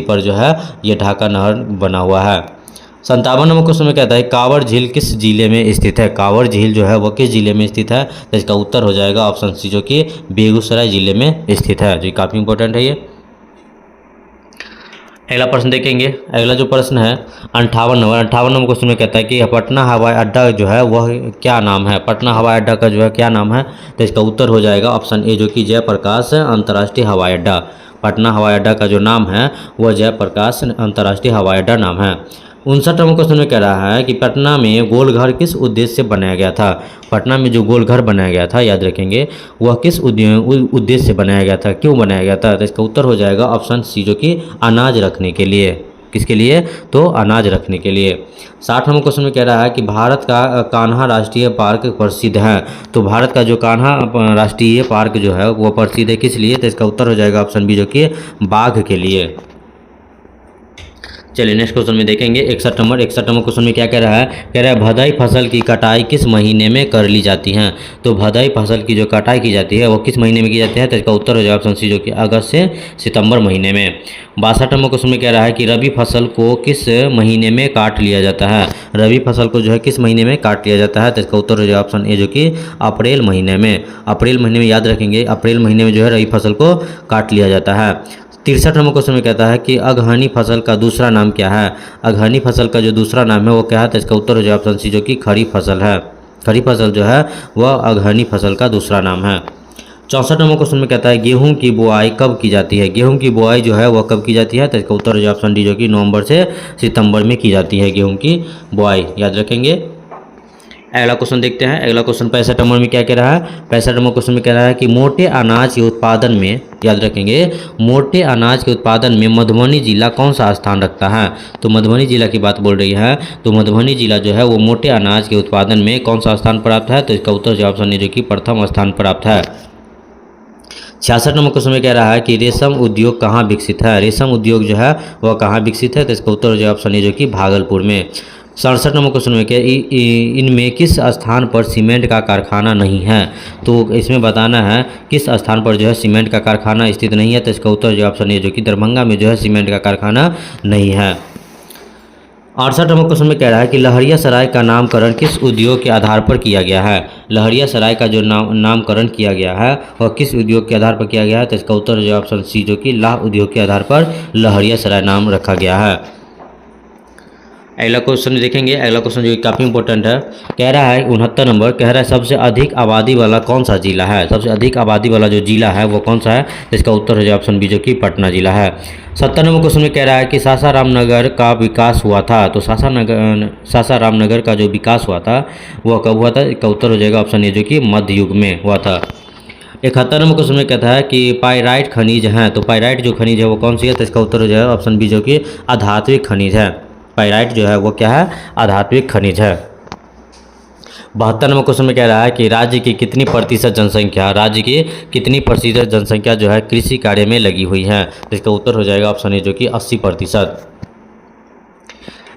पर जो है ये ढाका नहर बना हुआ है। 57 नंबर क्वेश्चन में कहता है कांवर झील किस जिले में स्थित है। कांवर झील जो है वो किस जिले में स्थित है, तो इसका उत्तर हो जाएगा ऑप्शन सी जो कि बेगूसराय जिले में स्थित है, जो काफ़ी इंपॉर्टेंट है ये। अगला प्रश्न देखेंगे। अगला जो प्रश्न है 58 नंबर क्वेश्चन में कहता है कि पटना हवाई अड्डा जो है वह क्या नाम है। पटना हवाई अड्डा का जो है क्या नाम है, तो इसका उत्तर हो जाएगा ऑप्शन ए जो कि जयप्रकाश अंतर्राष्ट्रीय हवाई अड्डा। पटना हवाई अड्डा का जो नाम है वह जयप्रकाश अंतर्राष्ट्रीय हवाई अड्डा नाम है। 59 नंबर क्वेश्चन में कह रहा है कि पटना में गोलघर किस उद्देश्य से बनाया गया था। पटना में जो गोलघर बनाया गया था, याद रखेंगे, वह किस उद्देश्य से बनाया गया था, क्यों बनाया गया था, तो इसका उत्तर हो जाएगा ऑप्शन सी जो कि अनाज रखने के लिए। किसके लिए, तो अनाज रखने के लिए। 60 नंबर क्वेश्चन में कह रहा है कि भारत का कान्हा राष्ट्रीय पार्क प्रसिद्ध है। तो भारत का जो कान्हा राष्ट्रीय पार्क जो है वो प्रसिद्ध है किस लिए, तो इसका उत्तर हो जाएगा ऑप्शन बी जो कि बाघ के लिए। चलिए नेक्स्ट क्वेश्चन में देखेंगे 61 नंबर क्वेश्चन में क्या कह रहा है, कह रहा है भदई फसल की कटाई किस महीने में कर ली जाती है। तो भदई फसल की जो कटाई की जाती है वो किस महीने में की जाती है, तो इसका उत्तर हो जाएगा ऑप्शन सी जो कि अगस्त से सितंबर महीने में। 62 नंबर क्वेश्चन में कह रहा है कि रबी फसल को किस महीने में काट लिया जाता है। रबी फसल को जो है किस महीने में काट लिया जाता है, तो इसका उत्तर हो जाएगा ऑप्शन ए जो कि अप्रैल महीने में। अप्रैल महीने में, याद रखेंगे, अप्रैल महीने में जो है रबी फसल को काट लिया जाता है। 63 नंबर क्वेश्चन में कहता है कि अगहनी फसल का दूसरा नाम क्या है। अगहनी फसल का जो दूसरा नाम है वो क्या है, तो इसका उत्तर हो जाएगा ऑप्शन सी जो कि खरीफ फसल है। खरीफ फसल जो है वह अगहनी फसल का दूसरा नाम है। 64 नंबर क्वेश्चन में कहता है गेहूं की बुआई कब की जाती है। गेहूं की बुआई जो है वह कब की जाती है, तो इसका उत्तर हो जाएगा ऑप्शन डी जो कि नवंबर से सितंबर में की जाती है गेहूं की बुआई, याद रखेंगे। अगला क्वेश्चन देखते हैं। अगला क्वेश्चन 65 नंबर में क्या कह रहा है, 65 नंबर क्वेश्चन में कह रहा है कि मोटे अनाज के उत्पादन में, याद रखेंगे, मोटे अनाज के उत्पादन में मधुबनी जिला कौन सा स्थान रखता है। तो मधुबनी जिला की बात बोल रही है, तो मधुबनी जिला जो है वो मोटे अनाज के उत्पादन में कौन सा स्थान प्राप्त है, तो इसका उत्तर जो ऑप्शन ए जो कि प्रथम स्थान प्राप्त है। 66 नंबर क्वेश्चन में कह रहा है कि रेशम उद्योग कहाँ विकसित है। रेशम उद्योग जो है वह कहाँ विकसित है, तो इसका उत्तर हो जाएगा ऑप्शन ए जो कि भागलपुर में। 67 नंबर क्वेश्चन में क्या इनमें किस स्थान पर सीमेंट का कारखाना नहीं है। तो इसमें बताना है किस स्थान पर जो है सीमेंट का कारखाना स्थित नहीं है, तो इसका उत्तर जो ऑप्शन ए जो कि दरभंगा में जो है सीमेंट का कारखाना नहीं है। 68 नंबर क्वेश्चन में कह रहा है कि लहरियासराय का नामकरण किस उद्योग के आधार पर किया गया है। लहरियासराय का जो नामकरण किया गया है वह किस उद्योग के आधार पर किया गया है, तो इसका उत्तर जो ऑप्शन सी जो कि लाह उद्योग के आधार पर लहरियासराय नाम रखा गया है। अगला क्वेश्चन देखेंगे। अगला क्वेश्चन जो काफ़ी इंपॉर्टेंट है, कह रहा है 69 नंबर, कह रहा है सबसे अधिक आबादी वाला कौन सा जिला है। सबसे अधिक आबादी वाला जो जिला है वो कौन सा है, तो इसका उत्तर हो जाए ऑप्शन बी जो कि पटना जिला है। 70 नंबर क्वेश्चन में कह रहा है कि सासाराम नगर का विकास हुआ था। तो सासाराम नगर का जो विकास हुआ था वह कब हुआ था, इसका उत्तर हो जाएगा ऑप्शन ए जो कि मध्य युग में हुआ था। 71 नंबर क्वेश्चन में कहता है कि पाइराइट खनिज हैं। तो पाइराइट जो खनिज है वो कौन सी है, तो इसका उत्तर हो जाएगा ऑप्शन बी जो कि आधात्विक खनिज है। पाइराइट जो है वो क्या है, आधात्विक खनिज है। 72 नंबर क्वेश्चन में कह रहा है कि राज्य की कितनी प्रतिशत जनसंख्या, राज्य की कितनी प्रतिशत जनसंख्या जो है कृषि कार्य में लगी हुई है, तो इसका उत्तर हो जाएगा ऑप्शन ए जो कि 80%।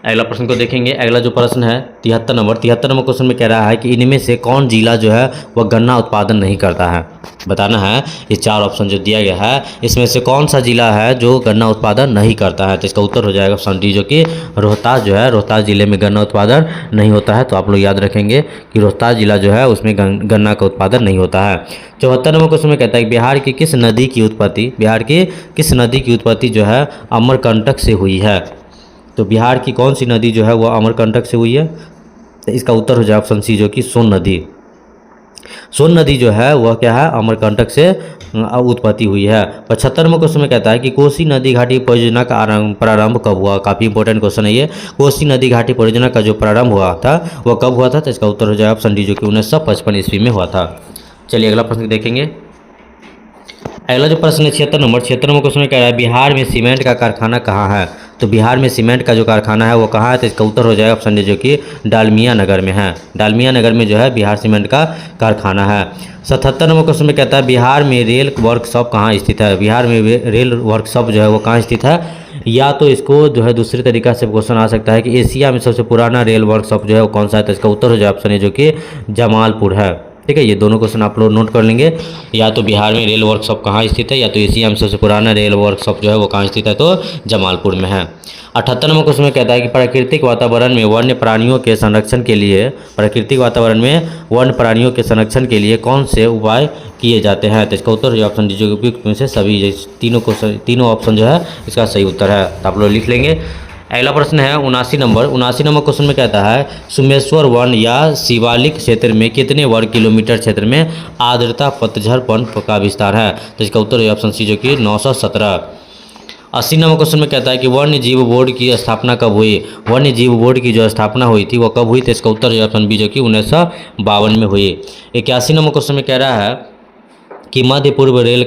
अगला प्रश्न को देखेंगे। अगला जो प्रश्न है 73 नंबर क्वेश्चन में कह रहा है कि इनमें से कौन जिला जो है वह गन्ना उत्पादन नहीं करता है। बताना है ये 4 ऑप्शन जो दिया गया है इसमें से कौन सा जिला है जो गन्ना उत्पादन नहीं करता है, तो इसका उत्तर हो जाएगा ऑप्शन डी जो कि रोहतास जो है, रोहतास जिले में गन्ना उत्पादन नहीं होता है। तो आप लोग याद रखेंगे कि रोहतास जिला जो है उसमें गन्ना का उत्पादन नहीं होता है। 74 नंबर क्वेश्चन में कहता है कि बिहार की किस नदी की उत्पत्ति जो है अमरकंटक से हुई है। तो बिहार की कौन सी नदी जो है वह अमरकंटक से हुई है, तो इसका उत्तर हो जाए ऑप्शन सी जो कि सोन नदी। सोन नदी जो है वह क्या है, अमरकंटक से उत्पत्ति हुई है। 75 नंबर क्वेश्चन में कहता है कि कोसी नदी घाटी परियोजना का प्रारंभ कब हुआ। काफ़ी इंपॉर्टेंट क्वेश्चन है ये। कोसी नदी घाटी परियोजना का जो प्रारंभ हुआ था वह कब हुआ था, तो इसका उत्तर हो जाए ऑप्शन डी जो कि 1955 ईस्वी में हुआ था। चलिए अगला प्रश्न देखेंगे। अगला जो प्रश्न है 76 नंबर क्वेश्चन में कह रहा है बिहार में सीमेंट का कारखाना कहाँ है। तो बिहार में सीमेंट का जो कारखाना है वो कहाँ है, तो इसका उत्तर हो जाएगा ऑप्शन डी जो कि डालमिया नगर में है। डालमिया नगर में जो है बिहार सीमेंट का कारखाना है। 77 नंबर क्वेश्चन में कहता है बिहार में रेल वर्कशॉप कहाँ स्थित है। बिहार में रेल वर्कशॉप जो है वो कहाँ स्थित है, या तो इसको जो है दूसरे तरीका से क्वेश्चन आ सकता है कि एशिया में सबसे पुराना रेल वर्कशॉप जो है वो कौन सा है, तो इसका उत्तर हो जाए ऑप्शन ए जो कि जमालपुर है। ठीक है, ये दोनों क्वेश्चन आप लोग नोट कर लेंगे। या तो बिहार में रेल वर्कशॉप कहाँ स्थित है, या तो एशिया में सबसे पुराना रेल वर्कशॉप जो है वो कहाँ स्थित है, तो जमालपुर में है। 78 नंबर क्वेश्चन में कहता है कि प्राकृतिक वातावरण में वन्य प्राणियों के संरक्षण के लिए, प्राकृतिक वातावरण में वन्य प्राणियों के संरक्षण के लिए कौन से उपाय किए जाते हैं, तो इसका उत्तर जो ऑप्शन डी जो उपयुक्त में से सभी तीनों ऑप्शन जो है इसका सही उत्तर है, तो आप लोग लिख लेंगे। अगला प्रश्न है 79 नंबर क्वेश्चन में कहता है सुमेश्वर वन या शिवालिक क्षेत्र में कितने वर्ग किलोमीटर क्षेत्र में आर्द्रता पतझड़ वन का विस्तार है, तो इसका उत्तर है ऑप्शन सी जो कि 917। 80 नंबर क्वेश्चन में कहता है कि वन्य जीव बोर्ड की स्थापना कब हुई, वन्य जीव बोर्ड की जो स्थापना हुई थी वो कब हुई, तो इसका उत्तर है ऑप्शन बी जो कि 1952 में हुई। 81 नंबर क्वेश्चन में कह रहा है कि मध्य पूर्व रेलवे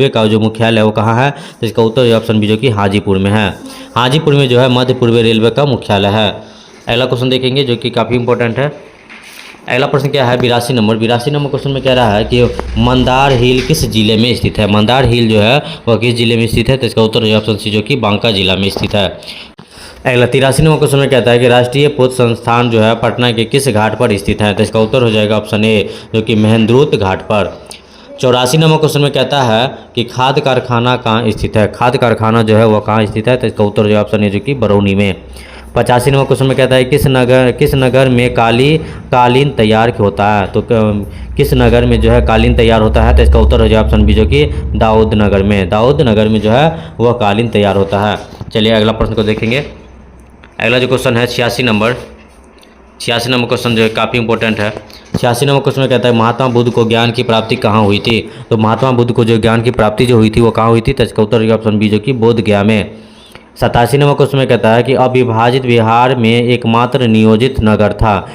का जो मुख्यालय है वो कहाँ है, तो इसका उत्तर ऑप्शन बी जो कि हाजीपुर में है। हाजीपुर में जो है मध्य पूर्व रेलवे का मुख्यालय है। अगला क्वेश्चन देखेंगे जो कि काफ़ी इंपॉर्टेंट है। अगला प्रश्न क्या है 82 नंबर क्वेश्चन में कह रहा है कि मंदार हिल किस जिले में स्थित है, मंदार हिल जो है वह किस जिले में स्थित है, तो इसका उत्तर ऑप्शन सी जो कि बांका जिला में स्थित है। अगला 83 नंबर क्वेश्चन में कहता है कि राष्ट्रीय पोत संस्थान जो है पटना के किस घाट पर स्थित है, तो इसका उत्तर हो जाएगा ऑप्शन ए जो कि महेंद्रूत घाट पर। 84 नंबर क्वेश्चन में कहता है कि खाद्य कारखाना कहाँ स्थित है, खाद्य कारखाना जो है वह कहाँ स्थित है, तो इसका उत्तर जो ऑप्शन ए जो कि बरौनी में। 85 नंबर क्वेश्चन में कहता है किस नगर में कालीन तैयार होता है, तो किस नगर में जो है कालीन तैयार होता है, तो इसका उत्तर हो जाए ऑप्शन बी जो कि दाऊद नगर में जो है वह कालीन तैयार होता है। चलिए अगला प्रश्न को देखेंगे। अगला जो क्वेश्चन है 86 नंबर क्वेश्चन जो है काफ़ी इंपॉर्टेंट है। 86 नंबर क्वेश्चन में कहता है महात्मा बुद्ध को ज्ञान की प्राप्ति कहाँ हुई थी, तो महात्मा बुद्ध को जो ज्ञान की प्राप्ति जो हुई थी वो कहाँ हुई थी, तो इसका उत्तर ऑप्शन बी जो कि बोध गया में। 87 नंबर क्वेश्चन में कहता है कि अविभाजित बिहार में एकमात्र नियोजित नगर था,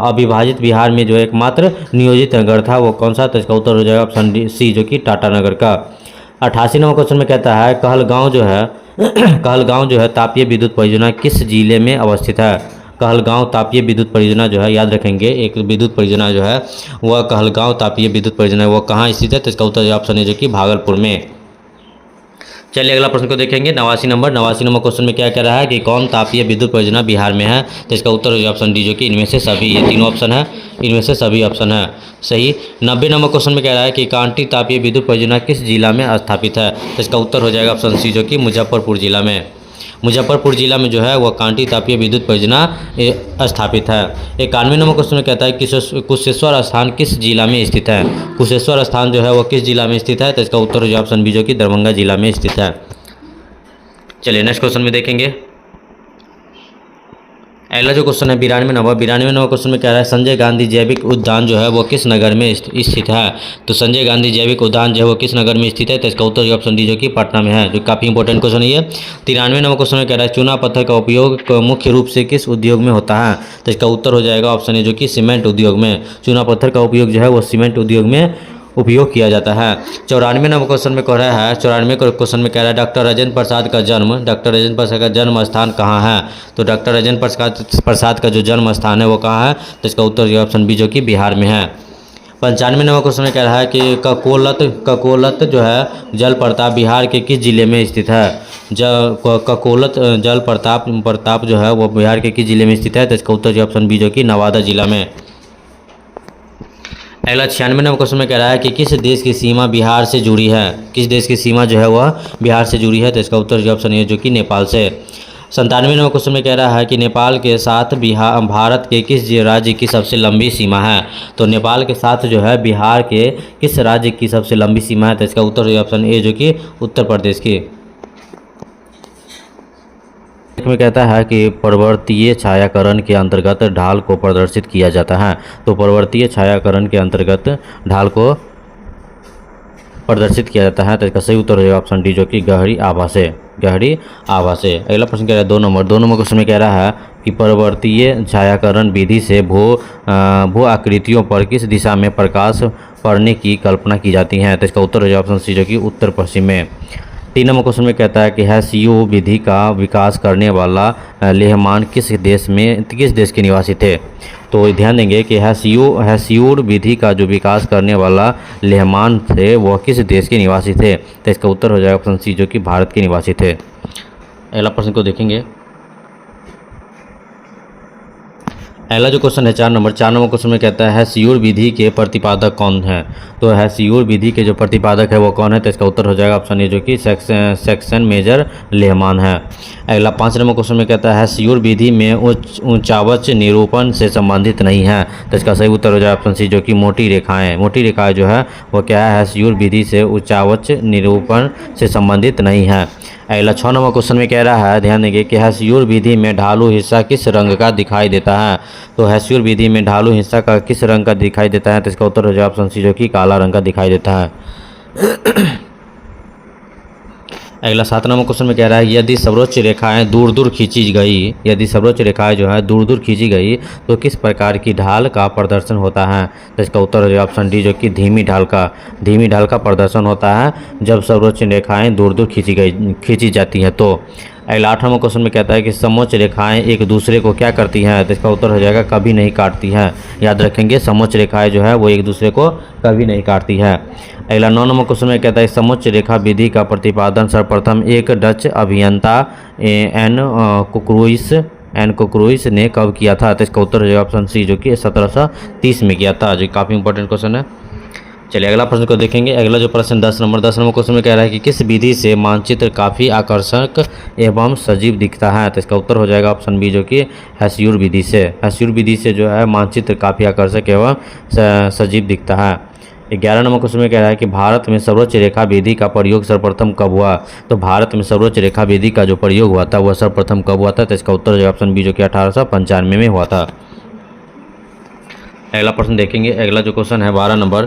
अविभाजित बिहार में जो एकमात्र नियोजित नगर था वो कौन सा, तो इसका उत्तर हो जाएगा ऑप्शन डी सी जो कि टाटा नगर का। 88 नंबर क्वेश्चन में कहता है कहलगांव जो है तापीय विद्युत परियोजना किस जिले में अवस्थित है, कहलगांव तापीय विद्युत परियोजना जो है याद रखेंगे, एक विद्युत परियोजना जो है वह कहलगांव तापीय विद्युत परियोजना है, वह कहाँ स्थित है, तो इसका उत्तर ऑप्शन है जो कि भागलपुर में। चलिए अगला प्रश्न को देखेंगे 89 नंबर क्वेश्चन में क्या कह रहा है कि कौन तापीय विद्युत परियोजना बिहार में है, तो इसका उत्तर हो ऑप्शन डी जो कि इनमें से सभी, ये तीनों ऑप्शन है, इनमें से सभी ऑप्शन है सही। 90 नंबर क्वेश्चन में कह रहा है कि कांटी तापीय विद्युत परियोजना किस जिला में स्थापित है, तो इसका उत्तर हो जाएगा ऑप्शन सी जो कि मुजफ्फरपुर जिला में। मुजफ्फरपुर जिला में जो है वह कांटी तापीय विद्युत परियोजना स्थापित है। 91 नंबर क्वेश्चन में कहता है कि कुशेश्वर स्थान किस जिला में स्थित है, कुशेश्वर स्थान जो है वह किस जिला में स्थित है, तो इसका उत्तर हो ऑप्शन बी जो कि दरभंगा जिला में स्थित है। चलिए नेक्स्ट क्वेश्चन में देखेंगे। अगला जो क्वेश्चन है 92 नंबर क्वेश्चन में कह रहा है संजय गांधी जैविक उद्यान जो है वो किस नगर में स्थित है, तो संजय गांधी जैविक उद्यान जो है वो किस नगर में स्थित है, तो इसका उत्तर ऑप्शन डी जो कि पटना में है, जो काफ़ी इंपॉर्टेंट क्वेश्चन है ये। 93 नंबर क्वेश्चन में कह रहा है चूना पत्थर का उपयोग मुख्य रूप से किस उद्योग में होता है, तो इसका उत्तर हो जाएगा ऑप्शन ए जो कि सीमेंट उद्योग में, चूना पत्थर का उपयोग जो है वो सीमेंट उद्योग में उपयोग किया जाता है। 94 नंबर क्वेश्चन में कह रहा है 94 क्वेश्चन में कह रहा है डॉक्टर राजेंद्र प्रसाद का जन्म स्थान कहाँ है, तो डॉक्टर राजेंद्र प्रसाद का जो जन्म स्थान है वो कहाँ है, तो इसका उत्तर ऑप्शन बी जो कि बिहार में है। 95 नंबर क्वेश्चन में कह रहा है कि ककोलत जो है जल प्रताप बिहार के किस जिले में स्थित है, ककोलत जल प्रताप जो है वो बिहार के किस जिले में स्थित है, तो इसका उत्तर ऑप्शन बी जो कि नवादा जिला में। अगला 96 नंबर क्वेश्चन में कह रहा है कि किस देश की सीमा बिहार से जुड़ी है, किस देश की सीमा जो है वह बिहार से जुड़ी है, तो इसका उत्तर ऑप्शन ए जो कि नेपाल से। 97 नंबर क्वेश्चन में कह रहा है कि नेपाल के साथ भारत के किस राज्य की सबसे लंबी सीमा है, तो नेपाल के साथ जो है बिहार के किस राज्य की सबसे लंबी सीमा है, तो इसका उत्तर ऑप्शन ए जो कि उत्तर प्रदेश की। में कहता है कि प्रवर्तीय छायाकरण के अंतर्गत ढाल को प्रदर्शित किया जाता है, तो प्रवर्तीय छायाकरण के अंतर्गत ढाल को प्रदर्शित किया जाता है, तो इसका सही उत्तर है ऑप्शन डी जो कि गहरी आभा से। अगला प्रश्न कह रहा है 2 नंबर क्वेश्चन में कह रहा है कि प्रवर्तीय छायाकरण विधि से भू आकृतियों पर किस दिशा में प्रकाश पड़ने की कल्पना की जाती है, तो इसका उत्तर है ऑप्शन सी जो कि उत्तर पश्चिम में। 3 नंबर क्वेश्चन में कहता है कि हैसियो विधि का विकास करने वाला लेहमान किस देश के निवासी थे, तो ध्यान देंगे कि हैसियोड विधि का जो विकास करने वाला लेहमान थे वह किस देश के निवासी थे, तो इसका उत्तर हो जाएगा ऑप्शन सी जो कि भारत के निवासी थे। अगला प्रश्न को देखेंगे। अगला जो क्वेश्चन है 4 नंबर क्वेश्चन में कहता है हैस्यूर विधि के प्रतिपादक कौन है। तो हैस्यूर विधि के जो प्रतिपादक है वो कौन है, तो इसका उत्तर हो जाएगा ऑप्शन ए जो कि सेक्शन मेजर लेहमान है। अगला 5 नंबर क्वेश्चन में कहता है हैस्यूर विधि में ऊंचावच निरूपण से संबंधित नहीं है, तो इसका सही उत्तर हो जाएगा ऑप्शन सी जो कि मोटी रेखाएँ। मोटी रेखाएँ जो है वो क्या है, हैस्यूर विधि से ऊंचावच निरूपण से संबंधित नहीं है। अगला 6 नंबर क्वेश्चन में कह रहा है, ध्यान देंगे कि हैस्यूर विधि में ढालू हिस्सा किस रंग का दिखाई देता है। तो हैस्यूर विधि में ढालू हिस्सा का किस रंग का दिखाई देता है, तो इसका उत्तर हो जाएगा ऑप्शन सी जो कि काला रंग का दिखाई देता है। अगला 7 नंबर क्वेश्चन में कह रहा है यदि सर्वोच्च रेखाएं दूर दूर खींची गई, यदि सर्वोच्च रेखाएं जो है दूर दूर खींची गई तो किस प्रकार की ढाल का प्रदर्शन होता है, तो इसका उत्तर हो जाएगा ऑप्शन डी जो कि धीमी ढाल का प्रदर्शन होता है जब सर्वोच्च रेखाएं दूर दूर खींची जाती हैं। तो अगला 8 नंबर क्वेश्चन में कहता है कि समोच्च रेखाएं एक दूसरे को क्या करती हैं, तो इसका उत्तर हो जाएगा कभी नहीं काटती हैं। याद रखेंगे समोच्च रेखाएं जो है वो एक दूसरे को कभी नहीं काटती है। अगला 9 नंबर क्वेश्चन में कहता है समोच्च रेखा विधि का प्रतिपादन सर्वप्रथम एक डच अभियंता एन कुक्रुइस ने कब किया था, तो इसका उत्तर हो जाएगा ऑप्शन सी जो कि 1730 में किया था, जो काफ़ी इंपॉर्टेंट क्वेश्चन है। चलिए अगला प्रश्न को देखेंगे। अगला जो प्रश्न 10 नंबर क्वेश्चन में कह रहा है कि किस विधि से मानचित्र काफ़ी आकर्षक एवं सजीव दिखता है, तो इसका उत्तर हो जाएगा ऑप्शन बी जो कि हैस्यूर विधि से। हैस्यूर विधि से जो है मानचित्र काफ़ी आकर्षक एवं सजीव दिखता है। 11 नंबर क्वेश्चन में कह रहा है कि भारत में सर्वोच्च रेखा विधि का प्रयोग सर्वप्रथम कब हुआ। तो भारत में सर्वोच्च रेखा विधि का जो प्रयोग हुआ था वह सर्वप्रथम कब हुआ था, तो इसका उत्तर हो जाएगा ऑप्शन बी जो कि 1895 में हुआ था। अगला प्रश्न देखेंगे। अगला जो क्वेश्चन है 12 नंबर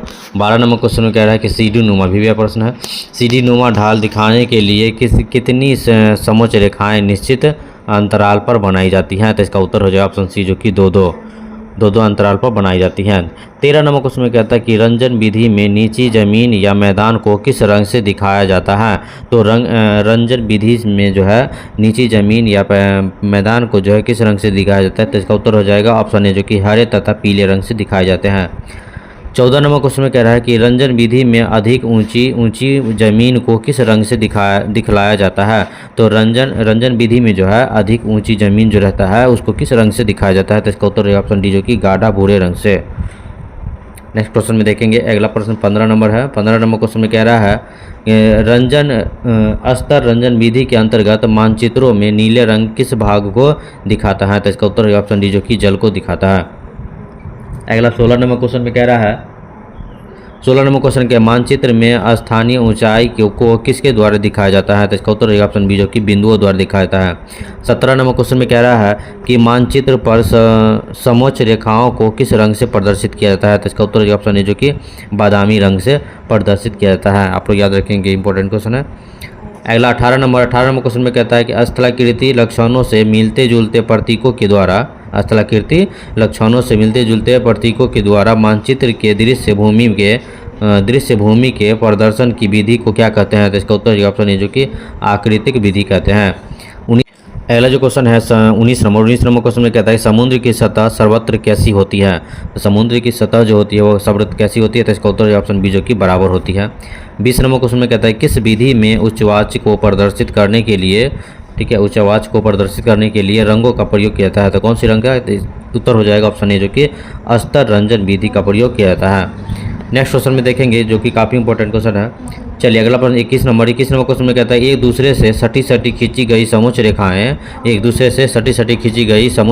क्वेश्चन में कह रहा है कि सीढ़ी नुमा भी प्रश्न है। सीढ़ी नुमा ढाल दिखाने के लिए कितनी समोच्च रेखाएं निश्चित अंतराल पर बनाई जाती हैं, तो इसका उत्तर हो जाएगा ऑप्शन सी जो कि दो अंतराल पर बनाई जाती हैं। 13 नंबर क्वेश्चन में कहता है कि रंजन विधि में नीची जमीन या मैदान को किस रंग से दिखाया जाता है। तो रंजन विधि में जो है नीची जमीन या मैदान को जो है किस रंग से दिखाया जाता है, तो इसका उत्तर हो जाएगा ऑप्शन ए जो कि हरे तथा पीले रंग से दिखाए जाते हैं। 14 नंबर क्वेश्चन में कह रहा है कि रंजन विधि में अधिक ऊंची जमीन को किस रंग से दिखलाया जाता है। तो रंजन विधि में जो है अधिक ऊंची जमीन जो रहता है उसको किस रंग से दिखाया जाता है, तो इसका उत्तर है ऑप्शन डी जो कि गाढ़ा भूरे रंग से। नेक्स्ट क्वेश्चन में देखेंगे। अगला प्रश्न 15 नंबर है। 15 नंबर क्वेश्चन में कह रहा है अस्तर रंजन विधि के अंतर्गत मानचित्रों में नीले रंग किस भाग को दिखाता है, तो इसका उत्तर है ऑप्शन डी जो कि जल को दिखाता है। अगला 16 नंबर क्वेश्चन में कह रहा है 16 नंबर क्वेश्चन के मानचित्र में स्थानीय ऊंचाई को किसके द्वारा दिखाया जाता है, तो इसका उत्तर रहेगा ऑप्शन बी जो कि बिंदुओं द्वारा दिखाया जाता है। 17 नंबर क्वेश्चन में कह रहा है कि मानचित्र पर समोच्च रेखाओं को किस रंग से प्रदर्शित किया जाता है, तो इसका उत्तर रहेगा ऑप्शन ए जो कि बादामी रंग से प्रदर्शित किया जाता है। आप लोग याद रखेंगे, इंपॉर्टेंट क्वेश्चन है। अगला 18 नंबर क्वेश्चन में कहता है कि स्थलाकृति लक्षणों से मिलते जुलते प्रतीकों के द्वारा के द्वारा मानचित्र के दृश्य भूमि के प्रदर्शन की विधि को क्या कहते हैं, तो इसका उत्तर ऑप्शन है जो कि आकृतिक विधि कहते हैं। अगला जो क्वेश्चन है 19 नंबर क्वेश्चन में कहता है समुद्र की सतह सर्वत्र कैसी होती है। तो समुद्र की सतह जो होती है वो सर्वत्र कैसी होती है, तो इसका उत्तर ऑप्शन बी जो कि बराबर होती है। 20 नंबर क्वेश्चन में कहता है किस विधि में उच्चवाच्य को प्रदर्शित करने के लिए, ठीक है, उच्चवाच्य को प्रदर्शित करने के लिए रंगों का प्रयोग किया जाता है, तो कौन सी रंग का, उत्तर हो जाएगा ऑप्शन ए जो कि अस्तर रंजन विधि का प्रयोग किया जाता है। नेक्स्ट क्वेश्चन में देखेंगे जो कि काफ़ी इंपॉर्टेंट क्वेश्चन है। चलिए अगला प्रश्न 21 नंबर क्वेश्चन में कहता है एक दूसरे से सटी खींची गई समोच्च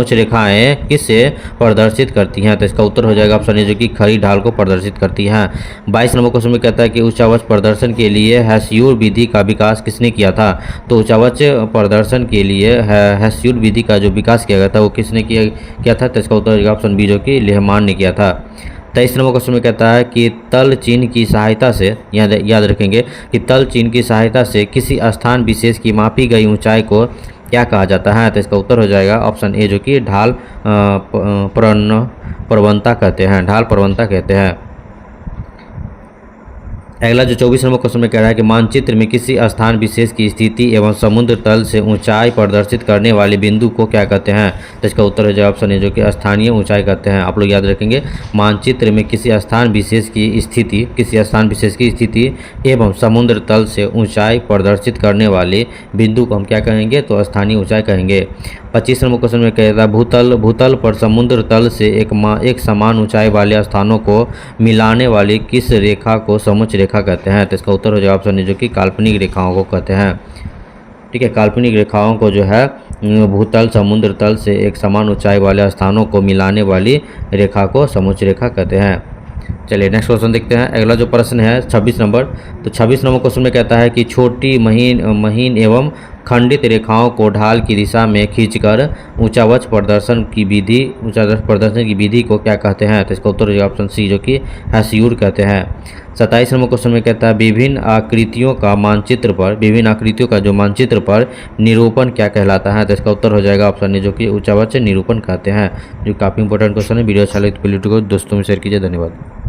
रेखाएं किससे प्रदर्शित करती हैं, तो इसका उत्तर हो जाएगा ऑप्शन ए जो कि खड़ी ढाल को प्रदर्शित करती हैं। 22 नंबर क्वेश्चन में कहता है कि उच्चावच प्रदर्शन के लिए हैस्यूर विधि का विकास किसने किया था। तो उच्चावच प्रदर्शन के लिए हैस्यूर विधि का जो विकास किया गया था वो किसने किया था, तो इसका उत्तर हो जाएगा ऑप्शन बी जो कि लेहमान ने किया था। 23 नंबर क्वेश्चन में कहता है कि तल चिन्ह की सहायता से, याद रखेंगे कि तल चिन्ह की सहायता से किसी स्थान विशेष की मापी गई ऊंचाई को क्या कहा जाता है, तो इसका उत्तर हो जाएगा ऑप्शन ए जो कि ढाल प्रवणता कहते हैं। अगला जो 24 नंबर क्वेश्चन में कह रहा है कि मानचित्र में किसी स्थान विशेष की स्थिति एवं समुद्र तल से ऊंचाई प्रदर्शित करने वाले बिंदु को क्या कहते हैं। तो इसका उत्तर है जो ऑप्शन है जो कि स्थानीय ऊंचाई कहते हैं। आप लोग याद रखेंगे, मानचित्र में किसी स्थान विशेष की स्थिति एवं समुद्र तल से ऊंचाई प्रदर्शित करने वाले बिंदु को हम क्या कहेंगे, तो स्थानीय ऊंचाई कहेंगे। 25 नंबर क्वेश्चन में कहता है भूतल पर समुद्र तल से एक समान ऊंचाई वाले स्थानों को मिलाने वाली किस रेखा को समुच्च रेखा कहते हैं। तो इसका उत्तर हो जाएगा ऑप्शन है जो कि काल्पनिक रेखाओं को कहते हैं। ठीक है, काल्पनिक रेखाओं को जो है भूतल समुद्र तल से एक समान ऊंचाई वाले स्थानों को मिलाने वाली रेखा को समुच्च रेखा कहते हैं। चलिए नेक्स्ट क्वेश्चन देखते हैं। अगला जो प्रश्न है 26 नंबर, तो 26 नंबर क्वेश्चन में कहता है कि छोटी महीन एवं खंडित रेखाओं को ढाल की दिशा में खींचकर ऊंचावच प्रदर्शन की विधि को क्या कहते हैं। तो इसका उत्तर है ऑप्शन सी जो कि हैस्यूर कहते हैं। 27 नंबर क्वेश्चन में कहता है विभिन्न आकृतियों का जो मानचित्र पर निरूपण क्या कहलाता है। तो इसका उत्तर हो जाएगा ऑप्शन ए जो कि ऊंचावच निरूपण कहते हैं, जो काफ़ी इंपॉर्टेंट क्वेश्चन है। वीडियो अच्छा लगे तो वीडियो को दोस्तों में शेयर कीजिए। धन्यवाद।